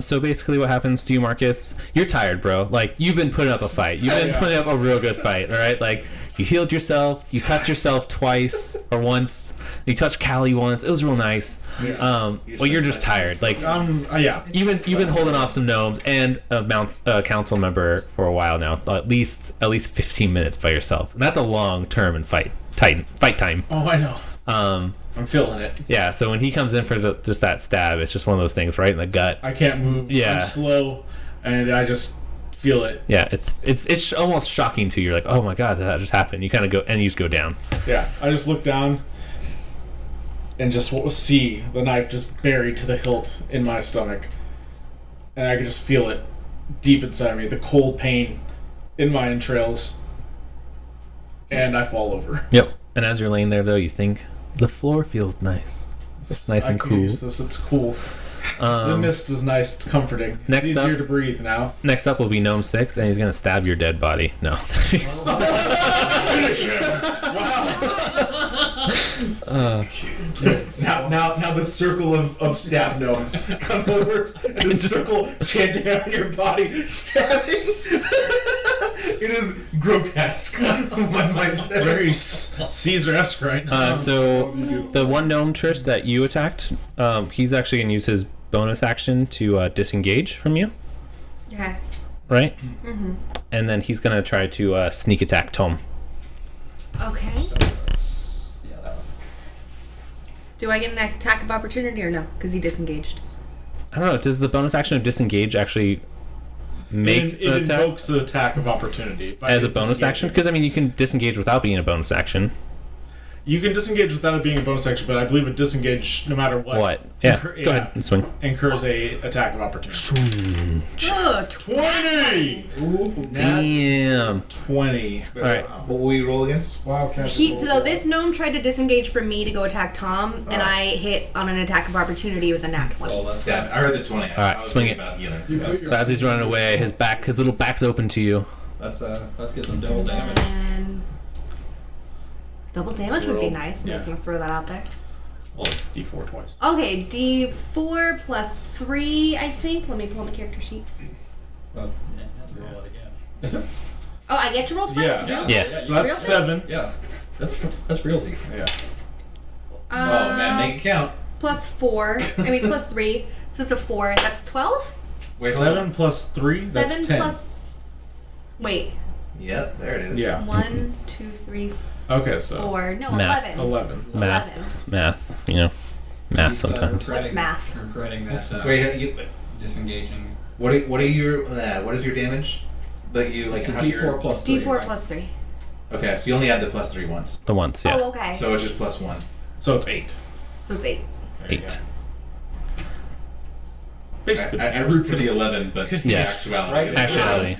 So basically what happens to you, Marcus, you're tired, bro. Like, you've been putting up a fight. You've been putting up a real good fight, all right? Like, you healed yourself. You touched yourself twice or once. You touched Callie once. It was real nice. Well, you're just tired. Like, Yeah. you've been holding off some gnomes and a council member for a while now. At least 15 minutes by yourself. And that's a long term in fight time. Oh, I know. I'm feeling it. Yeah, so when he comes in for just that stab, it's just one of those things right in the gut. I can't move. Yeah. I'm slow, and I just feel it. Yeah, it's almost shocking to you. You're like, oh my god, that just happened. You kind of go and you just go down. Yeah. I just look down and just see the knife just buried to the hilt in my stomach, and I can just feel it deep inside of me, the cold pain in my entrails, and I fall over. Yep. And as you're laying there, though, you think the floor feels nice. It's nice and I can cool. use this. It's cool. The mist is nice. It's comforting. It's next easier up- to breathe now. Next up will be Gnome 6, and he's gonna stab your dead body. No. Finish him! Now the circle of stab gnomes come over. The circle chanting out your body, stabbing. It is grotesque. One might say. Very Caesar-esque right now. So the one gnome Trish that you attacked, he's actually gonna use his bonus action to disengage from you, Okay. right? Mm-hmm. And then he's gonna try to sneak attack Tom. Okay. Yeah, that one. Do I get an attack of opportunity or no? Because he disengaged. I don't know. Does the bonus action of disengage actually make it an attack invokes the attack of opportunity by as a bonus action? disengaging. Because I mean, you can disengage without being a bonus action. You can disengage without it being a bonus action, but I believe it disengage no matter what. What? Yeah. Incur- Go ahead and swing. Incurs a attack of opportunity. Oh, 20! Damn. 20. All right. What will you roll against? Wildcat. So this gnome tried to disengage from me to go attack Tom, and I hit on an attack of opportunity with a nat 20. Well, let's Stab. I heard the 20. All right, swing it. About healing. So as he's running away, his little back's open to you. let's get some double damage. And double damage So would be roll- nice. I'm yeah. just gonna throw that out there. Well, D4 twice. Okay, D4 plus 3, I think. Let me pull up my character sheet. Well, roll it again. Oh, I get to roll twice? Yeah. Real? Yeah. So that's Real? 7. Yeah, that's realsies. Yeah. Oh man, make it count. Plus 4. I mean, plus 3. So it's a 4. That's 12? Wait, hold on. 7 plus 3, that's 7 10. plus. Wait. Yep, there it is. Yeah. 1, 2, 3, Okay, so 4. No, Math. 11. 11. Math. You know, math sometimes. What's math? Regretting that. Wait, you, Disengaging. what are your what is your damage? That you like It's a how D4 your plus 3. D4 right? plus 3. Okay, so you only add the plus 3 once. The once, yeah. Oh, okay. So it's just plus 1. So it's 8. So it's 8. There you 8. go. Basically. I root for the 11, but in Yeah. actuality, it's Actuality.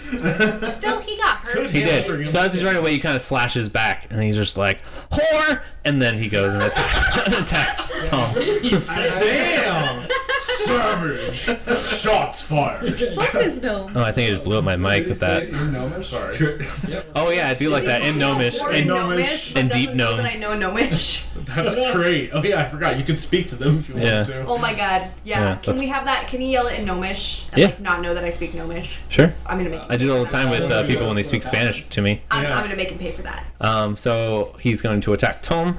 Still, he got hurt. Could He hamstring did. him. So as he's running away, you kind of slash his back, and he's just like, whore! And then he goes and attacks Tom. Damn! Savage! Shots fired. Fuck this gnome. Oh, I think I just blew up my mic with that. Sorry. Oh yeah, I do like that. In Gnomish. Or In Gnomish, but and deep doesn't know gnome. that I know Gnomish. That's great. Oh yeah, I forgot. You could speak to them if you Yeah. wanted to. Oh my god. Yeah. Yeah, Can that's- we have that? Can you yell it in Gnomish? And Yeah. like not know that I speak Gnomish? Sure. I'm gonna make him I do it all the pay time for with that. people when they speak Spanish to me. I'm Yeah. gonna make him pay for that. So he's going to attack Tom.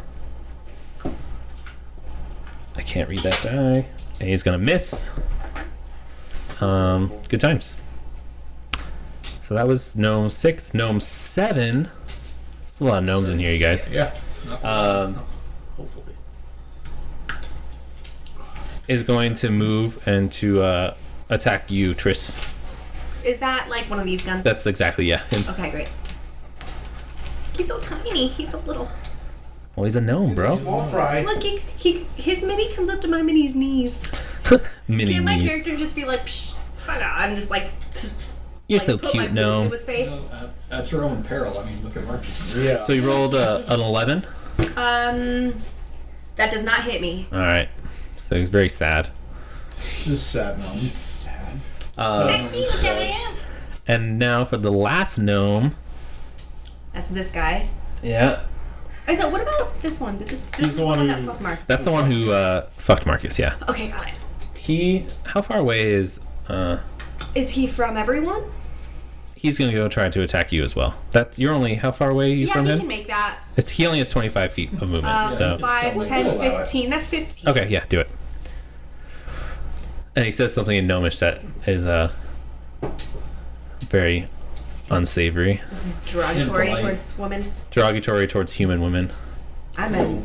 I can't read that die. And he's going to miss. Good times. So that was Gnome 6. Gnome 7. There's a lot of gnomes in here, you guys. Yeah. Hopefully. Is going to move and to attack you, Tris. Is that like one of these guns? That's exactly, yeah. Him. Okay, great. He's so tiny. He's so little. Well, he's a gnome, bro. Small fry. Look, his mini comes up to my mini's knees. Mini Can't my knees. character just be like, psh, fuck off, and just like, You're like so put my cute, boot gnome. into his face? At your own peril. I mean, look at Marcus. Yeah. So you rolled an 11. That does not hit me. All right. So he's very sad. This is sad now. And now for the last gnome. That's this guy. Yeah. So what about this one? This He's is the the one one who- that fucked Mark. That's the one who fucked Marcus, yeah. Okay, got it. How far away is Is he from everyone? he's gonna go try to attack you as well. You're only how far away are you Yeah, from he him? can make that. He only has 25 feet of movement, so 5, 10, 15. That's 15. okay, yeah, do it. And he says something in Gnomish that is very unsavory, It's derogatory Impolite. towards women. derogatory towards human women, I'm a.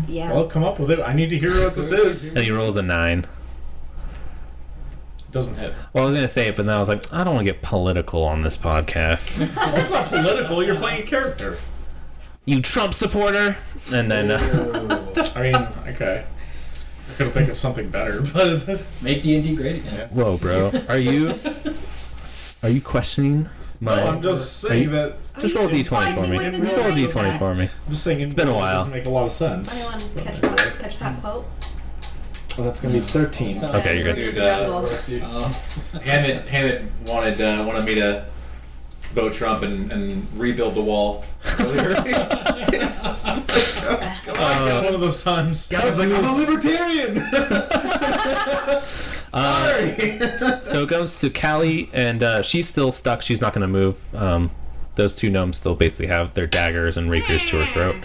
Yeah. Well, come up with it. I need to hear what this is. and he rolls a 9. Doesn't hit. Well, I was gonna say it, but then I was like, I don't want to get political on this podcast. Well, it's not political. You're playing a character. You Trump supporter, and then I mean, okay. I could think of something better, but it's just... Make D&D great again. whoa, bro, are you questioning my? No, I'm just saying that... Just roll a d20 for fighting me. with the Just roll a knives, d20 for me. I'm just saying It's been a while. doesn't make a lot of sense. Anyone catch that quote? Well, that's going to be 13. Okay, you're good. Dude, Rusty. Hammett wanted me to vote Trump and rebuild the wall earlier. One of those times. Gavin's like, I'm a libertarian. Sorry. So it goes to Callie, and she's still stuck. She's not going to move. Those two gnomes still basically have their daggers and rapiers to her throat.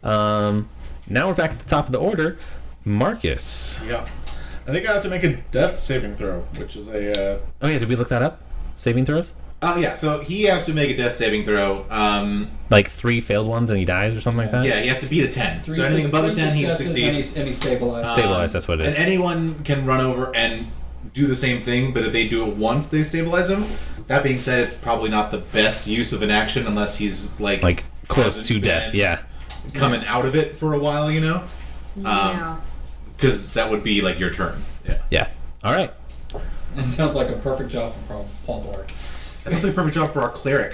Now we're back at the top of the order. Marcus. Yeah. I think I have to make a death saving throw, which is a... Oh yeah, did we look that up? Saving throws? Oh yeah, so he has to make a death saving throw. Like 3 failed ones and he dies or something like that? Yeah, he has to beat a 10. So anything above a 10, he succeeds. And he stabilized. Stabilize, that's what it And is. anyone can run over and do the same thing, but if they do it once, they stabilize him. That being said, it's probably not the best use of an action unless he's like Close hasn't to death, been yeah. coming out of it for a while, you know? Yeah. Because that would be like your turn. Yeah. Yeah. Alright. It sounds like a perfect job for Paul Blart. That's a perfect job for our cleric.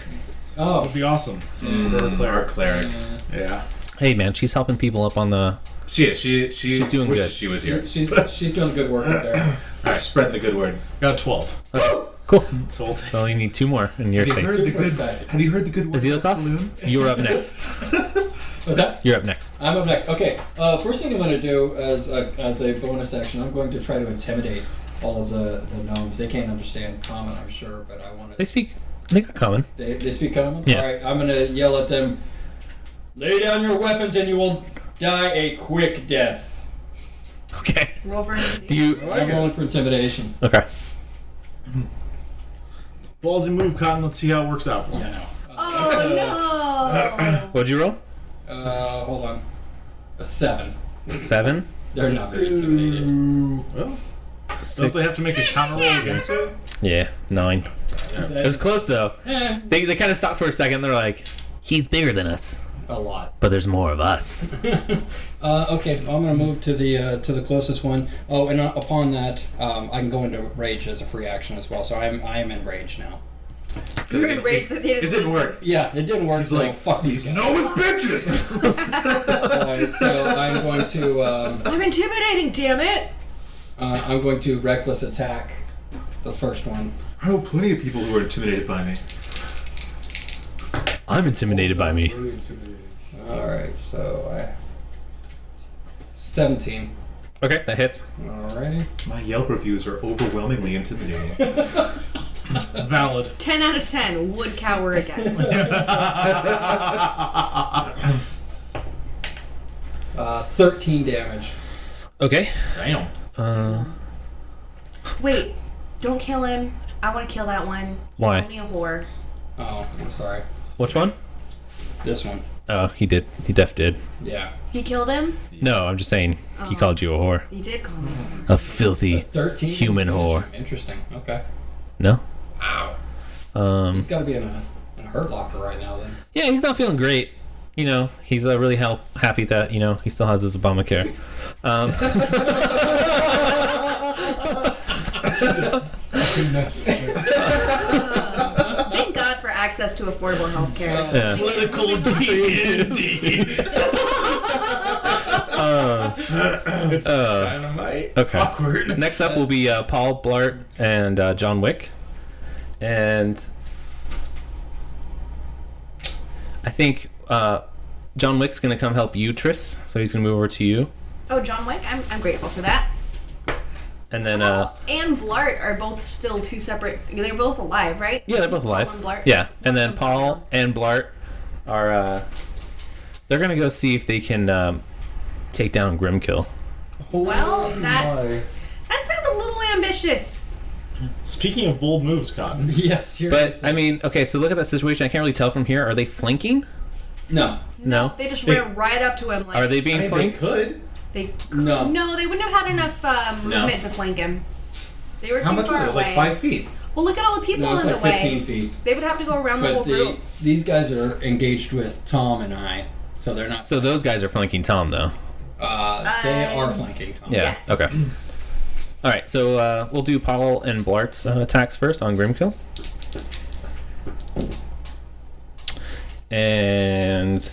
Oh, Would be awesome. Our cleric. Yeah. Hey man, she's helping people up on the... She's doing wishes good. she was here. she's doing good work up there. Spread the good word. Got a 12. Cool. So we'll take So you need 2 more and you're Have you safe. heard the Super good? excited. Have you heard the good word? Is he about off? saloon? You're up next. What's that? You're up next. I'm up next. Okay. First thing I'm going to do as a bonus action, I'm going to try to intimidate all of the gnomes. They can't understand common, I'm sure, but I want to. They got common. They speak common? Yeah. Alright, I'm going to yell at them, lay down your weapons and you will die a quick death. Okay. Roll for Do you... I'm rolling for intimidation. Okay. Ballsy move, Cotton. Let's see how it works out for you. Yeah, no. Oh no! What'd you roll? Hold on. A 7. 7? They're not very intimidated. Well, 6. don't they have to make a counter roll against it? Yeah, 9. It was close though. They kind of stopped for a second. They're like, he's bigger than us, A lot. but there's more of us. Okay, I'm gonna move to the closest one. Oh, and upon that, I can go into rage as a free action as well. So I am in rage now. You're enraged that they It didn't work. Yeah, it didn't work. So fuck these guys. No, it's bitches. Alright, so I'm going to I'm intimidating, damn it! I'm going to reckless attack the first one. I know plenty of people who are intimidated by me. I'm intimidated by me. Really intimidating. All right, so 17. Okay, that hits. Alrighty. My Yelp reviews are overwhelmingly intimidating. Valid. 10 out of 10 would cower again. 13 damage. Okay. Damn. Wait, don't kill him. I want to kill that one. He's Why? only a whore. Oh, I'm sorry. Which one? This one. Oh, he did. He def did. Yeah. He killed him? No, I'm just saying he Oh. called you a whore. He did call me. A filthy 13 human whore. Interesting. Okay. No? Ow. He's got to be in a hurt locker right now then. Yeah, he's not feeling great. You know, he's really happy that, you know, he still has his Obamacare. Thank God for access to affordable health care. Yeah. Political D&D. It's dynamite. Okay. Awkward. Next up will be Paul, Blart, and John Wick. And I think John Wick's going to come help you, Tris. So he's going to move over to you. Oh, John Wick, I'm grateful for that. And then, Paul and Blart are both still two separate. They're both alive, right? yeah, they're both alive. Paul and Blart. Yeah. And then Paul and Blart are, they're going to go see if they can take down Grimkill. Well, that sounds a little ambitious. Speaking of bold moves, Cotton. Yes, you're. But, I mean, okay, so look at that situation. I can't really tell from here. Are they flanking? No. No. They just ran right up to him. Like, Are they being I mean, they flanked? could. No. They wouldn't have had enough movement to flank him. They were How too much was far it? It was away. like 5 feet. Well, look at all the people No, it's in like the 15 way. feet. They would have to go around the But whole group. these guys are engaged with Tom and I, so they're not. So those guys are flanking Tom, though. They are flanking Tom. Yeah. Yes. Okay. All right. So we'll do Paul and Blart's attacks first on Grimkill. And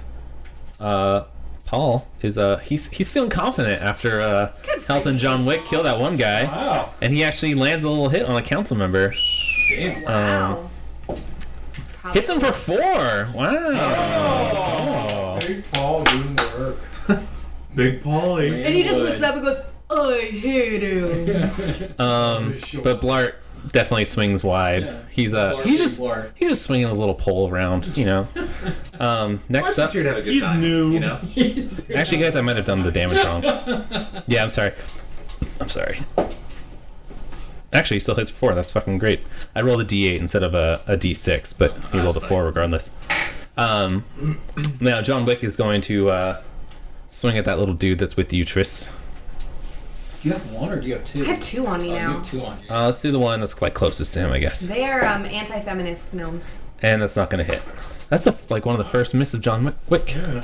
Paul is he's feeling confident after helping John Wick kill that one guy, Wow. and he actually lands a little hit on a council member. Damn. Wow. Hits him for 4. Wow. Big Paul doing the work. Big Paulie. And he just looks up and goes, I hate him. But Blart definitely swings wide. Yeah. He's Blart he's being just Blart. he's just swinging his little pole around, you know. Next up, Sure to have a good He's time, new. You know? actually, guys, I might have done the damage wrong. Yeah, I'm sorry. Actually, he still hits 4. That's fucking great. I rolled a D8 instead of a D6, but he rolled a 4 regardless. Now, John Wick is going to swing at that little dude that's with you, Tris. Do you have one or do you have two? I have 2 on me Oh, you now. have 2 on you. Let's do the one that's like closest to him, I guess. They are anti-feminist gnomes. And that's not going to hit. That's like one of the first misses of John Wick. Yeah.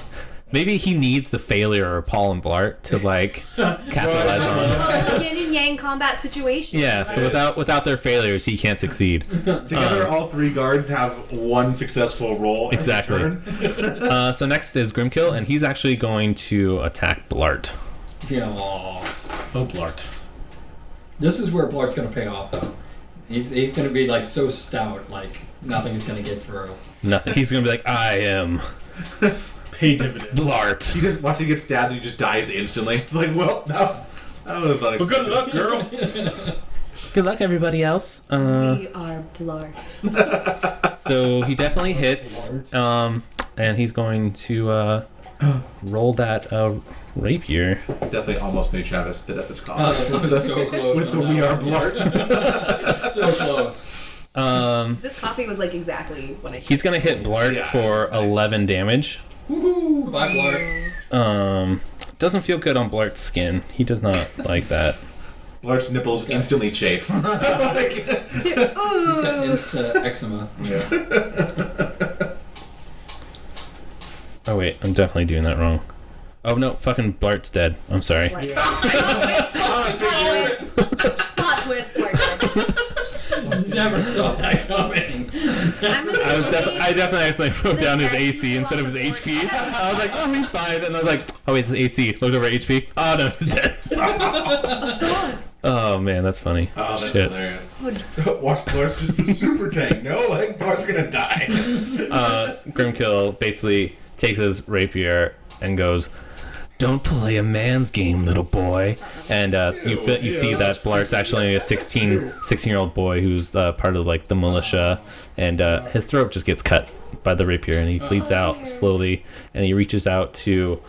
Maybe he needs the failure of Paul and Blart to like capitalize on. Oh, yin and yang combat situation. Yeah, so without their failures, he can't succeed. Together, all 3 guards have 1 successful roll. every Exactly. turn. So next is Grimkill, and he's actually going to attack Blart. Yeah. Oh, Blart. This is where Blart's gonna pay off, though. He's gonna be like so stout, like nothing's gonna get through. Nothing. He's gonna be like, I am Pay dividends. Blart. You just watch him get stabbed and he just dies instantly. It's like, well, no. That was Well, unexpected. good luck, girl. Good luck, everybody else. We are Blart. So he definitely hits, and he's going to roll that rapier. Definitely almost made Travis spit up his Oh, coffee. that was so close. With the on We that Are one. Blart. So close. This coffee was like exactly what I. He's gonna hit Blart Yeah, for nice. 11 damage. Woohoo! Bye, Blart. Doesn't feel good on Blart's skin. He does not like that. Blart's nipples instantly chafe. He's got insta eczema. Oh wait, I'm definitely doing that wrong. Oh no, fucking Blart's dead. I'm sorry. Plot twist, Blart. Never saw that coming. I definitely accidentally wrote down his AC instead of his HP. I was like, oh, he's fine, and I was like, oh wait, it's AC. Looked over at HP. Oh no, he's dead. Oh man, that's funny. Oh, that's Shit. hilarious. Watch Blart's just a super tank. No, I think Blart's gonna die. Grimkill basically takes his rapier and goes, "Don't play a man's game, little boy." And you see that Blart's actually a 16-year-old boy who's part of like the militia, and his throat just gets cut by the rapier, and he bleeds out slowly, and he reaches out to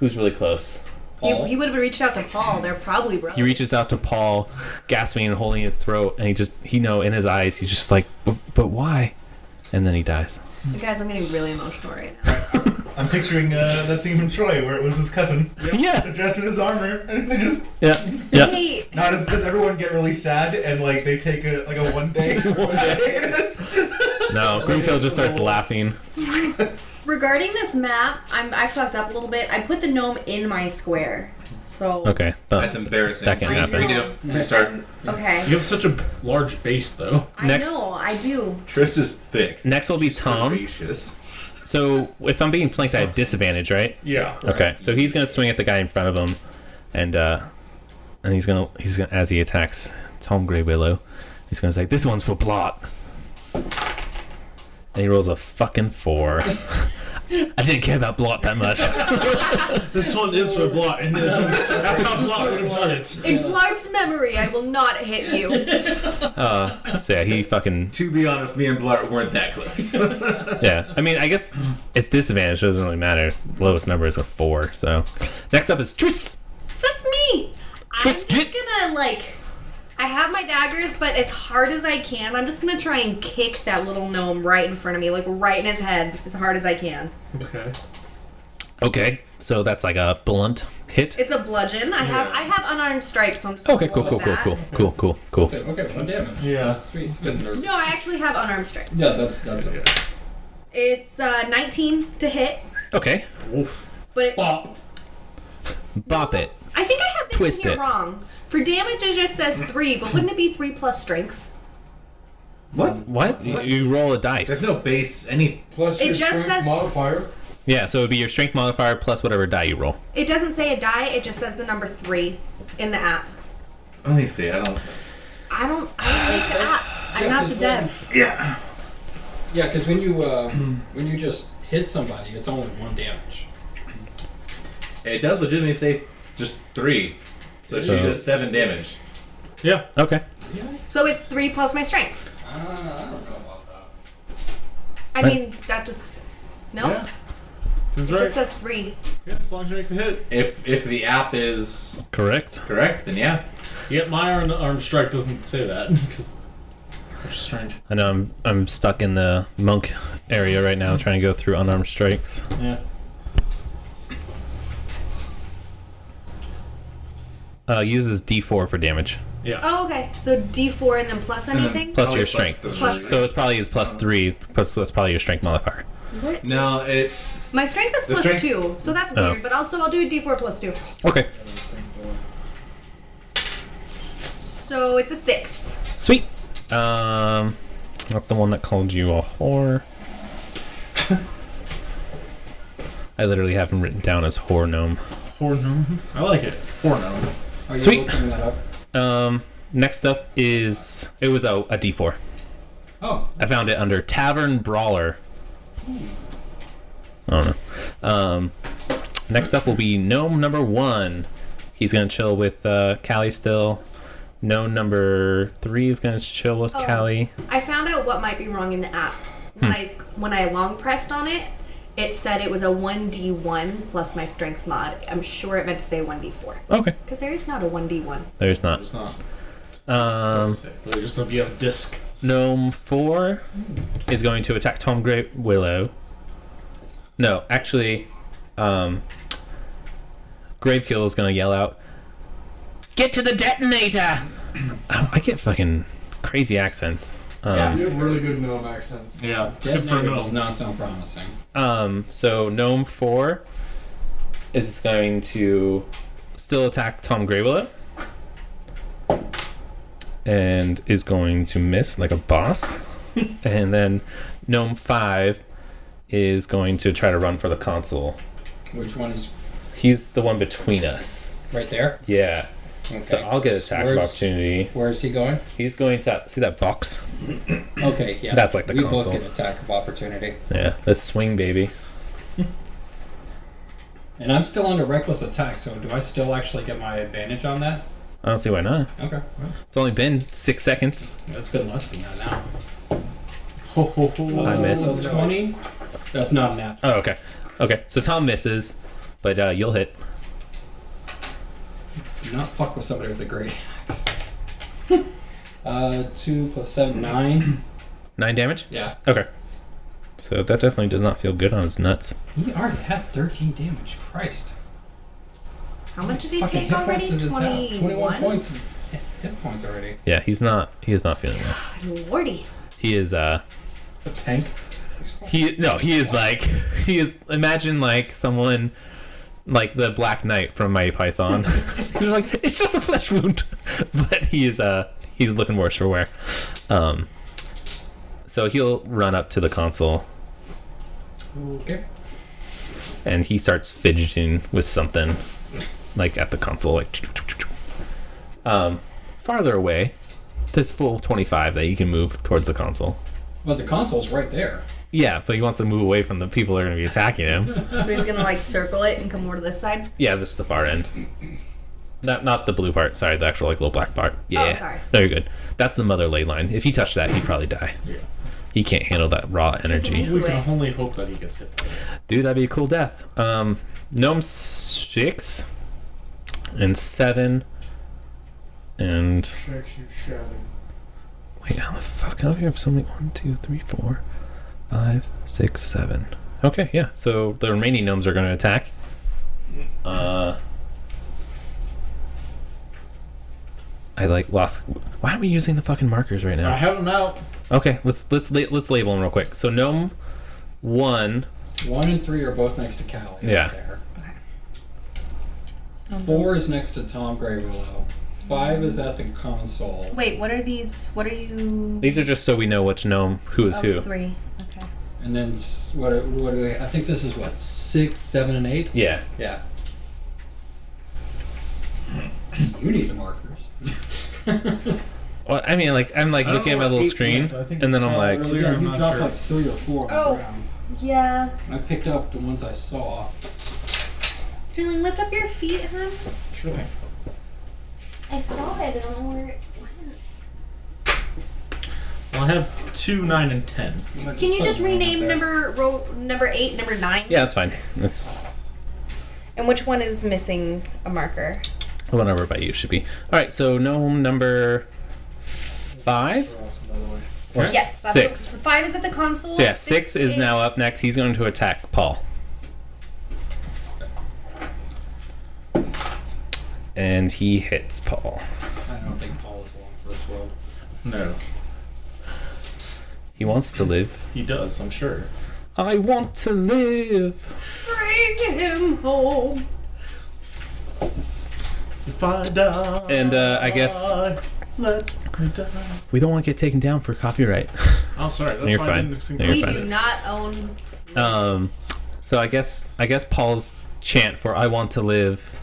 who's really close. He would have reached out to Paul. They're probably brothers. He reaches out to Paul, gasping and holding his throat, and in his eyes, he's just like, but why? And then he dies. Guys, I'm getting really emotional right now. I'm picturing that scene from Troy where it was his cousin. Yeah. Dressed in his armor, and they just. Yeah. Hey, Now, does everyone get really sad and like they take a 1 day? No, Grimkill just starts laughing. regarding this map, I fucked up a little bit. I put the gnome in my square. So Okay. That's embarrassing. That can't I happen. know. Redo. Restart. Okay. You have such a large base, though. I Next. know, I do. Triss is thick. Next will be Tom. Gracious. So if I'm being flanked, I have disadvantage, right? Yeah. Okay, so he's gonna swing at the guy in front of him, and he's gonna as he attacks Tom Grey Willow, he's gonna say, "This one's for plot." And he rolls a fucking 4. I didn't care about blot that much. This one is for Blot, and that's how Blot would have done it. In Blart's memory, I will not hit you. So yeah, he fucking To be honest, me and Blart weren't that close. yeah. I mean, I guess it's disadvantage. It doesn't really matter. Lowest number is a 4. So next up is Tris. That's me. I'm just Trisket. gonna I have my daggers, but as hard as I can, I'm just gonna try and kick that little gnome right in front of me, like right in his head, as hard as I can. Okay. Okay, so that's like a blunt hit. It's a bludgeon. I have unarmed strikes, so I'm just gonna Okay, cool. roll with that. Okay, 1 damage. Yeah. Sweet. It's good nerve. No, I actually have unarmed strike. Yeah, that's it. It's 19 to hit, Okay, Oof. but it, Bop. bop it. I think I have this Twist in here it. wrong. For damage, it just says 3, but wouldn't it be 3 plus strength? What? What? You roll a dice. There's no base. Any. Plus It your just strength says- modifier. Yeah, so it would be your strength modifier plus whatever die you roll. It doesn't say a die. It just says the number 3 in the app. Let me see. I don't. I don't make the app. I'm Yeah, not 'cause the dev. Yeah. Yeah, because when you just hit somebody, it's only 1 damage. It does legitimately say just 3. So she does 7 damage. Yeah. Okay. So it's 3 plus my strength. I don't know about that. I mean, that just no. Yeah. That's It right. just says 3. Yeah, as long as you make the hit. If the app is Correct. correct, then yeah. Yet my arm strike doesn't say that, which is strange. I know I'm stuck in the monk area right now trying to go through unarmed strikes. Yeah. Uses D4 for damage. Yeah. Oh, okay. So D4 and then plus anything. Plus Oh, your plus strength. the- Plus- So it's probably his plus 3, plus that's probably your strength modifier. What? No, it. My strength is The plus strength- 2, so that's Oh. weird. But also, I'll do a D4 plus 2. Okay. So it's a 6. Sweet. That's the one that called you a whore. I literally have him written down as whore gnome. Horde gnome. I like it. Horde gnome. Are you Sweet. looking that up? Next up is it was a D4. Oh, I found it under Tavern Brawler. I don't know. Next up will be Gnome number 1. He's gonna chill with Callie still. Gnome number 3 is gonna chill with Oh. Callie. I found out what might be wrong in the app. When I long pressed on it, it said it was a 1d1 plus my strength mod. I'm sure it meant to say 1d4 Okay, because there is not a 1d1. there's not. It's not. Um, Just a BF disc. Gnome 4 is going to attack Tom Grey Willow. No, actually, Gravekill is going to yell out, "Get to the detonator!" Oh, I get fucking crazy accents. Yeah. You have really good gnome accents. Yeah. It's good for a detonator does gnome. not sound promising. So Gnome 4 is going to still attack Tom Grey Willow. And is going to miss like a boss. And then Gnome 5 is going to try to run for the console. Which one is He's the one between us. right there? Yeah. Okay. So I'll get attack of opportunity. Where is he going? He's going to see that box. Okay, yeah. That's like the we console. both get attack of opportunity. Yeah, let's swing, baby. And I'm still under reckless attack, so do I still actually get my advantage on that? I don't see why not. Okay. Well, It's only been 6 seconds. it's been less than that now. Ho, ho, ho. I missed. So 20? That's not natural. Oh, okay. Okay, so Tom misses, but you'll hit. Do not fuck with somebody with a great axe. 2 plus 7, 9. 9 damage? Yeah. Okay. So that definitely does not feel good on his nuts. He already had 13 damage. Christ. How much did he Fucking take hit already? points does this have? 21 21. points of hit points already. Yeah, he is not feeling well. Lordy. He is A tank. he is imagine like someone like the Black Knight from Mighty Python. He's like, it's just a flesh wound. But he's looking worse for wear. So he'll run up to the console Okay. And he starts fidgeting with something, like at the console, like farther away. This full 25 that you can move towards the console. Well, the console's right there. Yeah, but he wants to move away from the people that are going to be attacking him. So he's gonna like circle it and come over to this side. Yeah, this is the far end. Not the blue part. Sorry, the actual like little black part. Yeah. Oh, sorry. No, you're good. That's the mother ley line. If he touched that, he'd probably die. Yeah. He can't handle that raw energy. We can only hope that he gets hit by it. Dude, that'd be a cool death. Gnome 6 and 7 and wait, how the fuck? How do we have so many? 1, 2, 3, 4, 5, 6, 7. Okay, yeah. So the remaining gnomes are going to attack. I like lost. Why aren't we using the fucking markers right now? I have him out. Okay, let's label them real quick. So gnome 1. 1 and 3 are both next to Callie. Yeah. Right there. 4 is next to Tom Graywillow. 5 is at the console. Wait, what are these? What are you? These are just so we know which gnome who is Oh, who. 3. Okay. And then what do we? I think this is what 6, 7, and 8. Yeah. Yeah. You need the markers. Well, I mean, like I'm like I don't looking at know my what little 8 screen, meant. I think and then I'm like, earlier, Yeah, I'm you not dropped sure. like 3 or 4 on Oh. the ground. Yeah. I picked up the ones I saw. Sterling, lift up your feet, hon. Sure thing. I saw it. I don't know where it went. Well, I have 2, 9, and 10. Can you just rename number 8, number 9? yeah, that's fine. That's And which one is missing a marker? whatever by you should be. All right, so gnome number 5 or Yes. That's 6. The 5 is at the console. So yeah, 6 is now up next. He's going to attack Paul. And he hits Paul. I don't think Paul is along for this world. No, He wants to live. he does, I'm sure. I want to live. Bring him home. If I die, And I guess let me die. we don't want to get taken down for copyright. Oh, sorry. That's You're why I fine. didn't sing No, you're We fine. do not own. So I guess Paul's chant for "I want to live"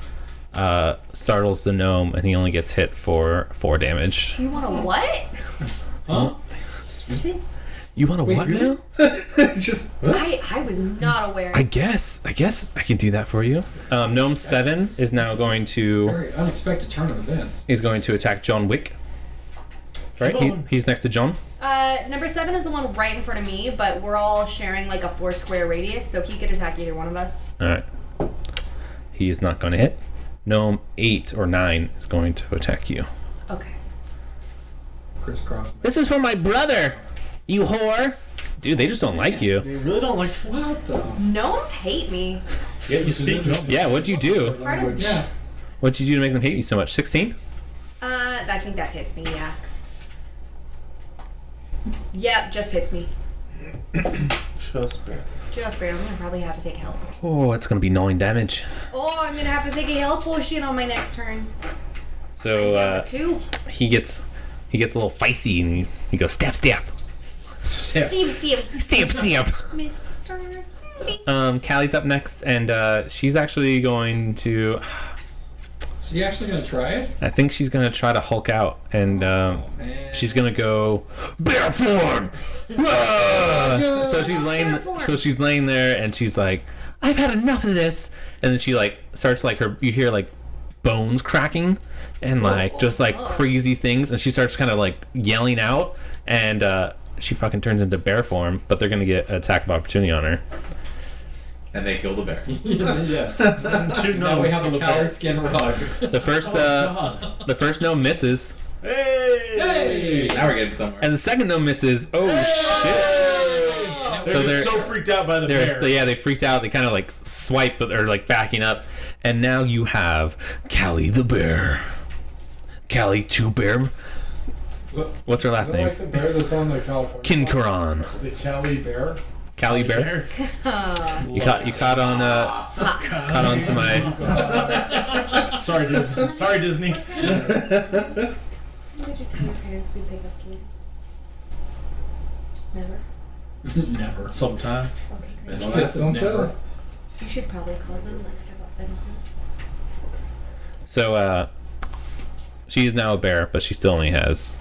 startles the gnome, and he only gets hit for 4 damage. You want a what? Huh? Excuse me? You want to Wait, what really? now? Just I was not aware. I guess I can do that for you. Gnome 7 is now going to Very unexpected turn of events. attack John Wick. Right, he's next to John. Number 7 is the one right in front of me, but we're all sharing like a 4 square radius, so he could attack either one of us. All right, he is not going to hit. Gnome 8 or 9 is going to attack you. Okay. Crisscross. This is for my brother, you whore. Dude, they just don't like you. They really don't like. What the? Gnomes hate me. Yeah, you speak no. Yeah, what'd you do? Pardon? Yeah. What'd you do to make them hate you so much? 16? I think that hits me, yeah. Yep, just hits me. Just barely. Just barely. I'm gonna probably have to take a health potion. Oh, it's going to be 9 damage. Oh, I'm gonna have to take a health potion on my next turn. So 2. he gets a little feisty and he goes stab. Steve. Stab. Mr. Stevie. Callie's up next, and she's actually going to. Is he actually gonna try it? I think she's gonna try to Hulk out, and Man. she's gonna go bear form. Ah! So she's laying. Bear form. So she's laying there, and she's like, "I've had enough of this." And then she like starts like her. You hear like bones cracking, and like just like crazy things, and she starts kind of like yelling out, and she fucking turns into bear form. But they're gonna get an attack of opportunity on her. And they kill the bear. Yeah. 2 Now we gnomes have kill a the Callie bear. skin rug. The first God. the first gnome misses, Hey! Now we're getting somewhere. and the second gnome misses. Oh shit! They're So so freaked out by the bear. they freaked out. They kind of like swipe, but they're like backing up. And now you have Callie the bear. Callie 2 bear. What's her last Is that name? like the bear that's on the California? Kinkaran. The Cali bear? Callie bear. You caught on to my. Sorry, Disney. Sorry, Disney. What did you tell your parents we pick up candy? Just never. Never. Sometime. Okay. Don't ask, don't Never. tell. You should probably call them like step up then. So, she is now a bear, but she still only has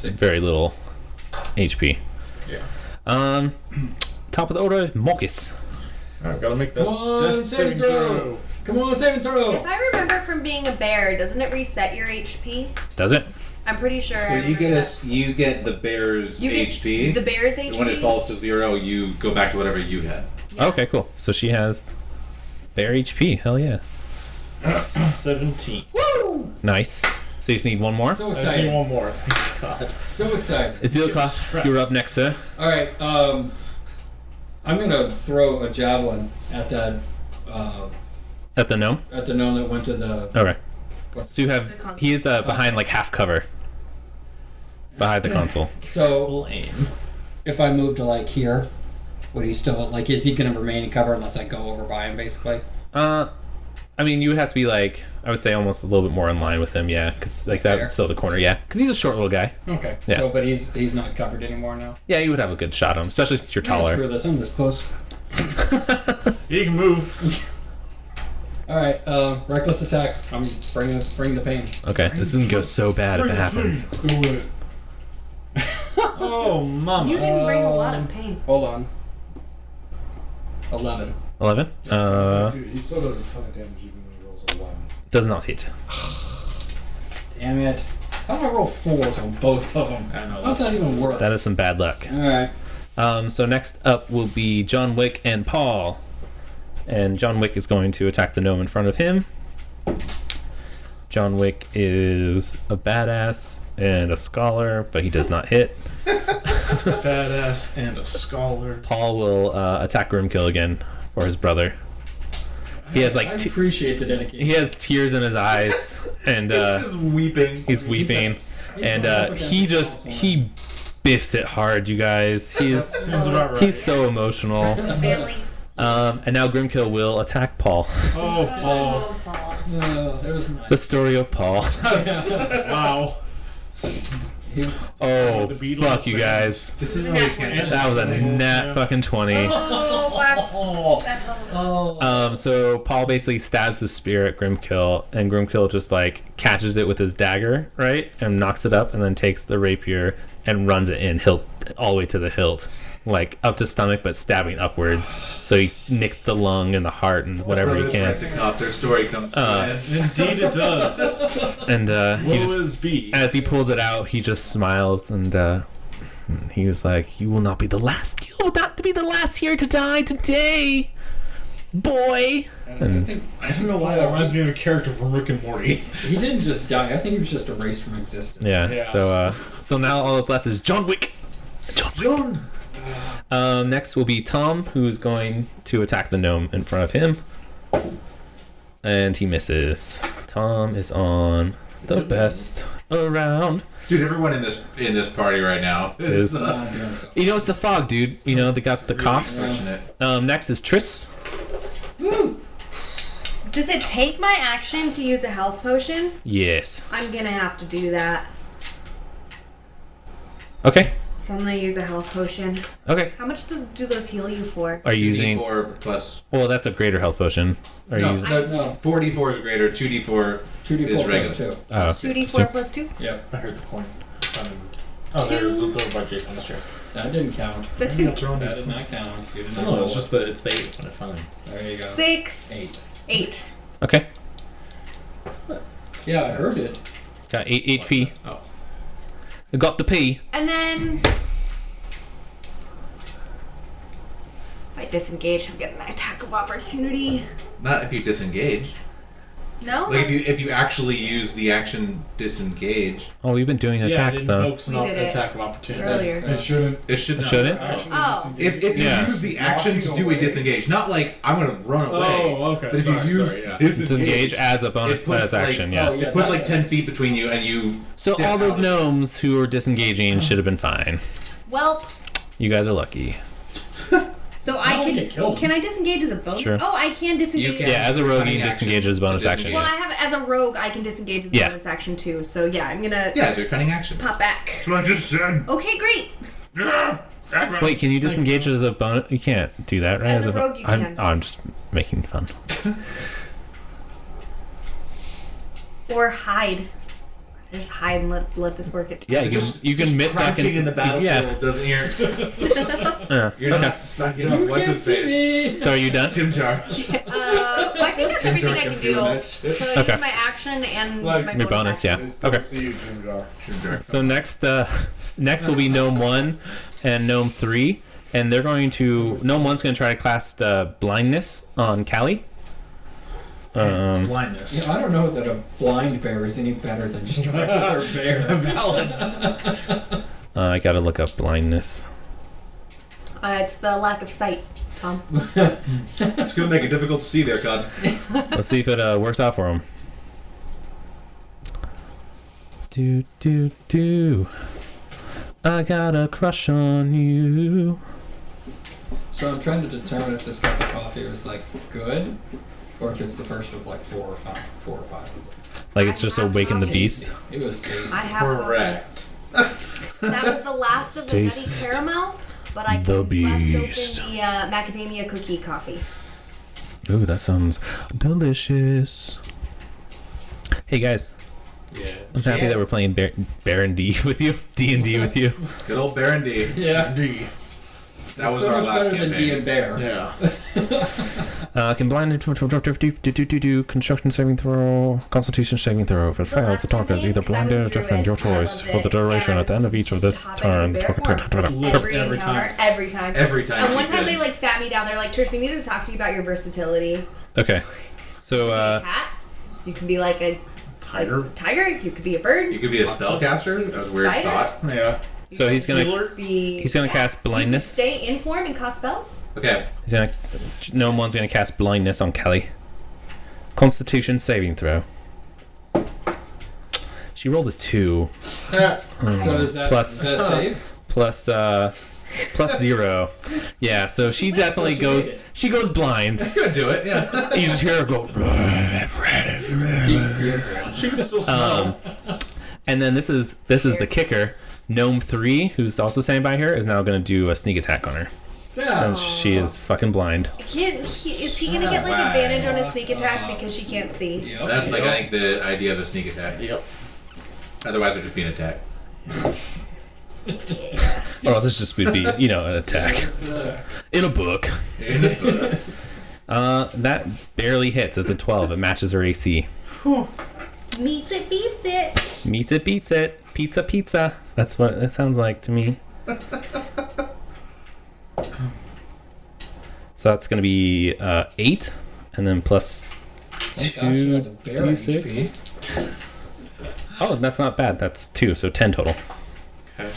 very little HP. Yeah. Top of the order, Marcus. Alright, gotta make that. Come on, death save and throw. Come on, save and throw. If I remember from being a bear, doesn't it reset your HP? Does it? I'm pretty sure. I Well, you remember get you get the bear's You get HP. the bear's HP. When it falls to 0, you go back to whatever you had. Yeah. Okay, cool. So she has bear HP. Hell yeah. 17. Woo! Nice. So you just need one more? So I just need excited. one more. Thank God. So excited. Azilka, stressed. you're up next, sir. All right. I'm gonna throw a javelin at that At the gnome? at the gnome that went to the. Okay. What's So you The have, console. he is behind like half cover. Behind the console. So Lame. if I move to like here, would he still like? Is he gonna remain in cover unless I go over by him, basically? I mean, you would have to be like, I would say almost a little bit more in line with him, yeah. Because like Fair. that's still the corner, yeah. Because he's a short little guy. Okay. Yeah. So, but he's not covered anymore now. Yeah, you would have a good shot on him, especially since you're Screw taller. this. I'm this close. You can move. All right. Reckless attack. I'm bring the pain. Okay, this is gonna go so bad if it happens. Do it. Oh, mama. You didn't bring a lot of pain. Hold on. 11. 11? Dude, he still does a ton of damage even when he rolls a 1. Does not hit. Damn it. How do I roll 4s on both of them? I know. How's that even work? That is some bad luck. All right. So next up will be John Wick and Paul. And John Wick is going to attack the gnome in front of him. John Wick is a badass and a scholar, but he does not hit. Badass and a scholar. Paul will attack Grimkill again for his brother. He has I like appreciate the dedication. he has tears in his eyes, and Just weeping. he's weeping, He's and going up against he the just console. he biffs it hard, you guys. He's Seems about right. he's so emotional. The family. And now Grimkill will attack Paul. Oh, Paul. Paul. That was nice. The story of Paul. Wow. He- Oh, The Beatles fuck you sang. guys. This is where we can't. That was a nat fucking 20. Oh, wow. Oh. That's Oh. So Paul basically stabs his spear at Grimkill, and Grimkill just like catches it with his dagger, right? And knocks it up, and then takes the rapier and runs it in hilt all the way to the hilt. Like up to stomach, but stabbing upwards. So he nicks the lung and the heart and whatever he Brothers can. Rent a Cop, their story comes to an end. Indeed it does. And he just, Woe is be. as he pulls it out, he just smiles and he was like, "You will not be the last. You will not be the last here to die today, boy." And I don't know why that reminds me of a character from Rick and Morty. He didn't just die. I think he was just erased from existence. yeah, Yeah. so now all that's left is John Wick. John. Next will be Tom, who's going to attack the gnome in front of him, and he misses. Tom is on the best around. Dude, everyone in this party right now Is- is Not doing so. You know, it's the fog, dude. You know, they got the coughs. unfortunate. Next is Triss. Does it take my action to use a health potion? Yes. I'm gonna have to do that. Okay. So I'm gonna use a health potion. Okay. How much do those heal you for? Are you using? 2d4 plus. Well, that's a greater health potion. Are you No, using? No. 4d4 is greater. 2d4. 2d4 Is plus regular. 2. Oh, 2d4 plus 2? Yep. I heard the coin. Finally moved. Oh, there it is. It's over by Jason's chair. That didn't count. But That did not count. You did not No, roll it's just it's the 8 when it finally. There you go. 6, 8. 8. Okay. Yeah, I heard it. Got 8 HP. Oh. I got the P. And then if I disengage, I'm getting an attack of opportunity. Not if you disengage. No? Like if you actually use the action disengage, Oh, we've been doing Yeah, attacks it though. invokes an We did it attack of opportunity. Earlier. It shouldn't. it should not. Should it? Actually, Oh. disengage. If you Yeah. use the action to do a disengage, not like I'm gonna run away. Oh, okay. But if Sorry, you use sorry, yeah. disengage, Disengage as a bonus it puts, bonus like, action. oh, Yeah. yeah. it puts like 10 feet between you and you. So step all those out. gnomes who were disengaging should have been fine. Welp. You guys are lucky. So I I don't get killed. can I disengage as a bonus? true. Oh, I can disengage. You can. Yeah, as a rogue, Cunning you action disengage as a bonus to action. Well, Yeah. I have as a rogue, I can disengage as a Yeah. bonus action too. So yeah, I'm gonna Yeah, it's your cunning action. pop back. That's what I just said. Okay, great. Yeah. Wait, can you disengage as a bonus? You can't do that, right? As a rogue, you can. I'm just making fun. Or hide. Just hide and let this work. Yeah, you can miss back Crouching in the battlefield Yeah. doesn't hear. Yeah. You're not fucking up. What's his face? So are you done? Jim Jar. I think that's everything I can do. So I Okay. use my action and Like, my Your bonus, action. yeah. I still Okay. see you, Jim Jar. Jim Jar. So next will be Gnome 1 and Gnome 3, and they're going to Gnome 1's going to try to cast blindness on Callie. Blindness. Yeah, I don't know that a blind bear is any better than just a regular bear. Valid. I got to look up blindness. It's the lack of sight, Tom. It's gonna make it difficult to see there, God. Let's see if it works out for him. Do. I got a crush on you. So I'm trying to determine if this cup of coffee was like good, or if it's the first of like 4 or 5. Like it's just awaken the beast. It was tasty. I have Correct. That was the last of the nutty Taste caramel, but I the can beast. bust open the macadamia cookie coffee. Ooh, that sounds delicious. Hey guys, Yeah. I'm happy that we're playing Baron D with you. D&D with you. Good old Baron D. Yeah. That was so our much last better than D campaign. and Bear. Yeah. Can blind do construction saving throw, constitution saving throw. If it fails, the target is either blinded or defend your choice for the duration. At the end of each of this turn, Every time. Every time. Every time. And one she time did. they like sat me down. They're like, Trish, we need to talk to you about your versatility. Okay. So Cat. You can be like a Tiger. tiger. You could be a bird. You could be a spellcaster. That's a weird Spider? thought. Yeah. so he's gonna He's cast blindness. Stay in form and cast spells. Okay. He's gonna Gnome 1's gonna cast blindness on Kelly. Constitution saving throw. She rolled a 2. So does that, Plus- does that save? plus 0. Yeah, so she definitely goes. She goes blind. That's gonna do it. Yeah. You just hear her go. She can still smell. And then this is the kicker. Gnome 3, who's also standing by here, is now going to do a sneak attack on her since she is fucking blind. Is he gonna get like advantage on his sneak attack because she can't see? Yep. That's like I think the idea of a sneak attack. Yep. Otherwise, it'd just be an attack. Or else it just would be, an attack in a book. That barely hits. It's a 12. It matches her AC. Meets it, beats it. Meets it, beats it. Pizza. That's what it sounds like to me. So that's going to be 8, and then plus Thank gosh, you had the bear d6. Oh, that's not bad. That's 2, so 10 total. Okay.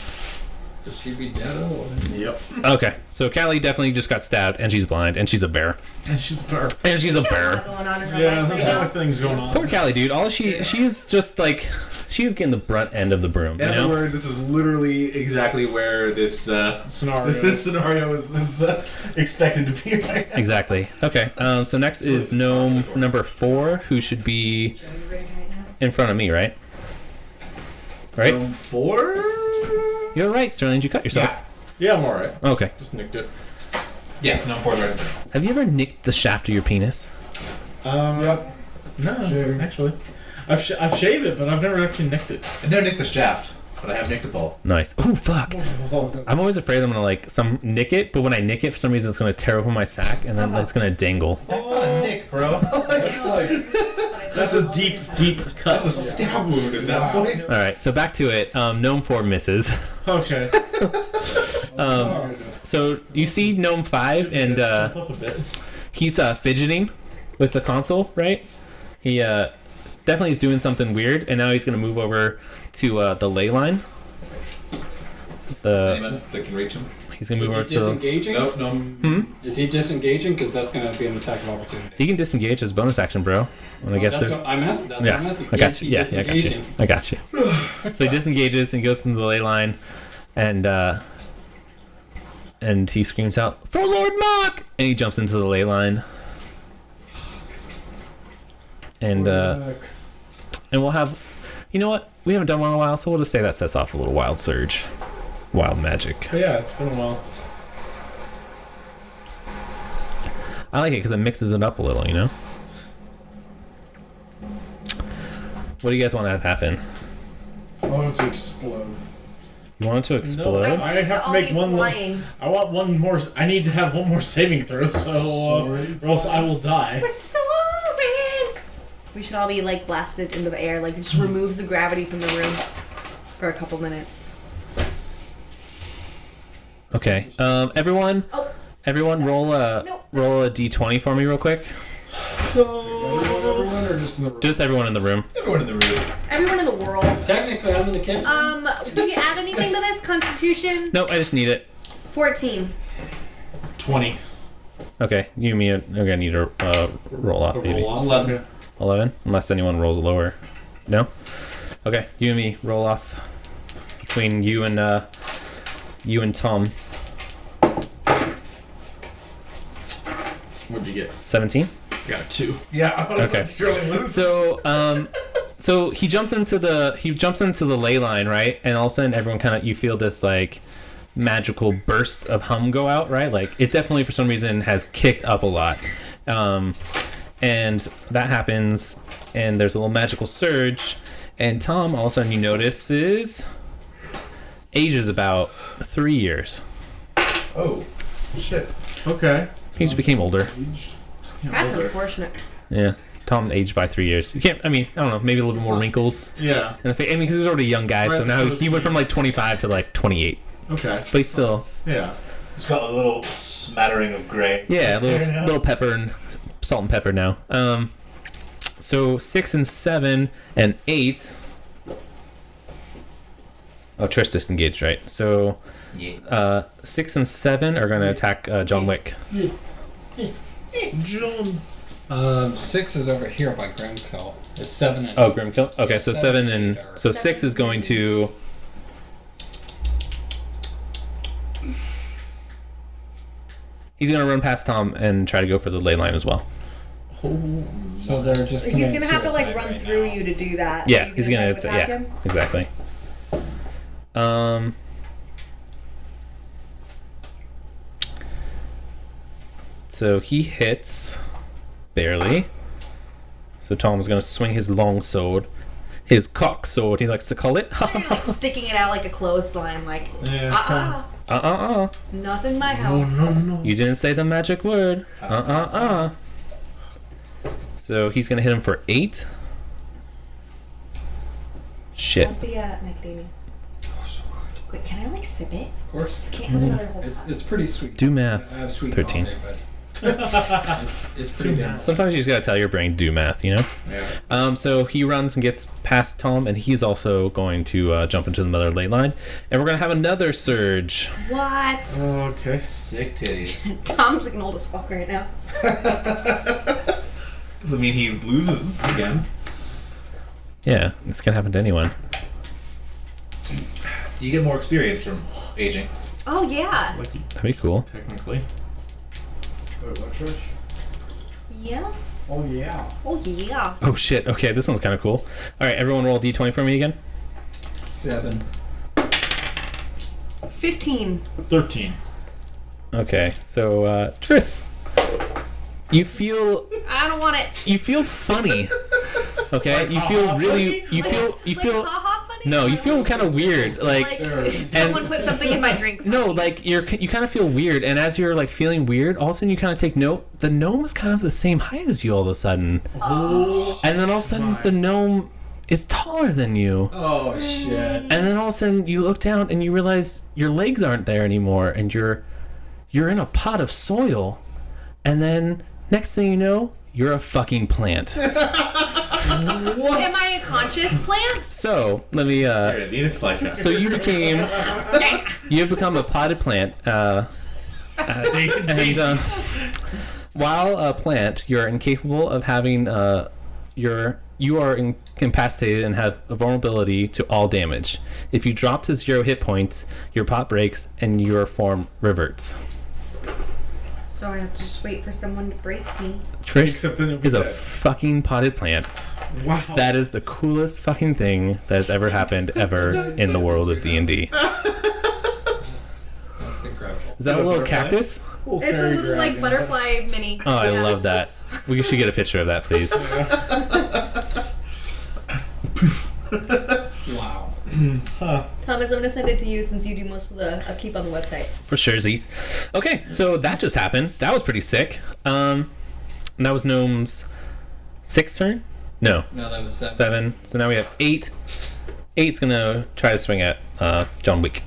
Does she be dead or what? Yep. Okay, so Callie definitely just got stabbed, and she's blind, and she's a bear. And she's a bear. And she's a Got a lot bear. going on in her Yeah, life there's right a lot now. of things going on. Poor Callie, dude. She's just like, she's getting the brunt end of the broom, In you other know? words, this is literally exactly where this Scenario. this scenario is expected to be. Exactly. Okay, so next is Gnome number 4, who should be in front of me, right? Right? Gnome 4? You're right, Sterling. Did you cut yourself? Yeah, I'm alright. Okay. Just nicked it. Yes, Gnome 4 right there. Have you ever nicked the shaft of your penis? Yep. No, Shaving. actually. I've shaved it, but I've never actually nicked it. I never nicked the shaft, but I have nicked the ball. Nice. Oh, fuck. Oh, I'm always afraid I'm going to, nick it, but when I nick it, for some reason, it's going to tear open my sack, and then it's going to dangle. That's not a nick, bro. That's a deep, deep cut. That's a stab wound at that point. All right, so back to it. Gnome 4 misses. Okay. So you see Gnome 5, and Jump up a bit. he's fidgeting with the console, right? He definitely is doing something weird, and now he's going to move over to the ley line. Anyone that can reach him? He's going to is move he over to... disengaging? Nope, no. Is he disengaging? Because that's going to be an attack of opportunity. He can disengage as bonus action, bro. And I guess that's there's... what I'm asking. That's Yeah, what I'm asking. I got Is you. he Yeah, I got you. disengaging? I got you. So he disengages and goes into the ley line, and he screams out, "For Lord Mock!" And he jumps into the ley line. And we'll have, you know what? We haven't done one in a while, so we'll just say that sets off a little wild surge. wild magic. But yeah, it's been a while. I like it because it mixes it up a little, you know? What do you guys want to have happen? I want it to explode. You want it to explode? No, I have to make one more. flying. I want one more. I need to have one more saving throw, so or else I will die. We're soaring. We should all be like blasted into the air. Like it just removes the gravity from the room for a couple minutes. Okay. Everyone. Oh. Everyone, roll a d20 for me, real quick. Everyone or just in the room? Just everyone in the room. Everyone in the room. Everyone in the world. Technically, I'm in the kitchen. Do you add anything to this? Constitution? Nope, I just need it. 14. 20. Okay, you and me are gonna need a roll off, baby. Roll off. 11. 11, unless anyone rolls lower. No. Okay, you and me roll off between you and Tom. What'd you get? 17. I got a 2. Yeah. I was Okay. like, really lose. So he jumps into the ley line, right? And all of a sudden, everyone kind of, you feel this like magical burst of hum go out, right? Like it definitely for some reason has kicked up a lot, and that happens, and there's a little magical surge, and Tom all of a sudden you notice ages about 3 years. Oh, shit. Okay. He just became older. That's unfortunate. Yeah. Tom aged by 3 years. You can't. I mean, I don't know. Maybe a little bit more wrinkles. Yeah. And I mean, because he was already a young guy, so Right, now so he went from like 25 to like 28. Okay. But he's still, Yeah. It's got a little smattering of gray. yeah, a Fair little enough. little pepper and salt and pepper now. So 6 and 7 and 8. Oh, Trish disengaged, right? So, Yeah. 6 and 7 are going to attack John Wick. John. 6 is over here by Grimkill. It's 7 and Oh, Grimkill. Okay, so 7 7 and and so 6 is going to. He's going to run past Tom and try to go for the ley line as well. So they're just. He's committing gonna have to like suicide run right through now. you to do that. Yeah, Are you he's going to. try attack Yeah, him? exactly. So he hits barely. So Tom's gonna swing his long sword, his cock sword, he likes to call it. Like sticking it out like a clothesline, like Yeah. not in my house. You didn't say the magic word. So he's gonna hit him for 8. Shit. What's the macadamia? Wait, can I like sip it? Of course. Can't have another whole pot. It's pretty sweet. Do math. I have sweet 13. coffee, but it's pretty damn. Sometimes you just gotta tell your brain do math, you know? Yeah. So he runs and gets past Tom, and he's also going to jump into the other ley line. And we're gonna have another surge. What? Okay. Sick titties. Tom's looking old as fuck right now. Doesn't mean he loses again. Yeah, this can happen to anyone. You get more experience from aging. Oh yeah. Lucky, That'd be cool. technically. Wait, what, Trish? Yeah. Oh, yeah. Oh yeah. Oh shit, okay, this one's kind of cool. Alright, everyone roll d20 for me again. 7. 15. 13. Okay, so Tris, you feel funny. Okay, Like, you feel ha-ha really funny? you feel haha funny? no, you feel kind of weird. Like someone put something in my drink. no, like you kind of feel weird, and as you're like feeling weird, all of a sudden you kind of take note. The gnome is kind of the same height as you all of a sudden, and then all of a sudden my. the gnome is taller than you. Oh shit. And then all of a sudden you look down and you realize your legs aren't there anymore, and you're in a pot of soil. And then next thing you know, you're a fucking plant. What? Am I a conscious plant? So let me. You're a Venus flytrap. So you have become a potted plant. And while a plant, you're incapable of having you are incapacitated and have a vulnerability to all damage. If you drop to 0 hit points, your pot breaks and your form reverts. So I have to just wait for someone to break me. Trish Except then it'll be is a dead. fucking potted plant. Wow. That is the coolest fucking thing that has ever happened ever in the world of D&D. Is that a little butterfly? cactus? It's a little like butterfly mini. Oh, I Yeah. love that. We should get a picture of that, please. Wow. Thomas, I'm gonna send it to you since you do most of the upkeep on the website. For surezies. Okay, so that just happened. That was pretty sick. And that was Gnome's 6th turn? No, No, that was 7. 7. So now we have 8. 8's gonna try to swing at John Wick.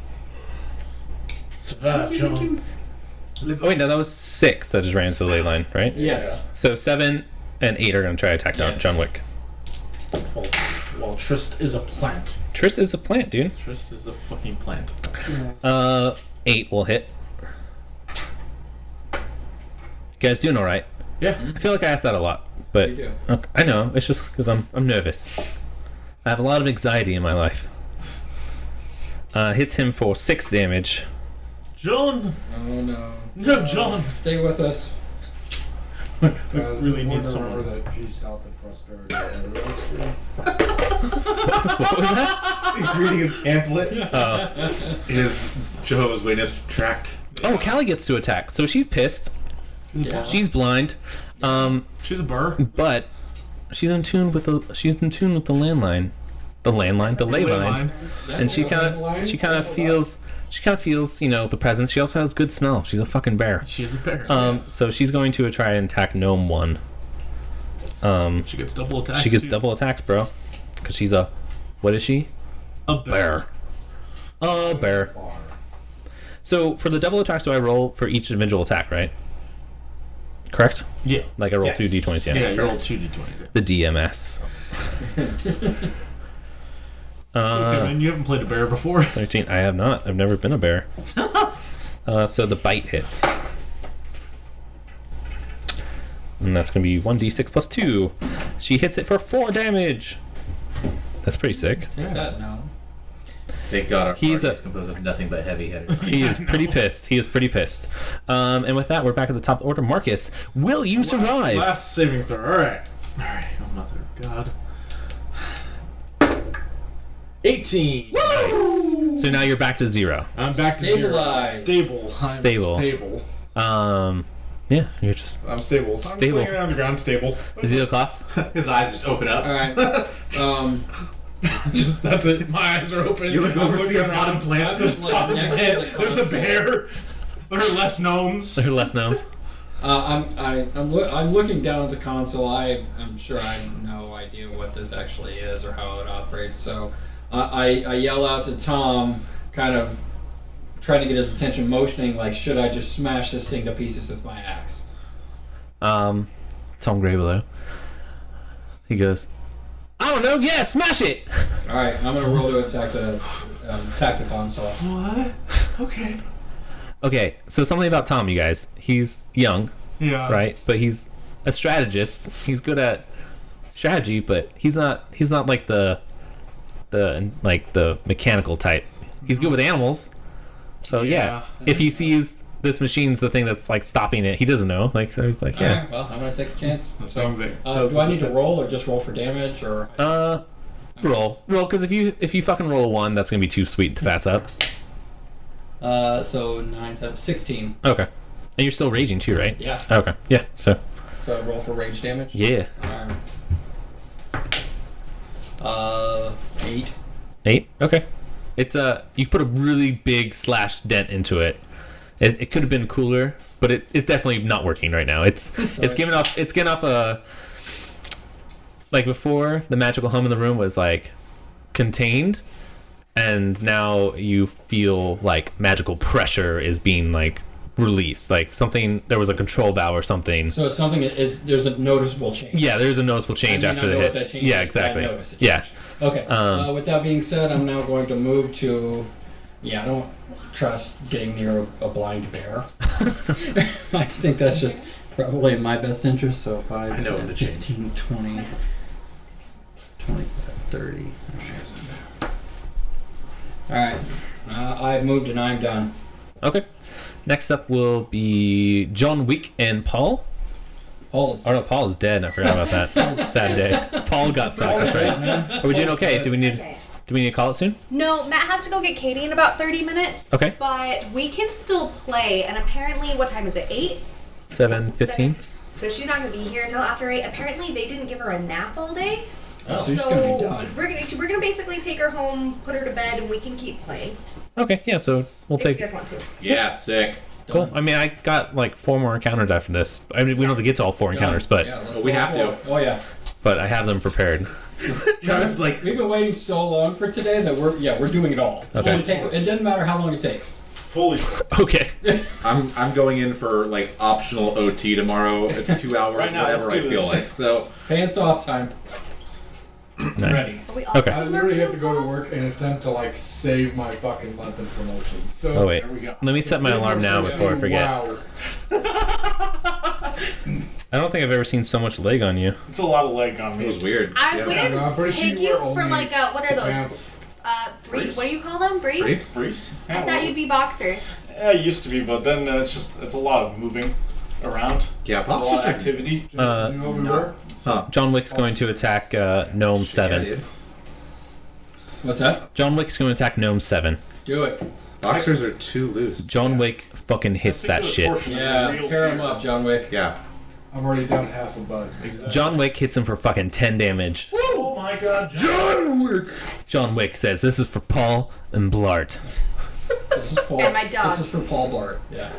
Survive, John. Oh wait, no, that was 6 that just ran into the ley line, right? Yes. So 7 and 8 are gonna try to attack John Wick. Well, Trist is a plant. Triss is a plant, dude. Trist is a fucking plant. 8 will hit. You guys doing all right? Yeah. I feel like I asked that a lot, but You do. okay, I know it's just because I'm nervous. I have a lot of anxiety in my life. Hits him for 6 damage. John! Oh no. No, John! Stay with us. We Guys, really need remember someone. that peace, health, and prosperity are everyone's free. What was that? He's reading his pamphlet. Oh, His Jehovah's Witness tract. oh, Callie gets to attack, so she's pissed. Yeah. She's blind, She's a burr. but she's in tune with the landline, the ley line. And she kind of feels the presence. She also has good smell. She's a fucking bear. She's a bear. So she's going to try and attack Gnome 1. She gets double attacks. She gets too. double attacks, bro, because she's a, what is she? A bear. A bear. So for the double attacks, do I roll for each individual attack, right? Correct. Yeah. Like I roll Yes. 2 d20s. Yeah, Yeah. you roll 2d20s. Yeah. The DMS. Okay, man, you haven't played a bear before. 13. I have not. I've never been a bear. So the bite hits. And that's going to be 1d6 plus 2. She hits it for 4 damage. That's pretty sick. That no. Thank God our He's party is composed of nothing but heavy hitters. He is pretty pissed. He is pretty pissed. And with that, we're back at the top of the order. Marcus, will you survive? Last saving throw. Alright. Alright, oh mother of God. 18. Nice. So now you're back to 0. I'm back to 0. Stabilized. Stable. I'm Stable. Stable. Yeah, you're just I'm stable. I'm Stable. swinging around the ground. Stable. Zero cough. His eyes just open up. All right. Just that's it. My eyes are open. You look I'm over, looking see a around. bottom plant. There's Like bottom next to plant. the There's a console. bear. There are less gnomes. There are less gnomes. I'm looking down at the console. I'm sure I have no idea what this actually is or how it operates. So I yell out to Tom, kind of trying to get his attention, motioning like, should I just smash this thing to pieces with my axe? Tom Graybelow. He goes, I don't know. Yeah, smash it. All right, I'm gonna roll to attack the console. What? Okay. Okay, so something about Tom, you guys. He's young, Yeah. right? But he's a strategist. He's good at strategy, but he's not like the mechanical type. He's good with animals. So yeah, if he sees this machine's the thing that's like stopping it, he doesn't know. Like, so he's like, All yeah. right, well, I'm gonna take the chance. Same thing. Do I need to roll or just roll for damage or? Roll, because if you fucking roll a 1, that's gonna be too sweet to pass up. So 9, 7, 16. Okay, and you're still raging too, right? Yeah. Okay, yeah. So So I roll for rage damage. yeah, Alright. 8. 8. Okay, it's you put a really big slash dent into it. It could have been cooler, but it's definitely not working right now. It's getting off a, like before, the magical hum in the room was like contained, and now you feel like magical pressure is being like released, like something, there was a control valve or something. So it's something. There's a noticeable change. Yeah, there's a noticeable change I may after not the know hit. what that change Yeah, is, but I exactly. notice it Yeah. changed. Okay. With that being said, I'm now going to move to. Yeah, I don't trust getting near a blind bear. I think that's just probably in my best interest. So 5, I know 10, the change. 15, 20, 25, 30. All right. I've moved and I'm done. Okay. Next up will be John Wick and Paul. Paul is. Oh no, Paul is dead. I forgot about that. Sad day. Paul got fucked. That's right. Are we doing okay? Do we need Do we need to call it soon? No, Matt has to go get Katie in about 30 minutes. Okay. But we can still play, and apparently, what time is it? 8? 7:15. So she's not going to be here until after 8. Apparently, they didn't give her a nap all day. Oh, So she's gonna be done. we're gonna basically take her home, put her to bed, and we can keep playing Okay, yeah. So we'll if you take. guys want to. Yeah, sick. Cool. I mean, I got like 4 more encounters after this. I mean, we don't have to get to all 4 encounters, but Yeah, let's But we roll have to. for it. Oh yeah. I have them prepared. Travis like, We've been waiting so long for today that we're doing it all. Okay. It doesn't matter how long it takes. Fully. Okay. I'm going in for like optional OT tomorrow. It's 2 hours, Right now, whatever let's I do feel this. like. So Pants off time. Nice. Are we also Okay. I literally have to go to work and attempt to like save my fucking month in promotion. So Oh wait. There we go. Let me set my alarm now before I forget. Wow. I don't think I've ever seen so much leg on you. It's a lot of leg on it me. was weird. I Yeah. wouldn't I'm pretty sure pick you you were for only like what are those? Pants. Briefs. What do you call them? Briefs? Briefs? Briefs? I thought you'd be boxers. Yeah, it used to be, but then it's a lot of moving around. Yeah, A lot boxers of are activity. You know what we were? Huh. John Wick's going to attack Gnome 7. Yeah, dude. What's that? John Wick's going to attack Gnome 7. Do it. Boxers are too loose. John Wick fucking hits that shit. Yeah, tear him up, John Wick. Yeah. I'm already down half a butt. John Wick hits him for fucking 10 damage. Oh my god, John Wick. John Wick says, "This is for Paul and Blart." This is for, And my dog. This is for Paul Blart. Yeah.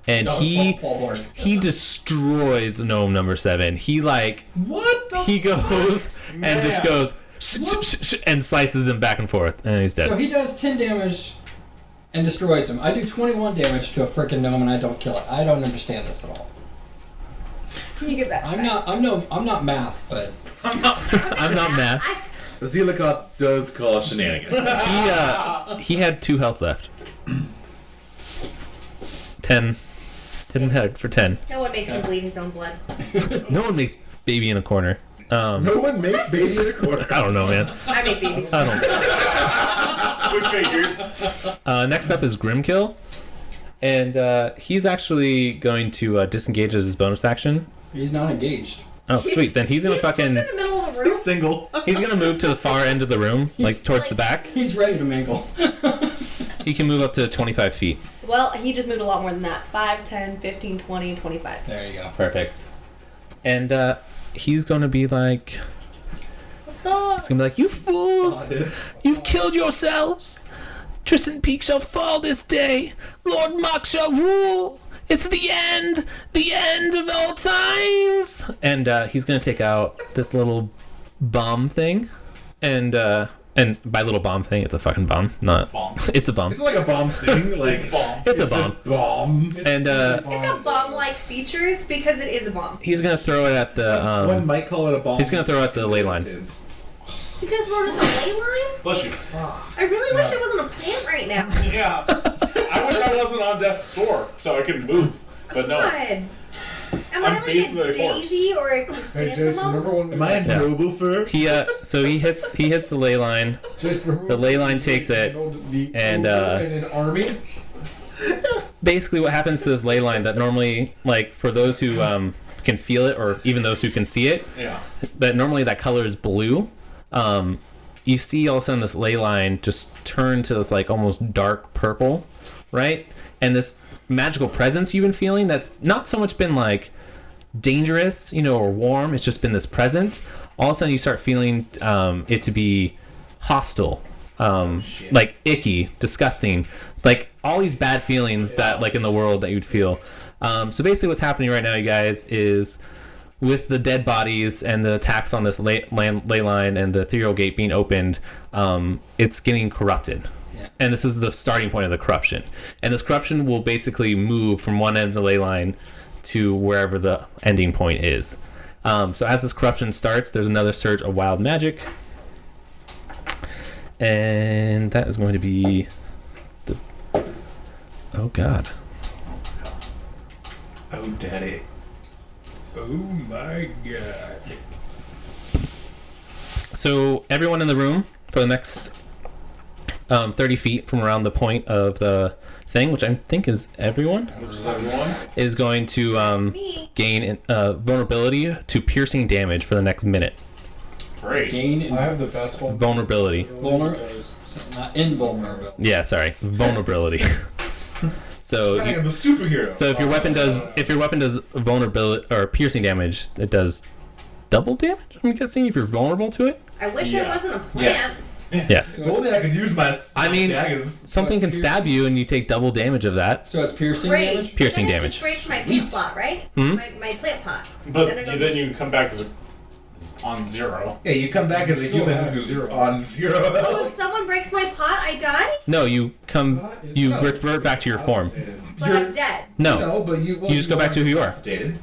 And No, Paul Blart. he destroys Gnome number 7. He like What the? he goes and just goes and slices him back and forth, and he's So dead. he does 10 damage and destroys him. I do 21 damage to a freaking gnome and I don't kill it. I don't understand this at all. Can you give that? I'm not math, but I'm not mad. The Zealocott does cause shenanigans. He had 2 health left. 10 head for 10. No one makes him bleed his own blood. No one makes baby in a corner. No one makes baby in a corner. I don't know, man. I make babies. I don't. We figured. Next up is Grimkill, and he's actually going to disengage as his bonus action. he's not engaged. Oh, sweet. Then he's gonna He's fucking. just in the middle of the room. He's single. He's gonna move to the far end of the room, like towards the back. He's ready to mingle. He can move up to 25 feet. Well, he just moved a lot more than that. 5, 10, 15, 20, 25. There you go. Perfect. And he's gonna be like, What's up? he's gonna be like, "You fools! You've killed yourselves. Tristan Peak shall fall this day. Lord Mock shall rule. It's the end of all times." And he's gonna take out this little bomb thing, and by little bomb thing, it's a fucking bomb. Not Bomb. it's a bomb. It's like a bomb thing. Like Bomb. It's a bomb. bomb. And It's got bomb-like features because it is a bomb. he's gonna throw it at the One might call it a bomb. he's gonna throw it at the ley line. It is. He's gonna throw it as a ley line? Bless you. I really wish I wasn't a plant right now. Yeah. I wish I wasn't on death's door so I could move. But no. God. Am I'm I like basically a a corpse. daisy or a Hey chrysanthemum? Jason, remember when Am I a Yeah. noble fur? He so he hits the ley line. Jason, remember The when ley we line takes it, the and, ogre in an army? Basically, what happens to this ley line that normally, like for those who can feel it, or even those who can see it, Yeah. that normally that color is blue. You see all of a sudden this ley line just turn to this like almost dark purple, right? And this magical presence you've been feeling that's not so much been like dangerous, or warm. It's just been this presence. All of a sudden you start feeling it to be hostile, like icky, disgusting, like all these bad feelings that like in the world that you'd feel. So basically what's happening right now, you guys, is with the dead bodies and the attacks on this ley line and the ethereal gate being opened, it's getting corrupted. Yeah. And this is the starting point of the corruption. And this corruption will basically move from one end of the ley line to wherever the ending point is. So as this corruption starts, there's another surge of wild magic. And that is going to be the... Oh, God. Oh, daddy. Oh my god. So everyone in the room for the next 30 feet from around the point of the thing, which I think is everyone, Which is everyone. is going to Me. gain vulnerability to piercing damage for the next minute. great. Gain I have the best one. Vulnerability. not invulnerability. Yeah, sorry, vulnerability. So I am a superhero. So if your weapon does vulnerability or piercing damage, it does double damage. I'm guessing if you're vulnerable to it. I wish I wasn't a plant. Yes. Yes. If only I could use my. I mean, daggers. something can stab you and you take double damage of that. So it's piercing Great. damage? Piercing Then it damage. just breaks my plant pot, right? Mhm. My plant pot. But Then it goes- then you come back as on 0. Yeah, you come back as a Still human have who's 0. on 0 Oh, if health. someone breaks my pot, I die? No, you revert back to your form. But I'm dead. No, No, but you. You just go back to who you are. Incapacitated.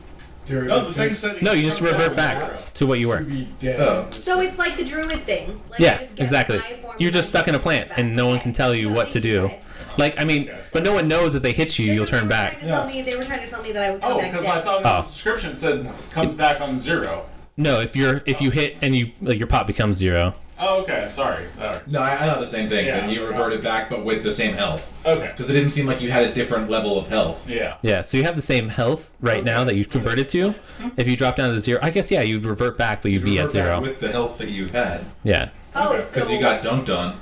No, the thing said. no, you just revert back to what you To were. be dead. Oh. So it's like the druid thing. Like I Yeah, just get exactly. my form You're and just my stuck in a form plant, back. and no one can tell you No, what to thank you do. guys. Like, I mean, but no one knows if they hit you, you'll turn back. They were trying to tell me that I would come Oh, back because dead. I thought in the Oh. description it said comes back on 0. No, if you hit and your pot becomes 0. Oh, okay. Sorry. No, I thought the same thing. Yeah. That you reverted back, but with the same health. Okay. Because it didn't seem like you had a different level of health. Yeah. Yeah, so you have the same health right now that you've converted to. If you drop down to 0, I guess yeah, you'd revert back, but you'd be revert at 0. back with the health that you had. Yeah. Oh, Because so you got dunked on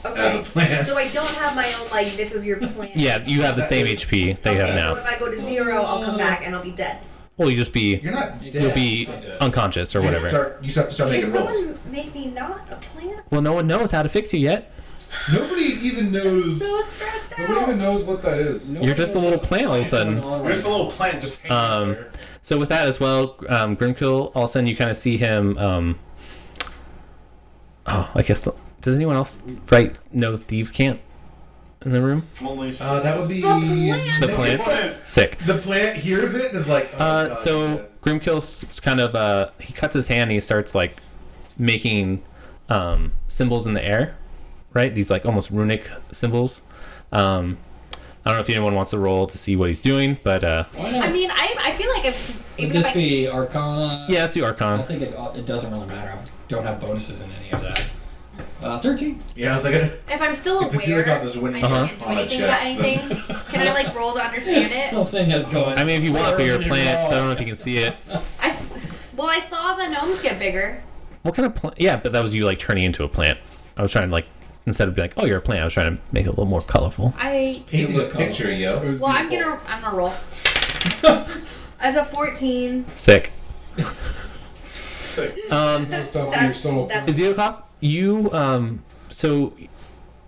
as a okay. plant. So I don't have my own like this is your plan. Yeah, you have the same HP that you have So now. if I go to 0, I'll come back and I'll be dead. Well, you just be You're not dead. you'll be unconscious or You have to whatever. start- You just have to start Can making rolls. someone make me not a plant? Well, no one knows how to fix you yet. Nobody even knows. So stressed Nobody even out. knows what that is. You're just a little plant all of a sudden. You're just a little plant just hanging there. So with that as well, Grimkill, all of a sudden you kind of see him. I guess does anyone else know Thieves' Camp in the room? Only That would be The plant. Sick. The plant hears it and is like. Oh, God, So yes. Grimkill's kind of he cuts his hand and he starts like making symbols in the air, right? These like almost runic symbols. I don't know if anyone wants to roll to see what he's doing, but Why not? I mean, I feel like if Would even if this I be Arcana? yeah, let's do I Archon. think it doesn't really matter. I don't have bonuses in any of that. 13. Yeah, I was like, if I'm still If you aware, got this winning I Uh-huh. can't do on a anything about chest. anything. Can I like roll to understand it? Something is going. I mean, if you want, but you're a horribly plant, so I don't know wrong. if you can see it. Well, I saw the gnomes get bigger. What kind of plant? Yeah, but that was you like turning into a plant. I was trying to like instead of being like, oh, you're a plant, I was trying to make it a little more colorful. paint It was this picture, yo. It was Well, I'm beautiful. gonna roll. As a 14. Sick. No stuff, you're still. That's- Zeokov, you so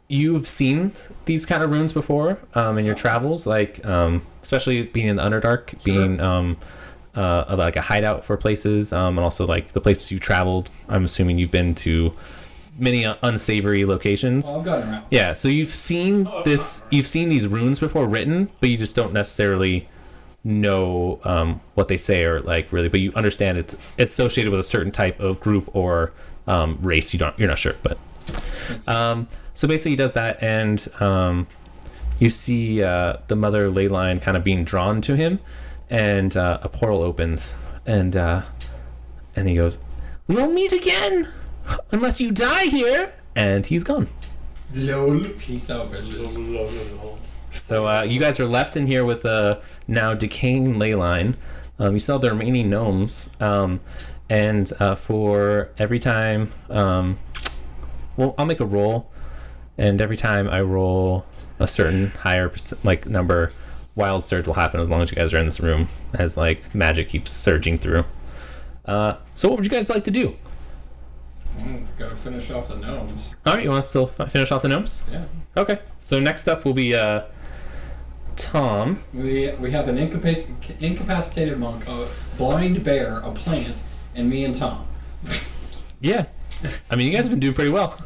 you've seen these kind of runes before in your travels, like especially being in the Underdark, being like a hideout for places, and also like the places you traveled. I'm assuming you've been to many unsavory locations. Well, I've got it around. Yeah, so you've seen you've seen these runes before written, but you just don't necessarily know what they say or like really, but you understand it's associated with a certain type of group or race. You're not sure, but so basically he does that, and you see the mother ley line kind of being drawn to him, and a portal opens, and he goes, "We won't meet again unless you die here," and he's gone. Lol. Peace out, bitches. So you guys are left in here with a now decaying ley line. You still have the remaining gnomes, and for every time, well, I'll make a roll, and every time I roll a certain higher number, wild surge will happen as long as you guys are in this room, as like magic keeps surging through. So what would you guys like to do? Gotta finish off the gnomes. All right, you want to still finish off the gnomes? Yeah. Okay. So next up will be Tom. We have an incapacitated monk, a blind bear, a plant, and me and Tom. Yeah. I mean, you guys have been doing pretty well.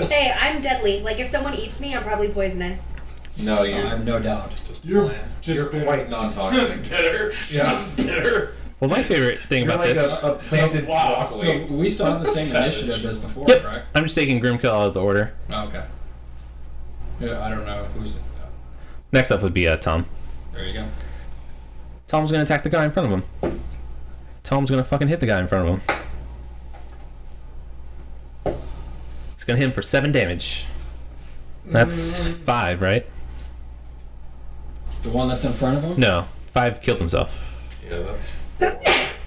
Hey, I'm deadly. Like if someone eats me, I'm probably poisonous. No, I you're have no doubt. You're you're just quite non-toxic. bitter. Yeah. Just bitter. Well, my favorite thing You're about like this, a planted Wow. So broccoli. we still have the same Savage. initiative as before, Yep. correct? I'm just taking Grimkill out of the order. Oh, okay. Yeah, I don't know who's. Next up would be Tom. There you go. Tom's gonna attack the guy in front of him. Tom's gonna fucking hit the guy in front of him. He's gonna hit him for 7 damage. That's 5, right? The one that's in front of him? No, 5 killed himself. Yeah, that's 4.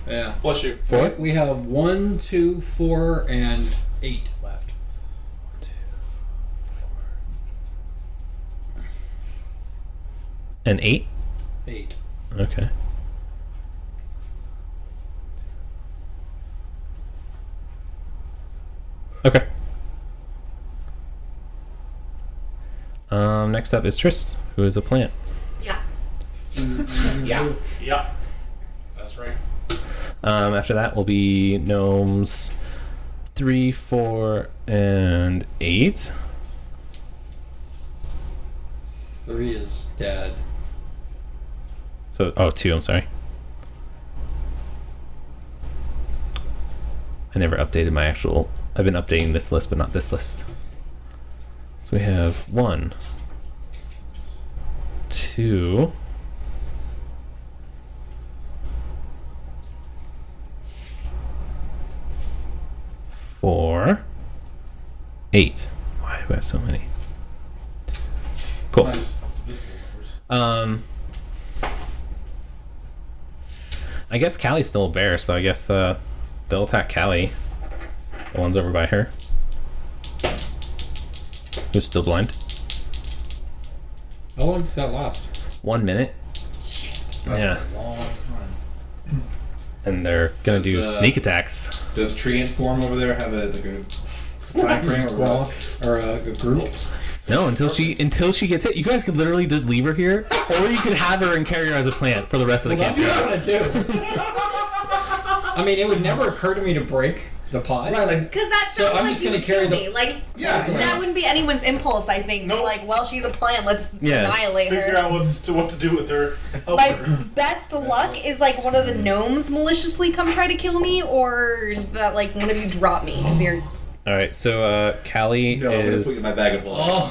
Yeah. Bless you. 4? We have 1, 2, 4, and 8 left. And 8? 8. Okay. Okay. Next up is Tris, who is a plant. Yeah. Yeah. That's right. After that will be gnomes 3, 4, and 8. 3 is dead. So, 2, I'm sorry. I never updated my actual... I've been updating this list, but not this list. So we have 1, 2... 4, 8. Why do I have so many? Cool. Nice. I guess Callie's still a bear, so I guess they'll attack Callie. The one's over by her. Who's still blind? How long does that last? 1 minute. Yeah. a long time. And they're gonna do Does, sneak attacks. Does Treant form over there have a time frame or what? Or a group? No, until she gets hit. You guys could literally just leave her here, or you could have her and carry her as a plant for the rest of the That's campaign. what I do. I mean, it would never occur to me to break the pod. Right, like Because that So sounds I'm like just you gonna would carry kill the- me. Like, yeah, that wouldn't be anyone's impulse, I think. Nope. Like, well, she's a plant, let's Yeah, annihilate Figure her. out what to do with her. Help My her. best luck is like one of the gnomes maliciously come try to kill me, or that like one of you drop me because you're. All right, so Callie no, I'm gonna put you in is. my bag of holding.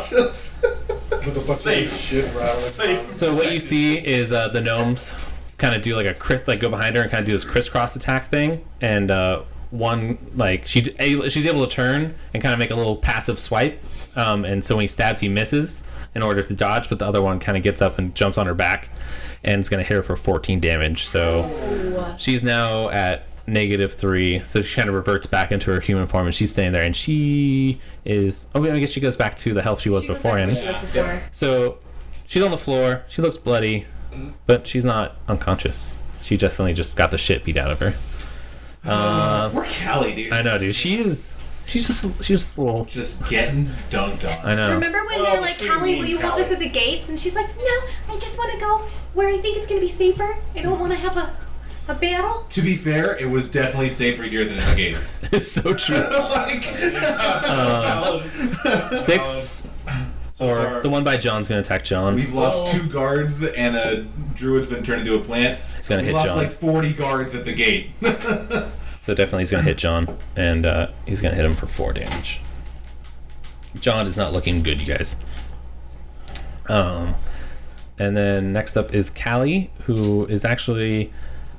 Just With a bunch Safe. of shit rattling Safe. around. So what you see is the gnomes kind of do like go behind her and kind of do this crisscross attack thing, and one like she's able to turn and kind of make a little passive swipe, and so when he stabs, he misses in order to dodge, but the other one kind of gets up and jumps on her back, and it's gonna hit her for 14 damage. So she's now at -3, so she kind of reverts back into her human form, and she's staying there, and she is. Oh, I guess she goes back to the health she was beforehand. She was before. So she's on the floor. She looks bloody, but she's not unconscious. She definitely just got the shit beat out of her. poor Callie, dude. I know, dude. She's just a little. Just getting dunked on. I know. Remember when Well, they're like, between Callie, me will and you help Callie. us at the gates? And she's like, no, I just want to go where I think it's going to be safer. I don't want to have a battle. To be fair, it was definitely safer here than at the gates. It's so true. Like, 6 so or far, the one by John's gonna attack John. we've lost 2 guards, and a druid's been turned into a plant. He's gonna We've hit lost John. like 40 guards at the gate. So definitely he's gonna hit John, and he's gonna hit him for 4 damage. John is not looking good, you guys. And then next up is Callie, who is actually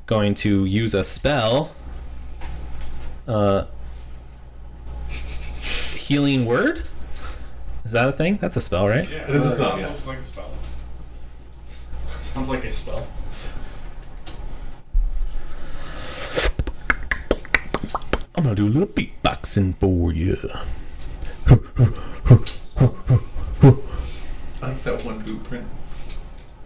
going to use a spell. Healing Word? Is that a thing? That's a spell, right? Yeah, It is a spell, yeah. Sounds like a spell. Sounds like a spell. I'm gonna do a little beatboxing for you. I like that one boot print.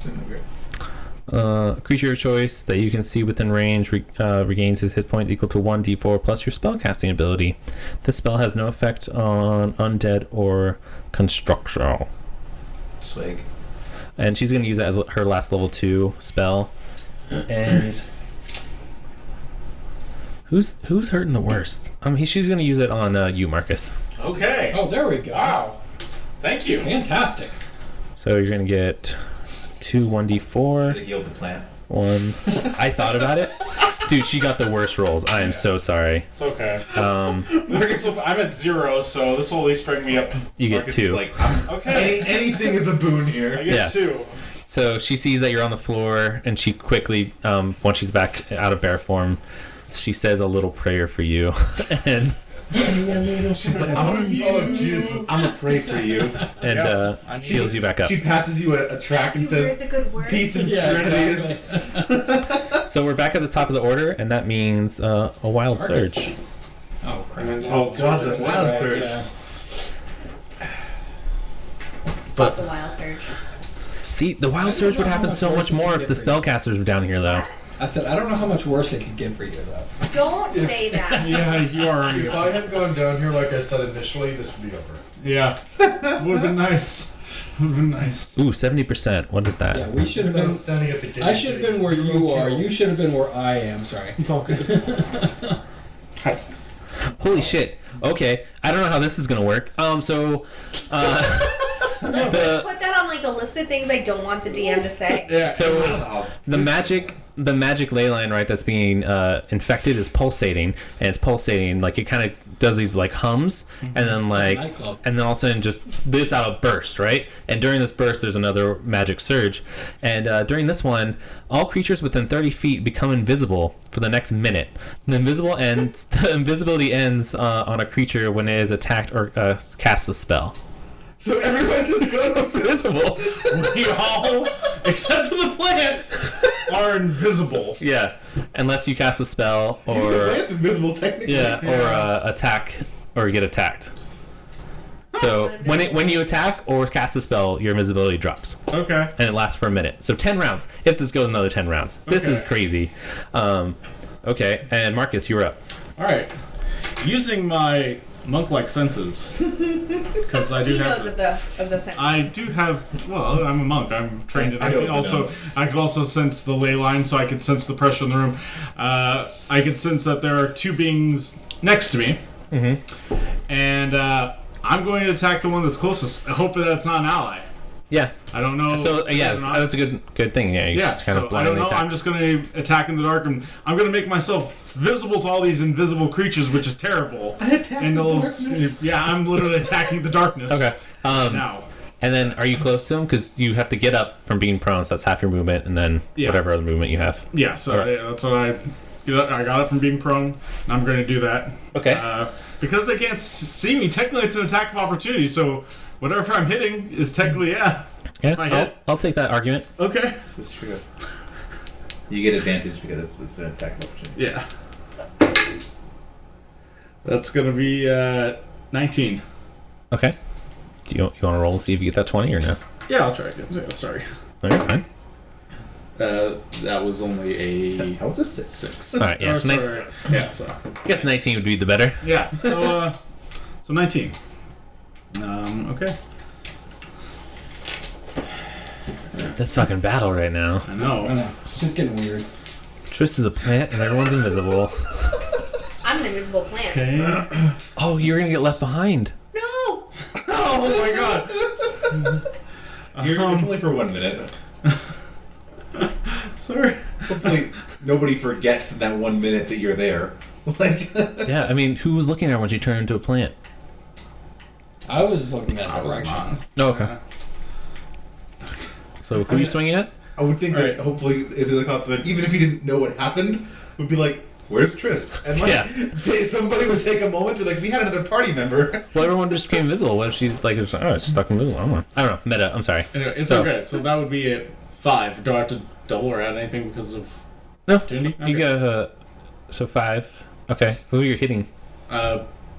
Okay. Creature of choice that you can see within range regains his hit point equal to 1d4 plus your spellcasting ability. This spell has no effect on undead or constructional. Swag. And she's going to use it as her last level 2 spell. And who's hurting the worst? She's going to use it on you, Marcus. Okay. Oh, there we go. Wow. Thank you. Fantastic. So you're going to get 2 1d4. Should have healed the plant. 1. I thought about it. Dude, she got the worst rolls. I am so sorry. It's okay. This I'm at 0, so this will at least bring me up. You get Marcus 2. is like, Okay. anything is a boon I here. get Yeah. 2. So she sees that you're on the floor, and she quickly, once she's back out of bear form, she says a little prayer for you, and She's like, I'm gonna pray for you. heals you back up. She passes you a track and You heard says, the good word. peace and Yeah, serenity. exactly. So we're back at the top of the order, and that means a wild Marcus. surge. Oh crap! Oh god, the wild Right, surge. yeah. Fuck the wild surge. See, the wild don't surge would know how happen much so worse much it more could if get the for you. spellcasters were down here, though. I said I don't know how much worse it could get for you though. Don't say that. Yeah, you are. If I had gone down here like I said initially, this would be over. Yeah. Would have been nice. Would have been nice. Ooh, 70%. What is that? Yeah, we should have Instead been. of standing at the gate. I should have been where you are. You should have been where I am. Sorry. It's all good. Hi. Holy shit. Okay, I don't know how this is gonna work. The Put that on like a list of things I don't want the DM to say. Yeah. so the magic ley line, right, that's being infected is pulsating, and it's pulsating like it kind of does these like hums, and then like Nightclub. and then all of a sudden just it's out a burst, right? And during this burst there's another magic surge, and during this one all creatures within 30 feet become invisible for the next minute. The invisibility ends on a creature when it is attacked or casts a spell. So everyone just goes Invisible. We all, except for the plant, are invisible. Yeah, unless you cast a spell The or plant's invisible technically. or attack or get attacked. So when you attack or cast a spell, your invisibility drops, Okay. and it lasts for a minute. So 10 rounds. If this goes another 10 rounds, this is Okay. crazy. Okay, and Marcus, you're up. All right. Using my monk-like senses, because I do He have. knows of the sentence. I do have. Well, I'm a monk. I'm trained. I know can the also. Gnomes. I could also sense the ley line, so I could sense the pressure in the room. I could sense that there are two beings next to me, and I'm going to attack the one that's closest, hoping that it's not an ally. Yeah. I don't know. So yeah, that's a good thing. Yeah, you Yeah, just kind so of I don't blindly know. attack. I'm just going to attack in the dark, and I'm going to make myself visible to all these invisible creatures, which is terrible. And yeah, I'm literally attacking the darkness. Okay. Now. And then, are you close to him? Because you have to get up from being prone, so that's half your movement, and then Yeah. whatever other movement you have. Yeah, so Alright. that's what I got it from being prone, and I'm going to do that. Okay. Because they can't see me, technically it's an attack of opportunity, so whatever I'm hitting is technically, yeah, I hit. I'll take that argument. Okay. This is true. You get advantage because it's an attack opportunity. Yeah. That's going to be 19. Okay. Do you want to roll and see if you get that 20 or no? Yeah, I'll try again. Yeah, sorry. Okay, fine. That was only a That was a 6. All right, yeah. Or, sorry. Yeah, so. I guess 19 would be the better. Yeah, so 19. Okay. This fucking battle right now. I know. I know. It's just getting weird. Triss is a plant and everyone's invisible. I'm an invisible plant. Okay. Oh, you're gonna get left behind. No! Oh my god. It's only for 1 minute. Sorry. Hopefully nobody forgets in that 1 minute that you're there. Like Yeah, I mean, who was looking at her when she turned into a plant? I was looking that I was direction. not. Oh, okay. So who are you swinging at? I would think that Right. hopefully if they look out the even if he didn't know what happened, would be like, where's Trist? And like somebody would take a moment to be like, we had another party member. Well, everyone just became invisible. What if she like? Was, oh, she's stuck invisible. I don't know. Meta. I'm sorry. Anyway, it's So- okay. So that would be at 5. Do I have to double or add anything because of No. opportunity? You got so 5. Okay. Who are you hitting?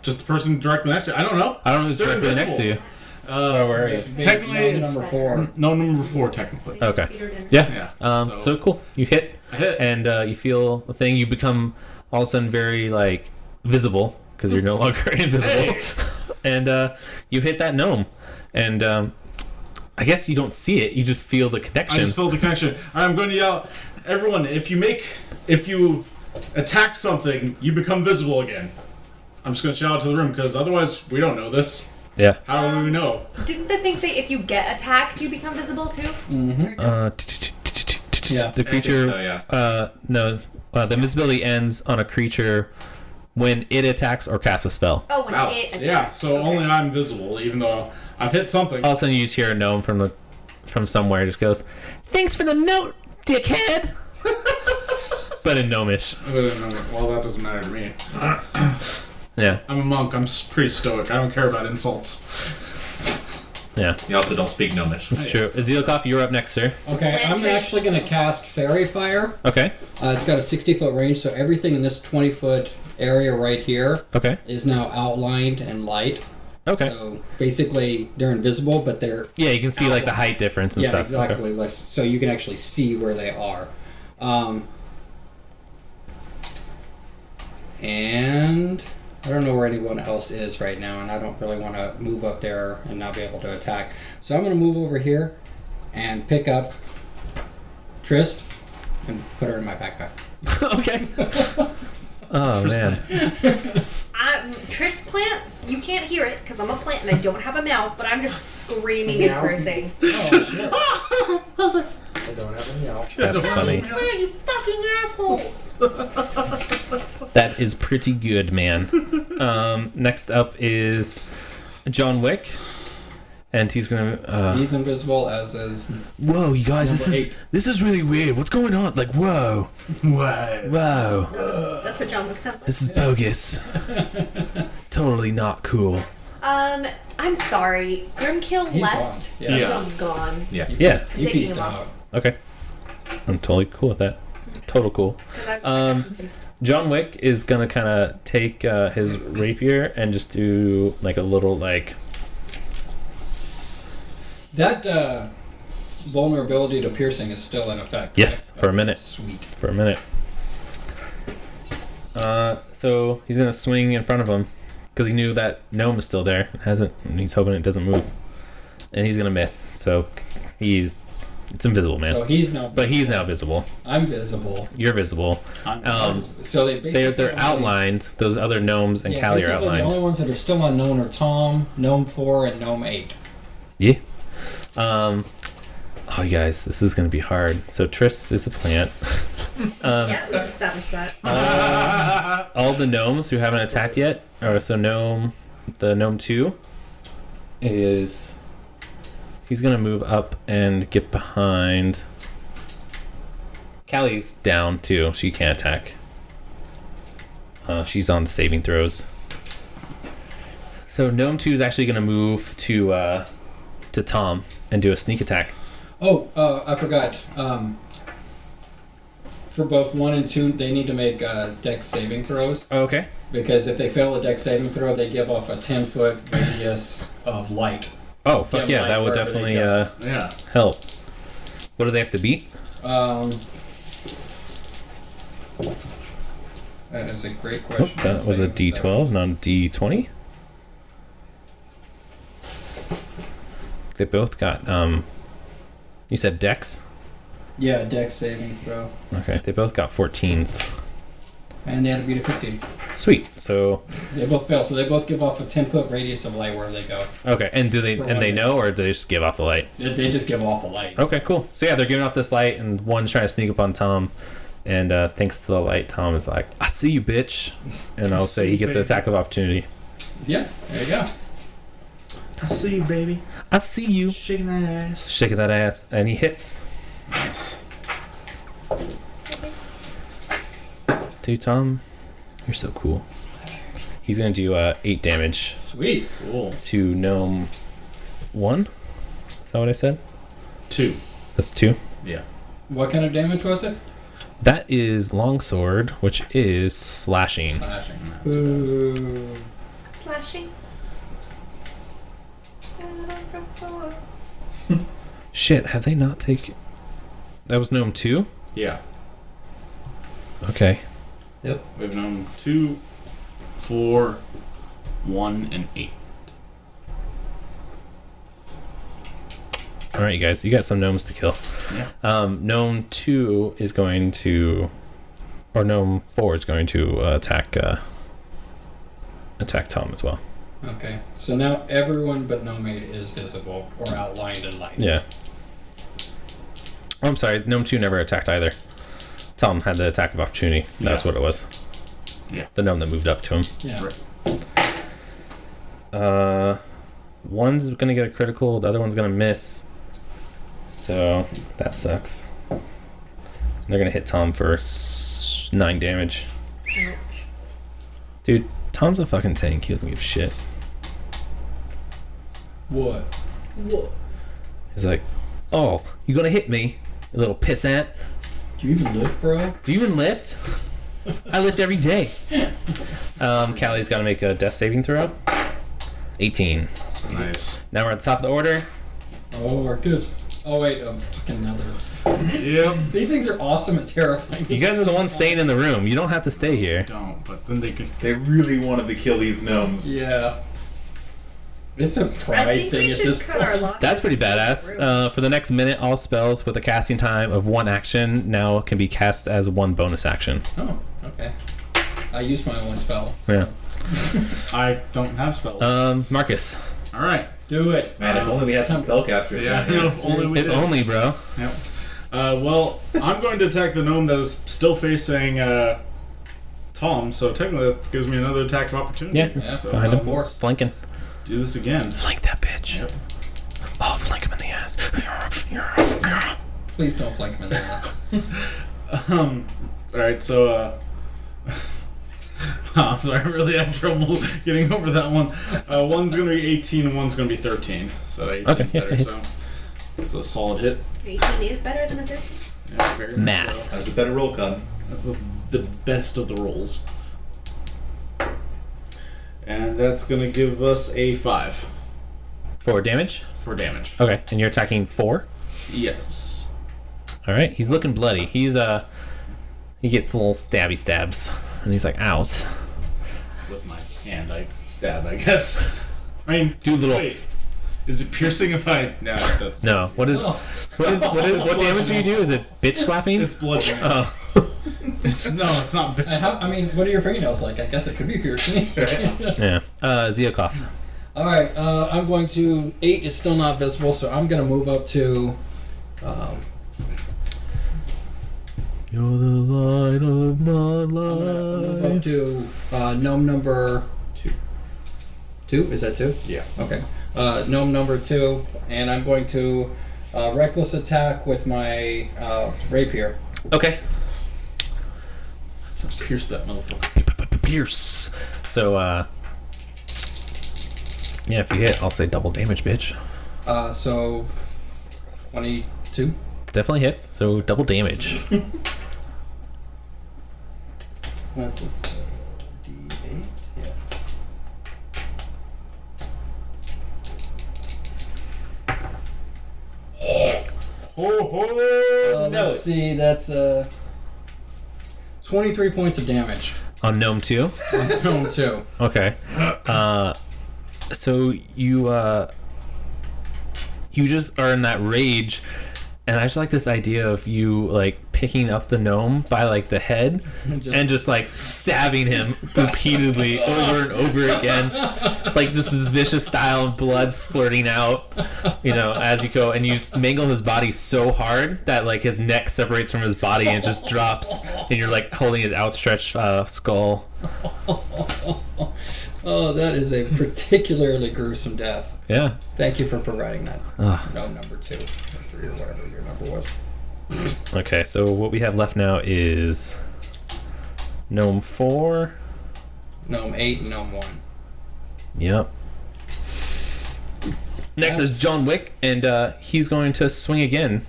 Just the person directly next to you. I don't know. I don't know who's They're directly next to you. Where are you? Technically, it's number 4. no number 4. Technically. Okay. Peter didn't. Yeah. Yeah. So cool. You hit, I hit. and you feel the thing. You become all of a sudden very like visible because you're no longer invisible, Hey. and you hit that gnome, and I guess you don't see it. You just feel the I connection. just felt the connection. I'm going to yell, everyone! If you attack something, you become visible again. I'm just going to shout out to the room because otherwise we don't know this. Yeah. How do we know? Didn't the thing say if you get attacked, you become visible too? Yeah. The creature. So, yeah. No. The invisibility ends on a creature when it attacks or casts a spell. Oh, when Wow. it attacks. Yeah. So Okay. only I'm visible, even though I've hit something. All of a sudden, you just hear a gnome from somewhere. Just goes, "Thanks for the note, dickhead." But in gnomish. Well, that doesn't matter to me. Yeah. I'm a monk. I'm pretty stoic. I don't care about insults. Yeah, You also don't speak Gnomish. that's true. Azilkov, you're up next, sir. Okay, I'm Lantrish. actually going to cast Fairy Fire. Okay. It's got a 60-foot range, so everything in this 20-foot area right here Okay. is now outlined and light. Okay. So basically, they're invisible, but they're Yeah, you can see like the height difference and yeah, stuff. exactly. So you can actually see where they are. And I don't know where anyone else is right now, and I don't really want to move up there and not be able to attack. So I'm going to move over here and pick up Trist and put her in my backpack. Okay. Oh man. Trish plant, you can't hear it because I'm a plant and I don't have a mouth, but I'm just screaming and cursing. Oh, shit. I don't have any out. That's funny. Plant, you fucking assholes! That is pretty good, man. Next up is John Wick, and he's gonna. He's invisible, as is. Whoa, you guys! Number 8. This is really weird. What's going on? Like, whoa, whoa, That's what John Wick sounds like. this is bogus. Totally not cool. I'm sorry. Grimkill He's left. gone. Yeah. Grimkill's gone. Yeah. Yeah. I'm He taking pieced him out. off. Okay, I'm totally cool with that. Total cool. 'Cause I'm Um, John Wick is gonna kind of take his rapier and just do like a little like. That vulnerability to piercing is still in effect. Yes, for a minute. Sweet. For a minute. So he's gonna swing in front of him because he knew that gnome is still there. It hasn't. And he's hoping it doesn't move, and he's gonna miss. So it's invisible, man. So he's now. But he's now visible. I'm visible. You're visible. So they basically They're outlined. Those other gnomes and Callie are basically outlined. The only ones that are still unknown are Tom, Gnome 4, and Gnome 8. Yeah. Oh, you guys, this is gonna be hard. So Triss is a plant. yeah, we've established that. All the gnomes who haven't attacked yet, or so the gnome 2 is he's gonna move up and get behind. Callie's down too. She can't attack. She's on the saving throws. So gnome 2 is actually gonna move to Tom and do a sneak attack. Oh, I forgot. For both 1 and 2, they need to make dex saving throws. Okay. Because if they fail a dex saving throw, they give off a 10-foot radius of light. Oh, fuck Yeah, yeah, that would wherever they definitely go. Yeah. help. What do they have to beat? That is a great Oh, question. that was a D12, not a D20. They both got, you said Dex? Yeah, dex saving throw. Okay, they both got 14s. And they had to beat a 15. Sweet. So, They both fail, so they both give off a 10-foot radius of light wherever they go. okay, and do they For and they one. know, or do they just give off the light? They just give off a light. Okay, cool. So yeah, they're giving off this light, and one's trying to sneak up on Tom, and thanks to the light, Tom is like, "I see you, bitch," and I'll say he gets an attack of opportunity. Yeah, there you go. I see you, baby. I see you, Shaking that ass. shaking that ass, and he hits. Nice. Dude, Tom, you're so cool. He's gonna do 8 damage Sweet. Cool. to gnome 1. Is that what I said? 2. That's 2. Yeah. What kind of damage was it? That is longsword, which is slashing. Slashing. Ooh. Slashing. Shit, have they not taken? That was gnome 2. Yeah. Okay. We've known 2, 4, 1, and 8. All right, you guys, you got some gnomes to kill. Yeah. Gnome 2 is going to, or gnome 4 is going to attack Tom as well. Okay, so now everyone but Gnome 8 is visible or outlined in light. Yeah. Oh, I'm sorry, gnome 2 never attacked either. Tom had the attack of opportunity. That's Yeah. what it was. Yeah. The gnome that moved up to him. Yeah. Right. One's gonna get a critical, the other one's gonna miss. So that sucks. They're gonna hit Tom for 9 damage. Dude, Tom's a fucking tank. He doesn't give shit. What? He's like, "Oh, you gonna hit me, you little pissant? Do you even lift, bro? Do you even lift? I lift every day." Callie's got to make a death saving throw. 18. Nice. Now we're at the top of the order. Oh, we're good. Oh wait, fucking another. Yep. These things are awesome and terrifying. You guys are the ones staying in the room. You don't have to stay here. Don't, but then they could. They really wanted to kill these gnomes. Yeah. It's a I pride think thing we at should this cut our point. losses. That's pretty badass. For the next minute, all spells with a casting time of 1 action now can be cast as 1 bonus action. Oh, okay. I used my only spell. Yeah. I don't have spells. Marcus. All right. Do it. Man, if only we had some spellcasters. Yeah. down here. If only we If did. only, bro. Yep. Well, I'm going to attack the gnome that is still facing Tom. So technically, that gives me another attack of opportunity. Yeah. Yeah, So Behind him. more. Flanking. let's do this again. Flank that bitch. Yep. Oh, flank him in the ass. Please don't flank me in the ass. All right. So. I'm sorry, I really had trouble getting over that one. One's going to be 18 and one's going to be 13. So 18 Okay, yeah, better. it hits. So it's a solid hit. 18 is better than a 13. Yeah, very much Math. so. That's a better roll, Cotton. That's the best of the rolls. And that's going to give us a 5 For damage? for damage. Okay. And you're attacking 4? Yes. Alright. He's looking bloody. He gets little stabby stabs. And he's like, ows. With my hand, I stab, I guess. I mean, Do little- Wait. Is it piercing if I. No, that's. No. What damage do you do? Is it bitch slapping? It's bludgeoning. Oh. It's not bitch. I mean, what are your fingernails like? I guess it could be piercing. Yeah. Ziakov. Alright, I'm going to... 8 is still not visible, so I'm going to move up to... You're the light of my I'm gonna move up to gnome number 2. 2? Is that 2? Yeah. Okay. Gnome number 2, and I'm going to reckless attack with my rapier. Okay. Pierce that motherfucker. Pierce. So, yeah, if you hit, I'll say double damage, bitch. So 22. Definitely hits, so double damage. That's a D8. Yeah. Let's see. That's 23 points of damage. On Gnome 2? Gnome 2. Okay. So you just are in that rage, and I just like this idea of you like picking up the gnome by like the head and just like stabbing him repeatedly over and over again, like just this vicious style of blood splurting out, as you go, and you mangle his body so hard that like his neck separates from his body and just drops, and you're like holding his outstretched skull. Oh, that is a particularly gruesome death. Yeah. Thank you for providing that. Ah. No, number 2 or 3 or whatever your number was. Okay, so what we have left now is Gnome 4. Gnome 8 and Gnome 1. Yep. Next is John Wick, and he's going to swing again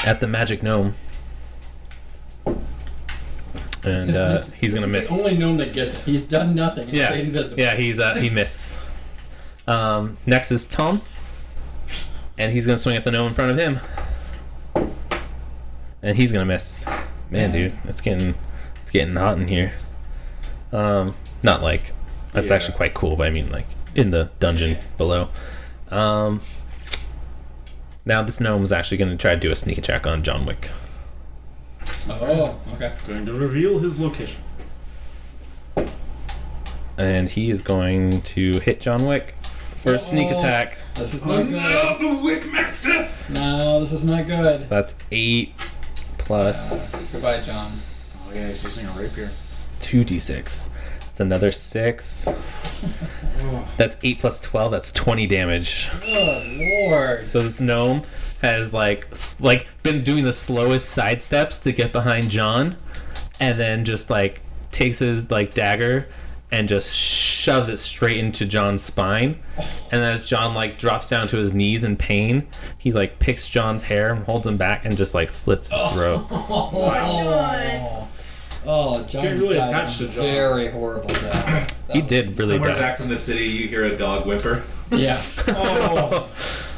at the magic gnome. And he's going to miss. The only gnome that gets it. He's done nothing. He's stayed invisible. Yeah, he missed. Next is Tom, and he's going to swing at the gnome in front of him. And he's going to miss. Man, dude, it's getting hot in here. Not like that's actually quite cool, but I mean like in the dungeon below. Now this gnome is actually going to try to do a sneak attack on John Wick. Oh, okay. Going to reveal his location. And he is going to hit John Wick for a sneak attack. This is not good. the Wick Master! No, this is not good. That's 8 plus. Goodbye, John. Oh yeah, he's using a rapier. 2d6. It's another 6. That's 8 plus 12. That's 20 damage. Oh, Lord. So this gnome has like been doing the slowest side steps to get behind John, and then just like takes his like dagger and just shoves it straight into John's spine. And then as John like drops down to his knees in pain, he like picks John's hair and holds him back and just like slits his throat. Oh, John Getting really died attached a to John. very horrible death. He did really Somewhere bad. back from the city, you hear a dog whimper. Yeah.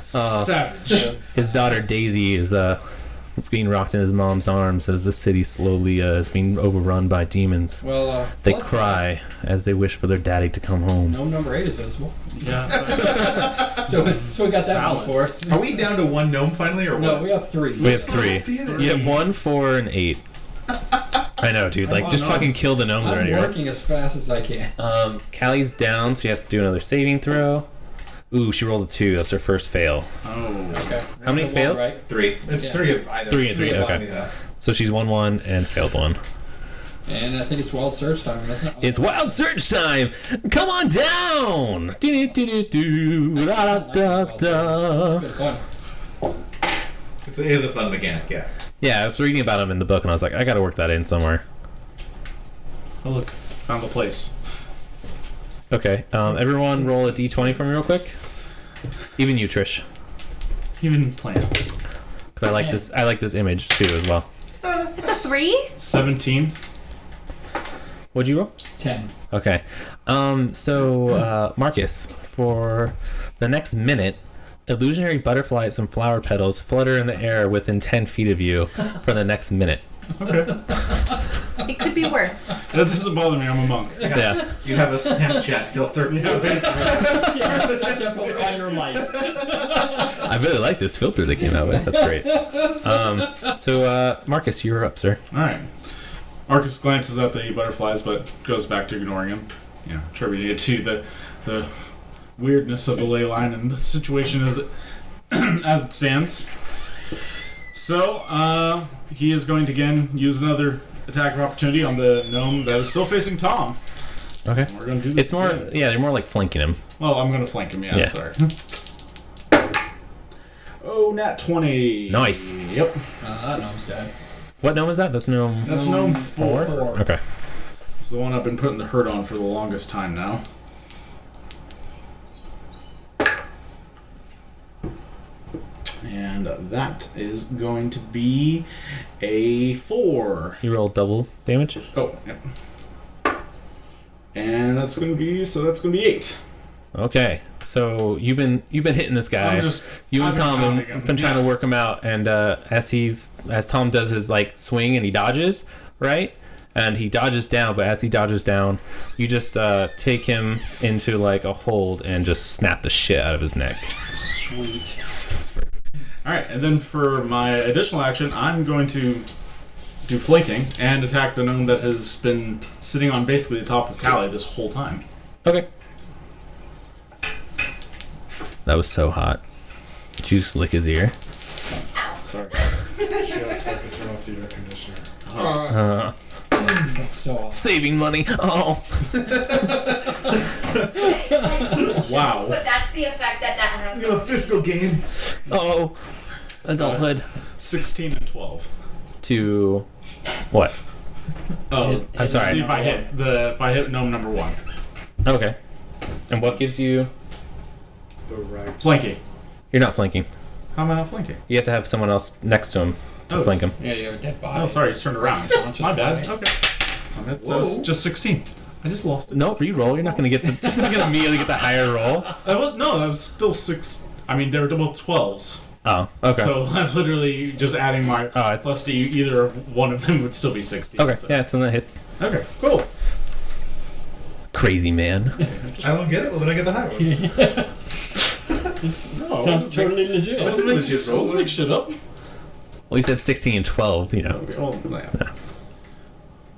Savage. His daughter Daisy is being rocked in his mom's arms as the city slowly is being overrun by demons. Well, They plus, cry as they wish for their daddy to come home. Gnome number 8 is visible. Yeah. So we got that Valid. one for us. Are we down to one gnome finally, or No, what? we have 3. We have 3. You have 1, 4, and 8. I know, dude. Like, just fucking kill the gnomes I'm already, right? working as fast as I can. Callie's down, so you have to do another saving throw. Ooh, she rolled a 2. That's her first fail. Oh. Okay. How many One, failed? Right? 3. It's Yeah. 3 of either. 3 and 3, of okay. Yeah. So she's won 1 and failed 1. And I think it's wild search time, isn't it? It's wild search time! Come on down! Do-do-do-do-do, da-da-da-da. Good fun. It is a fun mechanic, yeah. Yeah, I was reading about him in the book, and I was like, I gotta work that in somewhere. Oh, look. Found the place. Okay, everyone roll a d20 for me real quick. Even you, Trish. Even plan. Because I like this. I like this image too as well. It's a 3? 17. What'd you roll? 10. Okay. So Marcus, for the next minute, illusionary butterflies and flower petals flutter in the air within 10 feet of you for the next minute. Okay. It could be worse. That doesn't bother me. I'm a monk. Yeah. You have a Snapchat filter. On your life. I really like this filter they came out with. That's great. So Marcus, you're up, sir. All right. Marcus glances at the butterflies, but goes back to ignoring him. You know, attributing it to the weirdness of the ley line and the situation as it stands. So he is going to again use another attack of opportunity on the gnome that is still facing Tom. Okay. We're going to do this. It's more. again. Yeah, they're more like flanking him. Well, I'm going to flank him. Yeah. Yeah. Sorry. Oh, nat 20. Nice. Yep. That gnome's dead. What gnome is that? That's gnome. That's gnome 4. Okay. It's the one I've been putting the hurt on for the longest time now. And that is going to be a 4. You rolled double damage. Oh, yep. And that's going to be 8. Okay. So you've been hitting this guy. I'm just, You and I've been Tom pounding have him. been trying Yeah. to work him out, and as Tom does his like swing and he dodges, right? And he dodges down, but as he dodges down, you just take him into like a hold and just snap the shit out of his neck. Sweet. Alright, and then for my additional action, I'm going to do flanking and attack the gnome that has been sitting on basically the top of Callie this whole time. Okay. That was so hot. Did you lick his ear? Sorry. She always fucking turn off the air conditioner. That's so awesome. Saving money. Oh. Wow. But that's the effect that has. You have a fiscal gain. Oh. Adulthood. 16 and 12. To what? Oh, I'm sorry. See if I hit gnome number 1. Okay. And what gives you? The right. Flanking. You're not flanking. How am I not flanking? You have to have someone else next to him to Oh, flank him. Yeah, you have a dead body. Oh, sorry, he's turned around. Conscious My bad. body. Okay. So it's just 16. I just lost it. No, re-roll. You're not gonna get the. Just not gonna immediately get the higher roll. That was still 6. I mean, they were both 12s. Oh, okay. So I'm literally just adding my plus to either of one of them would still be 16. Okay, so. yeah, so that hits. Okay, cool. Crazy man. I don't get it. Well, then I get the high one. No, Sounds totally legit. That's a legit roll. Let's make shit up. Well, you said 16 and 12, you know. Okay, well, yeah.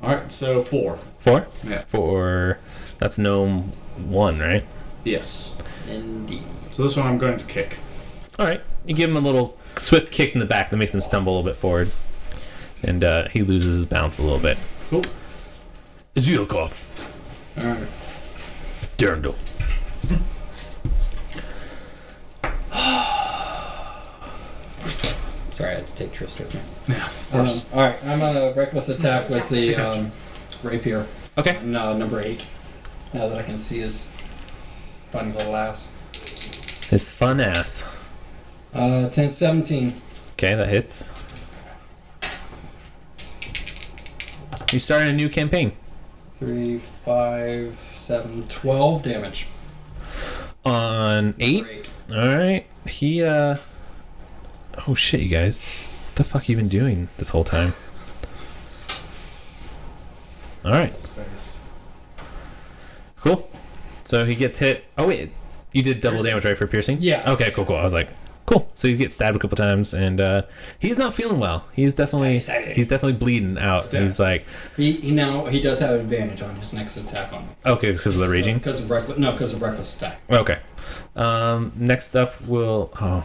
Alright, so 4. 4? Yeah. 4. That's gnome 1, right? Yes. Indeed. So this one I'm going to kick. Alright. You give him a little swift kick in the back that makes him stumble a little bit forward. And he loses his balance a little bit. Cool. Zilkov. Alright. Durandal. Sorry, I had to take Tristan with me. Yeah, of course. Alright, I'm on a reckless attack with the rapier. Okay. On, number 8. Now that I can see his funny little ass. His fun ass. 10, 17. Okay, that hits. You started a new campaign. 3, 5, 7, 12 damage. On 8? Great. Alright. He, Oh shit, you guys. What the fuck you been doing this whole time? Alright. Cool. So he gets hit. Oh, wait. You did double damage, right, for piercing? Yeah. Okay, cool. I was like, cool. So he gets stabbed a couple times, and he's not feeling well. He's definitely bleeding out. Stab. He's like, He does have advantage on his next attack on me. okay, because of the raging? Because of reckless attack. Okay. Next up will... Oh.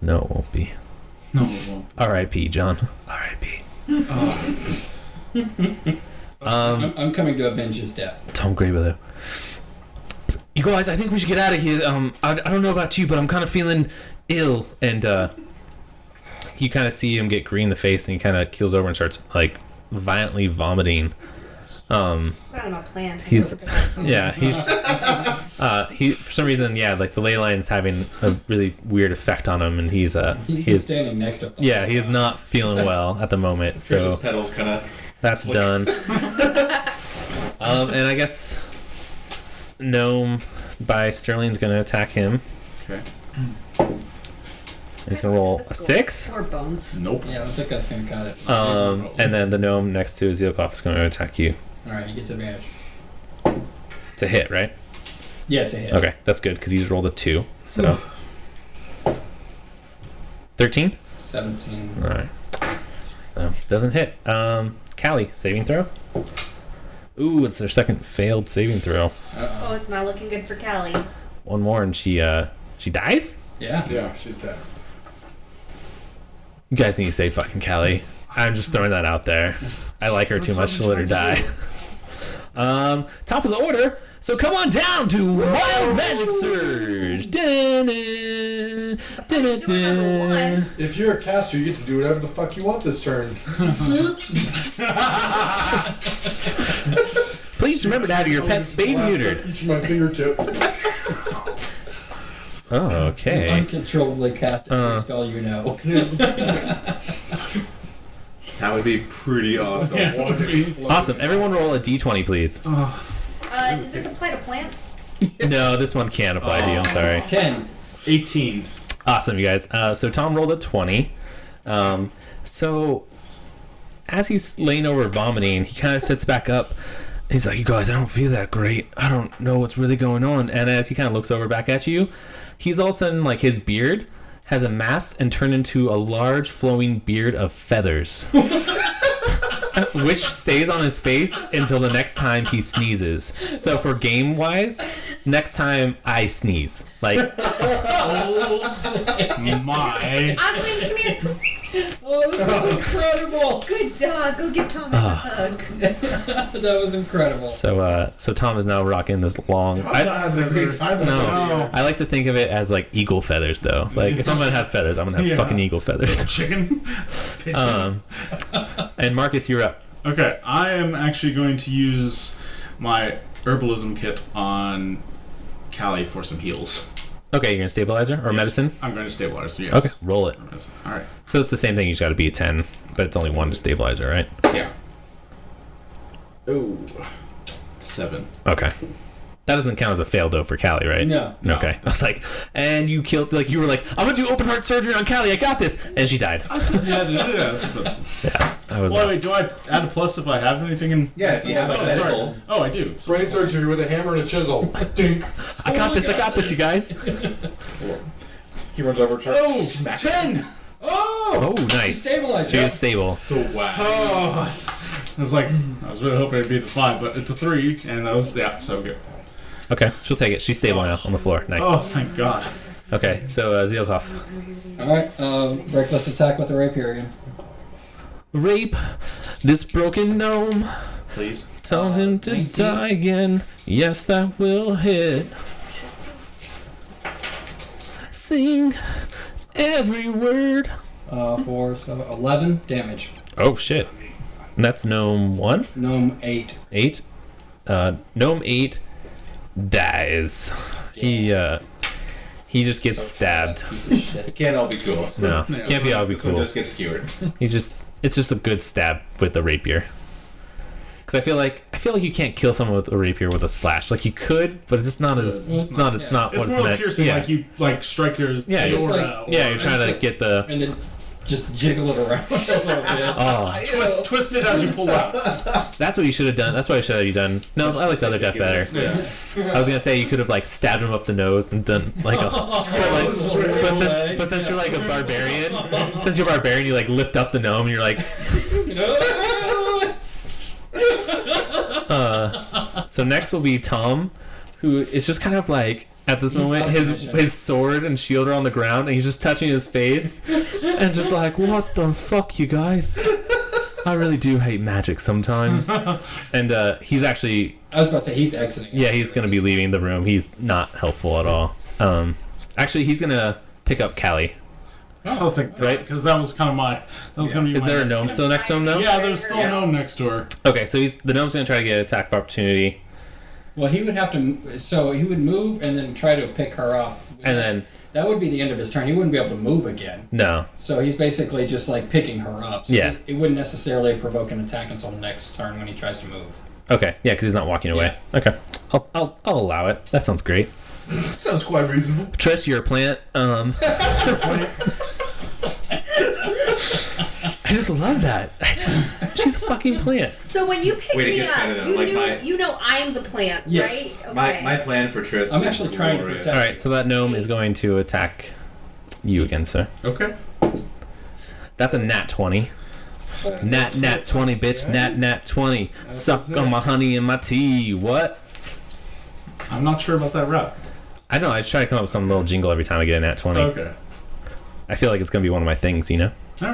No, it won't be. No, it won't. R.I.P. John. R.I.P. I'm coming to avenge his death. Tom Greybelow. You guys, I think we should get out of here. I don't know about you, but I'm kind of feeling ill. And you kind of see him get green in the face, and he kind of keels over and starts like violently vomiting. Forgot about plans. He's he for some reason, like the ley line's having a really weird effect on him, and he's standing next to him. Yeah, he is not feeling well at the moment. Chris's So pedals kind of. that's done. And I guess Gnome by Sterling's gonna attack him. Okay. He's gonna roll a 6. Or bones. Nope. Yeah, I don't think that's gonna cut it. And then the gnome next to Zealcoff is gonna attack you Alright, he gets advantage. to hit, right? Yeah, to hit. Okay, that's good because he's rolled a 2. So 13. 17. All right. So doesn't hit. Callie, saving throw. Ooh, it's their second failed saving throw. Oh, it's not looking good for Callie. One more and she dies? Yeah. Yeah, she's dead. You guys need to save fucking Callie. I'm just throwing that out there. I like her too much to let her die. Top of the order. So come on down to Wild Magic Surge. If you're a caster, you get to do whatever the fuck you want this turn. Please remember to have your pet spayed and neutered. Each of my fingertip. Oh, okay. Uncontrollably cast every spell you know. That would be pretty awesome. Awesome. Everyone roll a d20, please. Does this apply to plants? No, this one can't apply to you. I'm sorry. 10. 18. Awesome, you guys. So Tom rolled a 20. So as he's laying over vomiting, he kind of sits back up. He's like, you guys, I don't feel that great. I don't know what's really going on. And as he kind of looks over back at you, he's all of a sudden, like, his beard has amassed and turned into a large flowing beard of feathers. Which stays on his face until the next time he sneezes. So for game wise, next time I sneeze. Like, My. Osmond, come here. Oh, this is incredible! Good dog. Go give Tom a hug. That was incredible. so Tom is now rocking this long. I'm not having a great time. No, I like to think of it as like eagle feathers, though. Like if I'm gonna have feathers, I'm gonna have fucking eagle feathers. Chicken. And Marcus, you're up. Okay, I am actually going to use my herbalism kit on Callie for some heals. Okay, you're gonna stabilizer or medicine? I'm going to stabilize. Yes. Okay, roll it. All right. So it's the same thing. You just got to be a 10, but it's only 1 to stabilizer, right? Yeah. Oh. 7. Okay. That doesn't count as a fail though for Callie, right? No. Okay. I was like, and you killed. Like you were like, I'm gonna do open heart surgery on Callie. I got this, and she died. Yeah. Yeah. I was. Well, wait, do I add a plus if I have anything in? Yeah, if you have a medical. Oh, I do. Brain surgery with a hammer and a chisel. Dink. I got this. I got this, you guys. He runs over, tries Oh, smack 10! Oh, nice. Stabilized. She is stable. So wow. Oh. I was like, I was really hoping it'd be the 5, but it's a 3, and that was, so good. Okay, she'll take it. She's stable now on the floor. Nice. Oh, thank God. Okay, so Zealcoff. Alright, reckless attack with the rapier again. Rape this broken gnome. Please. Tell him to 19. die again. Yes, that will hit. Sing every word. 4, 7, 11 damage. Oh shit. And that's gnome 1? Gnome 8. 8. Gnome 8 dies. He just gets stabbed. Piece of shit. It can't all be cool. No, can't be all be This one cool. just gets skewered. It's just a good stab with a rapier. Because I feel like you can't kill someone with a rapier with a slash. Like you could, but it's not as It's not It's what it's more meant. piercing, Yeah. like you strike your Yeah, just aorta like- or- Yeah, you're trying to get the. And then just jiggle it around a little bit. Oh, twist it as you pull out. that's what you should have done. That's what I should have done. No, I like the other death better. Yeah. I was gonna say you could have like stabbed him up the nose and done like a. But since you're like a barbarian, you like lift up the gnome and you're like. So next will be Tom, who is just kind of like at this moment his sword and shield are on the ground and he's just touching his face and just like, what the fuck, you guys? I really do hate magic sometimes. And he's actually, I was about to say he's exiting. yeah, he's gonna be leaving the room. He's not helpful at all. Actually, he's gonna pick up Callie. So think Right? because that was kind of my. That was gonna be. Is my there a next gnome thing. still next to him now? Yeah, there's still a gnome next to her. Okay, so the gnome's gonna try to get an attack of opportunity, Well, he would have to. So he would move and then try to pick her up. and then That would be the end of his turn. He wouldn't be able to move again. no. So he's basically just like picking her up. So Yeah. It wouldn't necessarily provoke an attack until next turn when he tries to move. Okay, yeah, because he's not walking away. Okay, I'll allow it. That sounds great. Sounds quite reasonable. Triss, you're a plant. I just love that. She's a fucking plant. So when you pick Wait, it me gets up, better than, you, like, knew, my- you know I'm the plant, Yes. right? Okay. My plan for Triss. I'm is actually trying to glorious. protect- All right, so that gnome is going to attack you again, sir. Okay. That's a nat 20. Nat 20, bitch. Nat 20. Suck on my honey and my tea. What? I'm not sure about that rep. I don't know. I just try to come up with some little jingle every time I get a nat 20. Okay. I feel like it's going to be one of my things, you know? All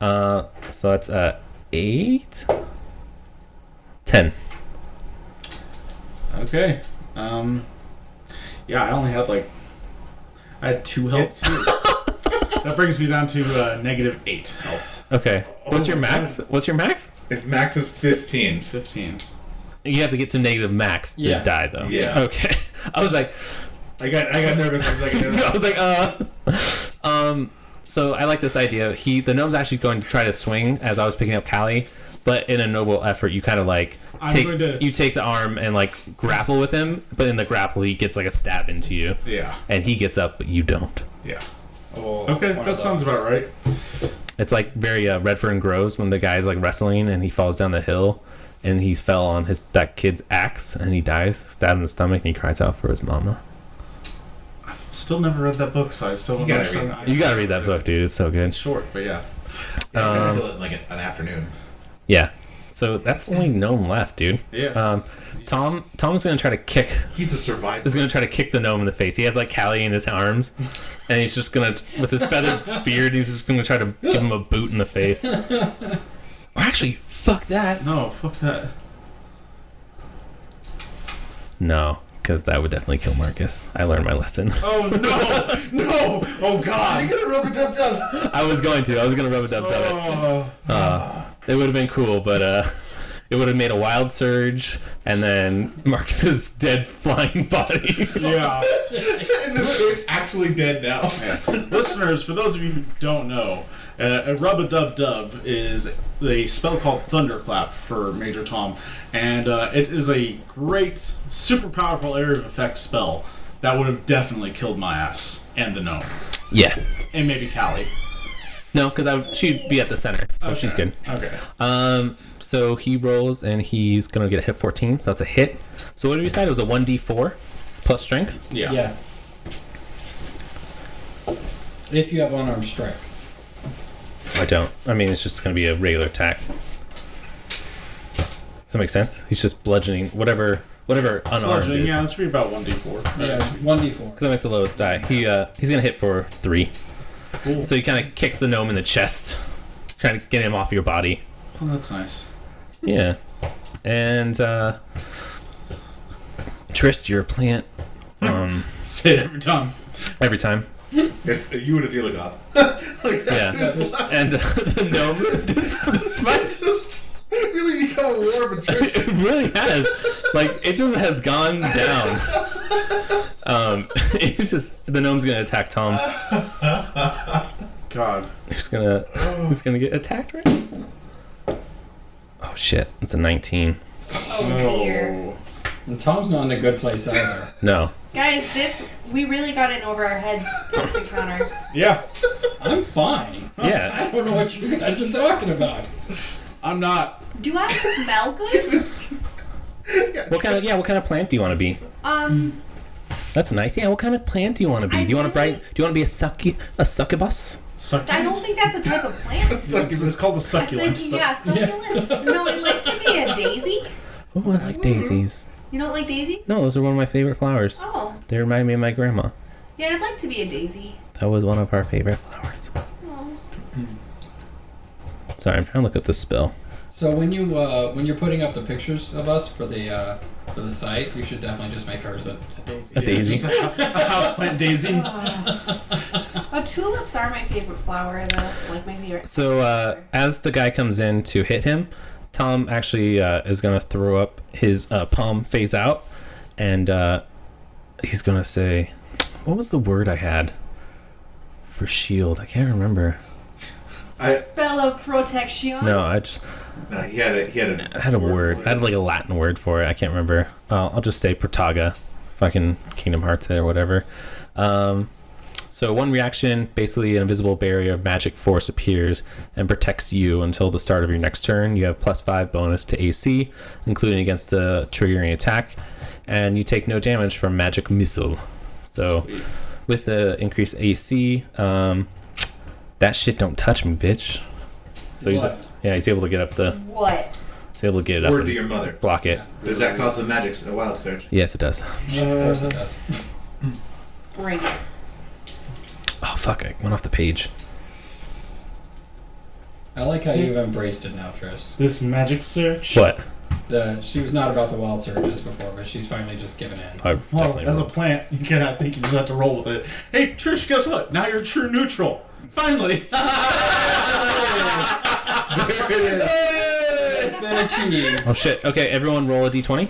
right. So that's 8. 10. Okay. Yeah, I only had I had 2 health. That brings me down to -8 health. Okay. What's Oh your my max? What's your max? Its max is 15. 15. You have to get to negative max to Yeah. die, though. Yeah. Okay. I was like, I got nervous for a second. I was like, So I like this idea. The gnome's actually going to try to swing as I was picking up Callie, but in a noble effort, you kind of like you take the arm and like grapple with him, but in the grapple he gets like a stab into you, Yeah. and he gets up, but you don't. Yeah. Oh, Okay, one that of sounds those. about right. It's like very Redford and Groves when the guy's like wrestling and he falls down the hill, and he fell on that kid's axe and he dies, stabbed in the stomach, and he cries out for his mama. I've still never read that book, so I still You don't gotta know. read You gotta read that book, dude. It's so good. It's short, but yeah. Yeah, I'm gonna kill it in like an afternoon. Yeah. So that's the only gnome left, dude. Yeah. Tom's gonna try to kick. He's a survivor. Is gonna try to kick the gnome in the face. He has like Callie in his arms, and he's just gonna, with his feathered beard, he's just gonna try to give him a boot in the face. Or actually, fuck that. No, fuck that. No, because that would definitely kill Marcus. I learned my lesson. Oh no! No! Oh god! gonna rub a dub dub. I was gonna rub a dub dub it. It would have been cool, but it would have made a wild surge, and then Marcus's dead flying body. Yeah. And this is actually dead now. Listeners, for those of you who don't know, a rub-a-dub-dub is a spell called Thunderclap for Major Tom, and it is a great, super powerful area of effect spell that would have definitely killed my ass and the gnome, Yeah. and maybe Callie. No, because she'd be at the center, so she's good. Okay. So he rolls, and he's gonna get a hit 14, so that's a hit. So what did we decide? It was a 1d4 plus strength. Yeah. Yeah. If you have unarmed strike. I don't. I mean, it's just gonna be a regular attack. Does that make sense? He's just bludgeoning whatever unarmed Bludgeoning, is. yeah, that should be about 1d4. Yeah, 1d4. Because that makes the lowest die. He's gonna hit for 3. Cool. So he kind of kicks the gnome in the chest, trying to get him off your body. Oh, that's nice. Yeah. And Trist, you're a plant. Say it every time. Every time. It's you and a Zealogop. Yeah. And the gnome, despite really become a war of attrition. it really has. Like, it just has gone down. It's just, the gnome's gonna attack Tom. God. Who's gonna get attacked right now? Oh shit, it's a 19. Oh dear. And Tom's not in a good place either. No. Guys, we really got in over our heads this encounter. Yeah. I'm fine. Yeah. I don't know what you guys are talking about. I'm not. Do I smell good? What kind of plant do you want to be? That's nice. Yeah, what kind of plant do you want to be? Do you want to be a succubus? I don't think that's a type of plant. It's called a succulent. Succulent. No, I'd like to be a daisy. Oh, I like daisies. You don't like daisies? No, those are one of my favorite flowers. Oh. They remind me of my grandma. Yeah, I'd like to be a daisy. That was one of our favorite flowers. Oh. Sorry, I'm trying to look up the spell. So when you're putting up the pictures of us for the site, you should definitely just make ours a daisy. A daisy. Just a houseplant daisy. Oh, tulips are my favorite flower, though. Like my favorite. So as the guy comes in to hit him, Tom actually is going to throw up his palm face out, and he's going to say, what was the word I had for shield? I can't remember. Spell of protection. No, I just... No, he had a word. I had like a Latin word for it. I can't remember. I'll just say Protaga. Fucking Kingdom Hearts or whatever. So one reaction, basically an invisible barrier of magic force appears and protects you until the start of your next turn. You have +5 bonus to AC, including against the triggering attack. And you take no damage from magic missile. So Sweet. with the increased AC, that shit don't touch me, bitch. So he's able to get up the... What? He's able to get it up Word and to your mother. block it. Does that cause a wild surge? Yes, it does. Of course it does. Right. Oh, fuck. I went off the page. I like how you've embraced it now, Trish. This magic search. What? She was not about the wild surges before, but she's finally just given in. I Well, definitely as a will. plant, you cannot think you just have to roll with it. Hey, Trish, guess what? Now you're true neutral. Finally. There it is. Been achieved. Oh, shit. Okay, everyone roll a d20.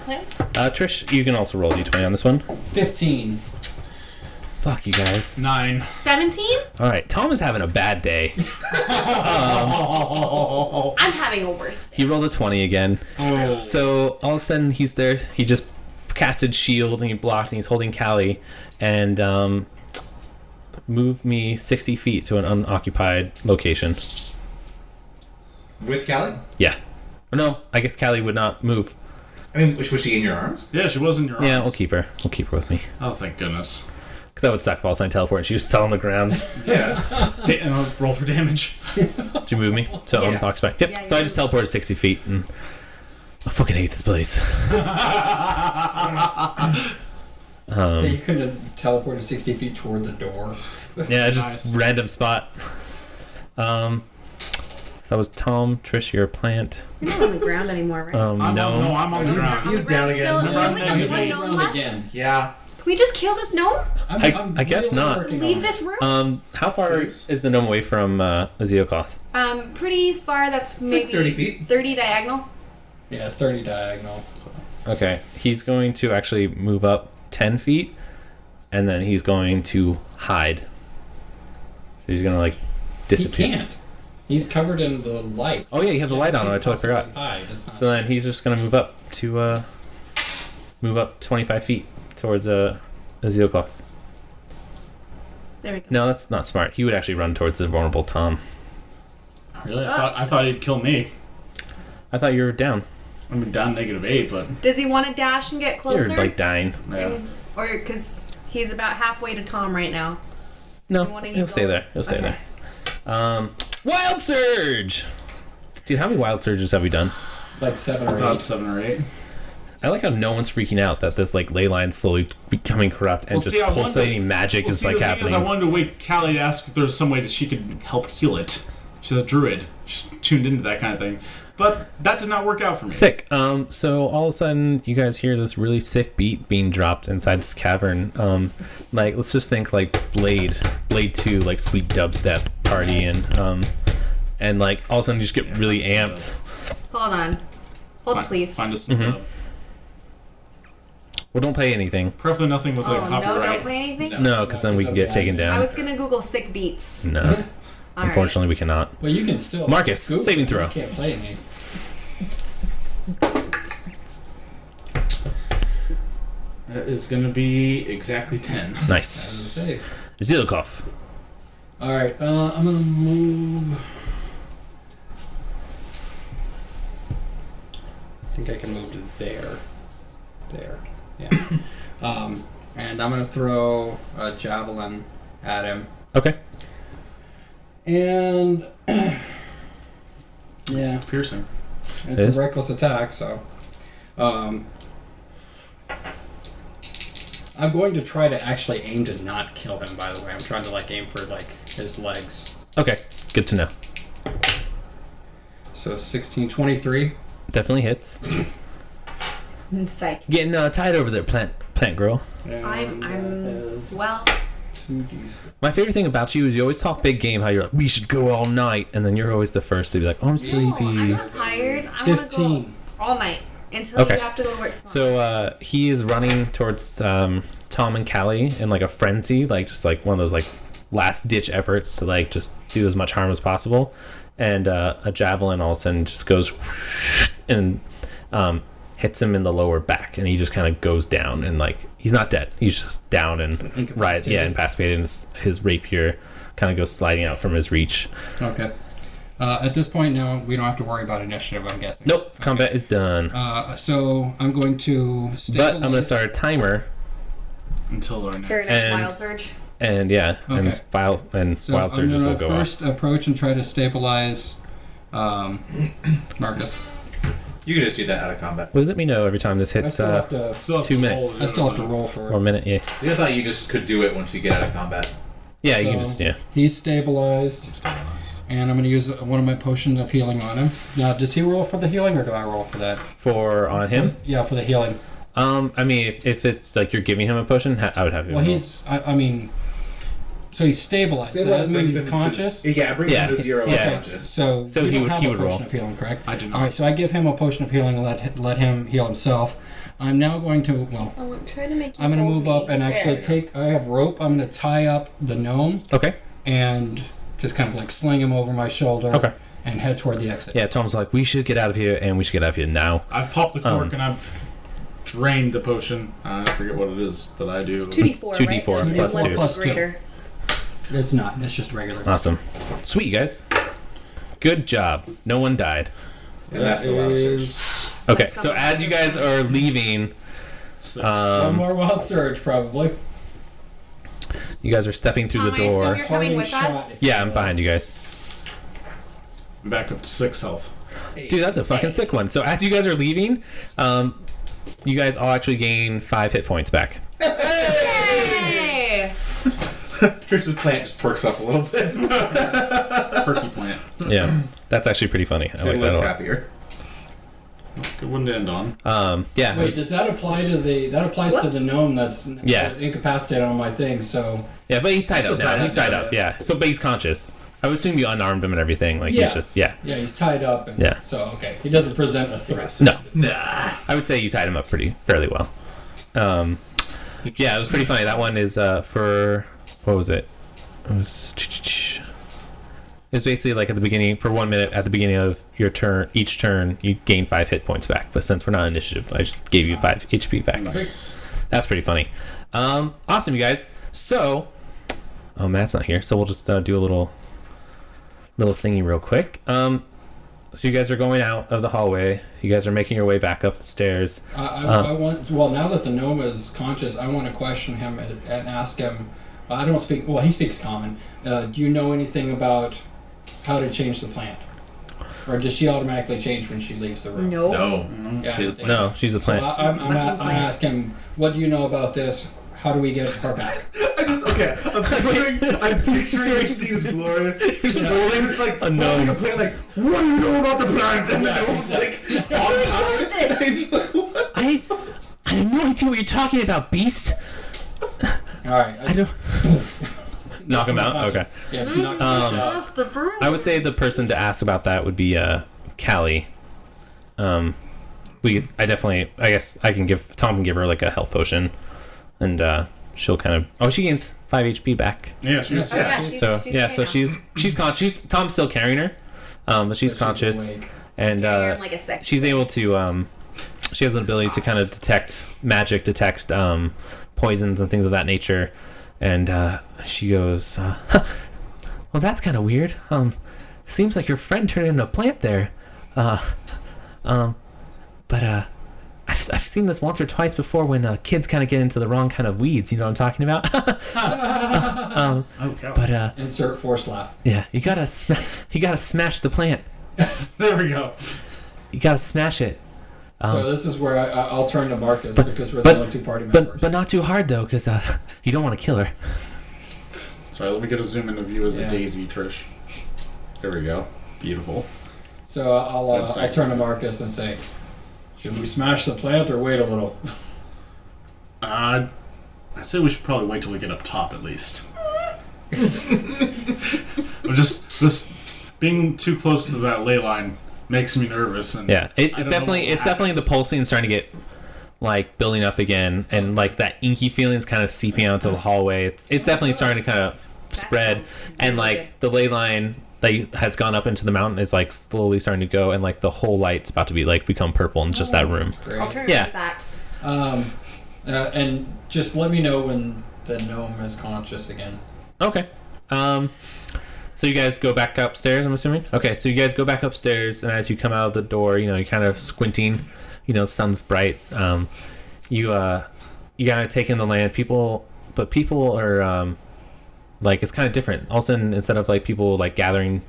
Plants? Trish, you can also roll a d20 on this one. 15. Fuck you guys. 9. 17? Alright, Tom is having a bad day. I'm having a worse day. He rolled a 20 again. Oh. So all of a sudden he's there. He just casted shield and he blocked and he's holding Callie and moved me 60 feet to an unoccupied location. With Callie? Yeah. Or no, I guess Callie would not move. I mean, was she in your arms? Yeah, she was in your arms. Yeah, we'll keep her. We'll keep her with me. Oh, thank goodness. Because that would suck. False sign teleport and she just fell on the ground. Yeah. Roll for damage. Did you move me? So Yeah. unoccupied. Yep. Yeah, So I you just teleported 60 feet and I fucking hate this place. So you couldn't have teleported 60 feet toward the door. Yeah, just Nice. random spot. So that was Tom. Trish, you're a plant. You're not on the ground anymore, right? I'm No. on the ground. He's down again. Still, Remember, we I'm only negative have one eight. gnome left. Again. Yeah. Can we just kill this gnome? I guess not. working Leave on this room? How far is the gnome away from Azeocloth? Pretty far. That's maybe 30 feet. 30 diagonal. it. Yeah, it's 30 diagonal. Okay, he's going to actually move up 10 feet, and then he's going to hide. So he's gonna like disappear. He can't. He's covered in the light. Oh yeah, you have the light on. I totally forgot. Hide. It's not- So then he's just gonna move up to 25 feet towards Azeocloth. There we go. No, that's not smart. He would actually run towards the vulnerable Tom. Really? I thought he'd kill me. I thought you were down. I mean, down -8, but Does he want to dash and get closer? You're like dying. yeah. Or because he's about halfway to Tom right now. No, You wanna he'll stay go- there. He'll stay Okay. there. Wild Surge! Dude, how many Wild Surges have we done? like 7 or About 8. 7 or 8. I like how no one's freaking out that this like ley line's slowly becoming corrupt and Well, just see, I pulsating magic is like the thing happening. I wanted to wait Callie to ask if there was some way that she could help heal it. She's a druid. She's tuned into that kind of thing. But that did not work out for me. Sick. So all of a sudden, you guys hear this really sick beat being dropped inside this cavern. Like let's just think like Blade 2, like sweet dubstep party, and like all of a sudden you just get really amped. Hold on. Hold, please. Find us some Mhm. Well, don't play anything. preferably nothing with Oh, a no, copyright. don't play anything? No, because then we can get taken I down. was gonna Google sick beats. No, All right. unfortunately, we cannot. Well, you can still. Marcus, scoop, saving but throw. You can't play me. That is going to be exactly 10. Nice. Save. Zilkov. All right. I'm gonna move. I think I can move to there. There. Yeah. And I'm gonna throw a javelin at him. Okay. And yeah, It's piercing. It it's is? a reckless attack, so I'm going to try to actually aim to not kill him, by the way. I'm trying to like aim for like his legs. Okay. Good to know. So 16, 23. Definitely hits. Psych. Getting tied over there, plant girl. And I'm that is well. 2d6. My favorite thing about you is you always talk big game, how you're like, we should go all night, and then you're always the first to be like, oh, I'm No, sleepy. I'm not tired. I want to go 15. all night until Okay. you have to go to work tomorrow. So he is running towards Tom and Callie in like a frenzy, like just like one of those like last ditch efforts to like just do as much harm as possible. And a javelin all of a sudden just goes and hits him in the lower back, and he just kind of goes down, and like he's not dead, he's just down and incapacitated, and his rapier kind of goes sliding out from his reach. Okay. At this point now, we don't have to worry about initiative, I'm guessing. Nope, Okay. combat is done. So I'm going to But I'm gonna start a timer, Until our Your next. next and- wild surge. and yeah, Okay. and So wild surges I'm will gonna go off. first approach and try to stabilize Marcus. You can just do that out of combat. Well, let me know every time this I hits still have to. Still have 2 to minutes. roll I still have to roll for it. 1 minute. Yeah, I thought you just could do it once you get out of combat. yeah, you can So- just yeah. He's stabilized, and I'm going to use one of my potions of healing on him. Now, does he roll for the healing, or do I roll for that? For on him. Yeah, for the healing. I mean, if it's like you're giving him a potion, I would have him. Well, roll. he's. I mean, so he's stabilized. So that means he's conscious. Yeah, it brings Yeah. him to 0 Yeah. conscious. So So you he don't would- have he a would potion roll. of healing, correct? I do not. All right, so I give him a potion of healing and let him heal himself. I'm now going to Oh, I'm trying to make you I'm going to hold move up me. and actually There. I have rope. I'm going to tie up the gnome Okay. and just kind of like sling him over my shoulder Okay. and head toward the exit. Yeah, Tom's like, we should get out of here, and we should get out of here now. I've popped the cork and I've drained the potion. I forget what it is that I do. It's 2d4, 2d4 right? plus Unless two. it's Plus two. greater. It's not. It's just regular. Awesome, sweet, you guys. Good job. No one died. And that's the wild surge. Okay, That's so not as you guys are leaving, Some more wild surge, probably. you guys are stepping through Tom, the I assume door. you're coming with Parting us. shot. Yeah, I'm behind you guys. I'm back up to 6 health. Dude, that's a fucking sick one. So as you guys are leaving, you guys all actually gain 5 hit points back. Yay! Tristan's plant just perks up a little bit. Perky plant. Yeah, that's actually pretty funny. I like It that a looks lot. happier. Good one to end on. Yeah, it Wait, was- does that apply to the? That applies to the Whoops. gnome that's Yeah. was incapacitated on my thing. So yeah, but he's tied Still up now. tied He's up tied now, up. Yeah. So, but he's conscious. I would assume you unarmed him and everything. Like Yeah. he's just yeah. yeah, he's tied up. And Yeah. So okay, he doesn't present a threat. No, Nah. I would say you tied him up fairly well. Yeah, it was pretty funny. That one is for what was it? It was basically like at the beginning for 1 minute at the beginning of your turn. Each turn you gain 5 hit points back. But since we're not initiative, I just gave you 5 HP back. Nice. That's pretty funny. Awesome, you guys. So, Matt's not here, so we'll just do a little thingy real quick. So you guys are going out of the hallway. You guys are making your way back up the stairs. I want. Well, now that the gnome is conscious, I want to question him and ask him. I don't speak. Well, he speaks common. Do you know anything about how to change the plant, or does she automatically change when she leaves the room? No. No. Yeah, She's- No, she's a So plant. I'm Fucking ask him. What do you know about this? How do we get her back? I'm picturing the scene is glorious. Just holding just like a gnome. holding a plant, like, what do you know about the plant? And Yeah, the gnome's like, I have no idea what you're talking about, beast. All right. I don't. Knock him out. Okay. Yeah, she's not Off the broom. I would say the person to ask about that would be Callie. I guess I can give Tom can give her like a health potion, and she'll kind of she gains 5 HP back. Yeah, she is. Oh, yeah, she's conscious. Tom's still carrying her, but she's conscious, awake. and like a sex she's able to she has an ability to kind of detect poisons and things of that nature, and she goes, well, that's kind of weird. Seems like your friend turned into a plant there, but I've seen this once or twice before when kids kind of get into the wrong kind of weeds. You know what I'm talking about? Okay. But Insert forced laugh. yeah, you gotta smash the plant. There we go. You gotta smash it. So this is where I'll turn to Marcus because we're the only 2 party members. But not too hard though, because you don't want to kill her. Sorry, let me get a zoom in the view as Yeah. a daisy, Trish. There we go. Beautiful. So I'll turn to Marcus and say, should we smash the plant or wait a little? I say we should probably wait till we get up top at least. Just this being too close to that ley line makes me nervous. And Yeah, it's I don't know what will definitely the pulsing starting to get like building up again, and like that inky feeling's kind of seeping out to the hallway. It's definitely starting to kind of spread, and like the ley line that has gone up into the mountain is like slowly starting to go, and like the whole light's about to be like become purple in just that room. Great. Alternative Yeah. facts. And just let me know when the gnome is conscious again. Okay. So you guys go back upstairs, I'm assuming? Okay, so you guys go back upstairs, and as you come out of the door, you're kind of squinting, sun's bright. You gotta take in the land. People are, it's kind of different. All of a sudden, instead of like people like gathering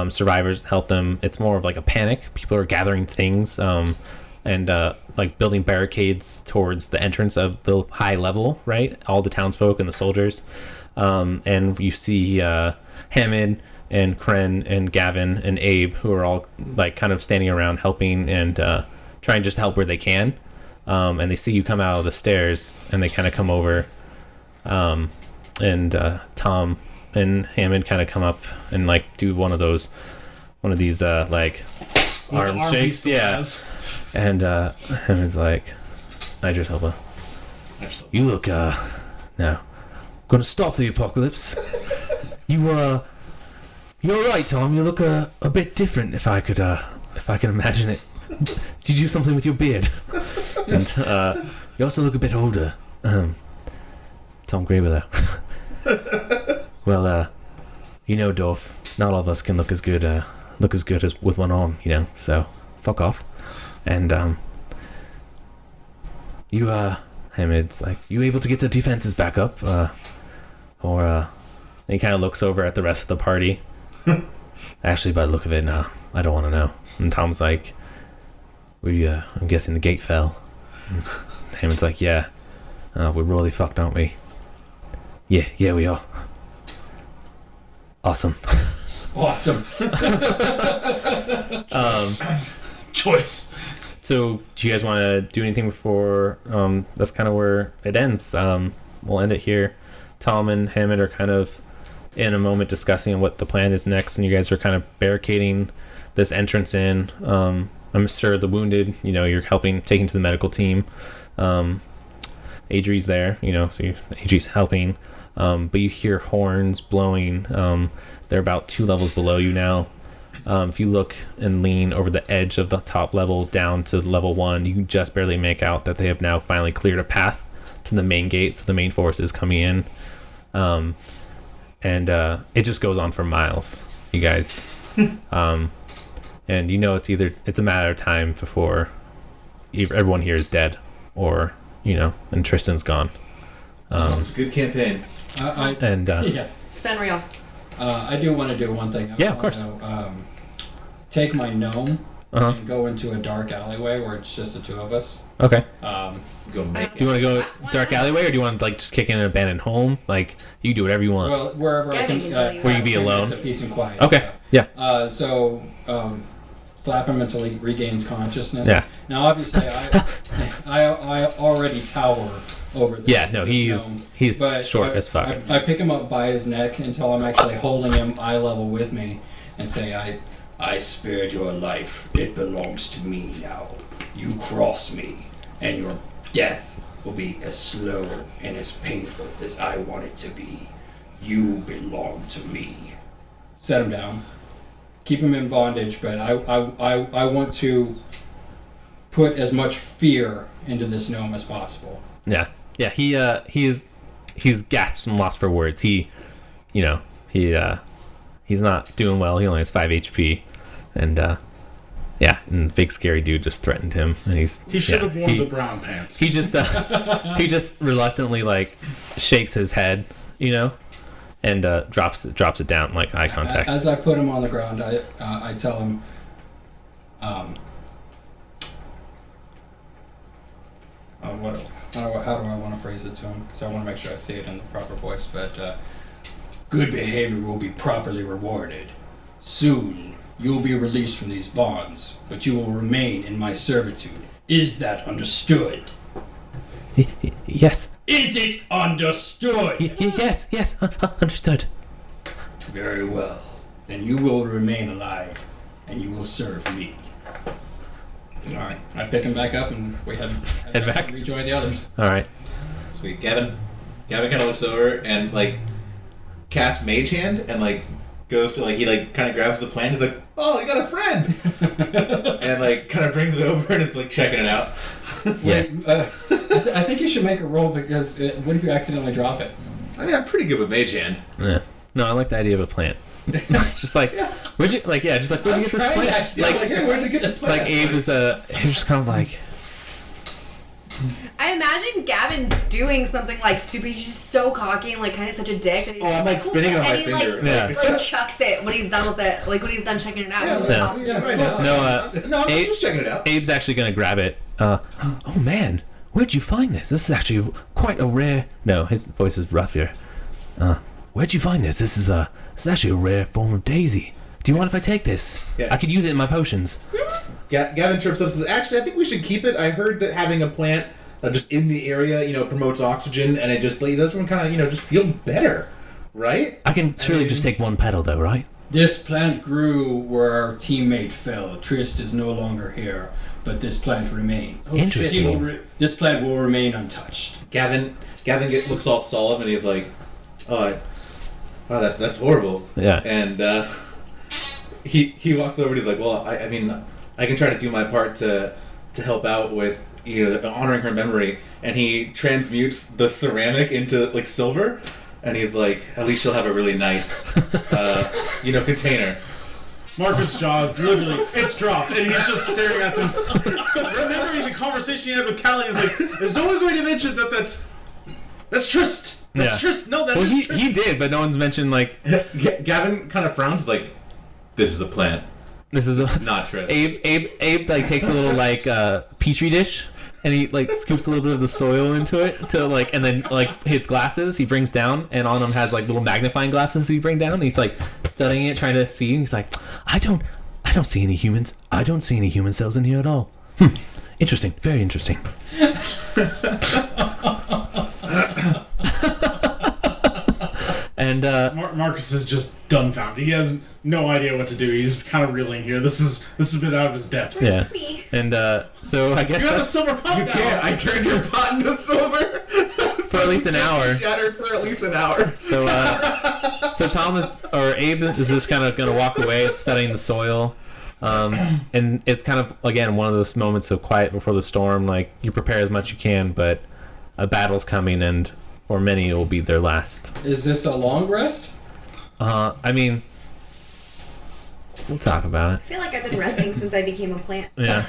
survivors to help them, it's more of like a panic. People are gathering things, and like building barricades towards the entrance of the high level, right? All the townsfolk and the soldiers. And you see Hammond and Kren and Gavin and Abe, who are all like kind of standing around helping and trying just to help where they can. And they see you come out of the stairs, and they kind of come over. And Tom and Hammond kind of come up and like do one of these like arm shakes, yeah. And Hammond's like, Idris Elba, you look now gonna stop the apocalypse. You're right, Tom. You look a bit different. If I could imagine it. Did you do something with your beard? And you also look a bit older. Tom Grayweather. Well, Dorf, not all of us can look as good as with one arm, so fuck off. And Hamid's like, you able to get the defenses back up? And he kind of looks over at the rest of the party. Actually, by the look of it, no, I don't want to know. And Tom's like, I'm guessing the gate fell. And Hammond's like, yeah, we're really fucked, aren't we? Yeah, we are. Awesome. Awesome. Choice. So, do you guys want to do anything before? That's kind of where it ends. We'll end it here. Tom and Hammond are kind of in a moment discussing what the plan is next, and you guys are kind of barricading this entrance in. I'm sure the wounded, you're taking to the medical team. Adri's there, so Adri's helping. But you hear horns blowing. They're about 2 levels below you now. If you look and lean over the edge of the top level down to level 1, you can just barely make out that they have now finally cleared a path to the main gate, so the main force is coming in. And it just goes on for miles, you guys. And it's a matter of time before everyone here is dead, or and Tristan's gone. It's a good campaign. Yeah. It's been real. I do want to do one thing. Yeah, of course. Take my gnome Uh-huh. and go into a dark alleyway where it's just the 2 of us. Okay. Go make Do you want to go Why dark not? alleyway, or do you want to like just kick in an abandoned home? Like you do whatever you want. Well, wherever I Gavin can. can tell you Where you be turn it alone? to peace and quiet. Okay. Yeah. So slap him until he regains consciousness. Yeah. Now, obviously, I already tower over this. Yeah. No, this gnome, he's but short as fuck. I pick him up by his neck until I'm actually holding him eye level with me, and say, I spared your life. It belongs to me now. You cross me, and your death will be as slow and as painful as I want it to be. You belong to me. Set him down. Keep him in bondage, but I want to put as much fear into this gnome as possible. Yeah. He's gasped and lost for words. He's not doing well. He only has 5 HP, and and big scary dude just threatened him. And He should have worn the brown pants. He just reluctantly like shakes his head, and drops it down like eye contact. As I put him on the ground, I tell him, how do I want to phrase it to him? Because I want to make sure I say it in the proper voice. But good behavior will be properly rewarded. Soon you'll be released from these bonds, but you will remain in my servitude. Is that understood? Yes. Is it understood? Yes, understood. Very well. Then you will remain alive, and you will serve me. Alright, I pick him back up, and we head back and rejoin the others. All right. Sweet. Gavin kind of looks over and like casts Mage Hand and like goes to like he like kind of grabs the plant. He's like, "Oh, you got a friend," and like kind of brings it over and is like checking it out. Yeah. I think you should make a roll because what if you accidentally drop it? I mean, I'm pretty good with Mage Hand. Yeah. No, I like the idea of a plant. Just like, where'd you get this plant? Where'd you get the plant? Like Abe is just kind of like. I imagine Gavin doing something like stupid. He's just so cocky and like kind of such a dick. And he's I'm like spinning it on my and he finger. like chucks it when he's done with it. Like when he's done checking it out. Yeah, he just tosses it. right now. No, I'm just checking it out. Abe's actually gonna grab it. Oh man, where'd you find this? This is actually quite a rare. No, his voice is rough here. Where'd you find this? This is actually a rare form of daisy. Do you mind if I take this? Yeah. I could use it in my potions. Gavin chirps up and says, "Actually, I think we should keep it. I heard that having a plant just in the area, promotes oxygen, and it just lets everyone kind of, just feel better, right?" I can surely just take one petal, though, right? This plant grew where our teammate fell. Trist is no longer here, but this plant remains. Interesting. This plant will remain untouched. Gavin looks all solemn, and he's like, "Oh, wow, that's horrible." Yeah. And he walks over and he's like, "Well, I mean, I can try to do my part to help out with honoring her memory." And he transmutes the ceramic into like silver, and he's like, "At least she'll have a really nice, container." Marcus' jaws literally, it's dropped, and he's just staring at them, remembering the conversation he had with Callie. He's like, "Is no one going to mention that's Trist? That's Trist? No, that's Well, Trist." he did, but no one's mentioned like. Gavin kind of frowns. He's like, "This is a plant. This is Not Trist." Abe like takes a little like petri dish and he like scoops a little bit of the soil into it to like, and then like his glasses he brings down, and on them has like little magnifying glasses he bring down. And he's like studying it, trying to see. And he's like, I don't see any humans. I don't see any human cells in here at all. Interesting. Very interesting. And Marcus is just dumbfounded. He has no idea what to do. He's kind of reeling here. This is a bit out of his depth. yeah, and so I guess You have a that's silver pot You now. can't. I turned your pot into silver for at least an hour. Shattered for at least an hour. So Abe is just kind of gonna walk away, studying the soil, and it's kind of again one of those moments of quiet before the storm. Like you prepare as much as you can, but a battle's coming, and for many it will be their last. Is this a long rest? I mean, we'll talk about I feel like I've been resting since I became a plant. Yeah.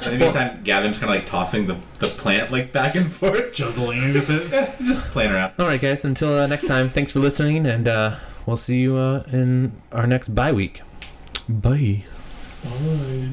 In the meantime, Gavin's kind of like tossing the plant like back and forth, Juggling with it. just playing around. All right, guys. Until next time, thanks for listening, and we'll see you in our next bye week. Bye. Bye.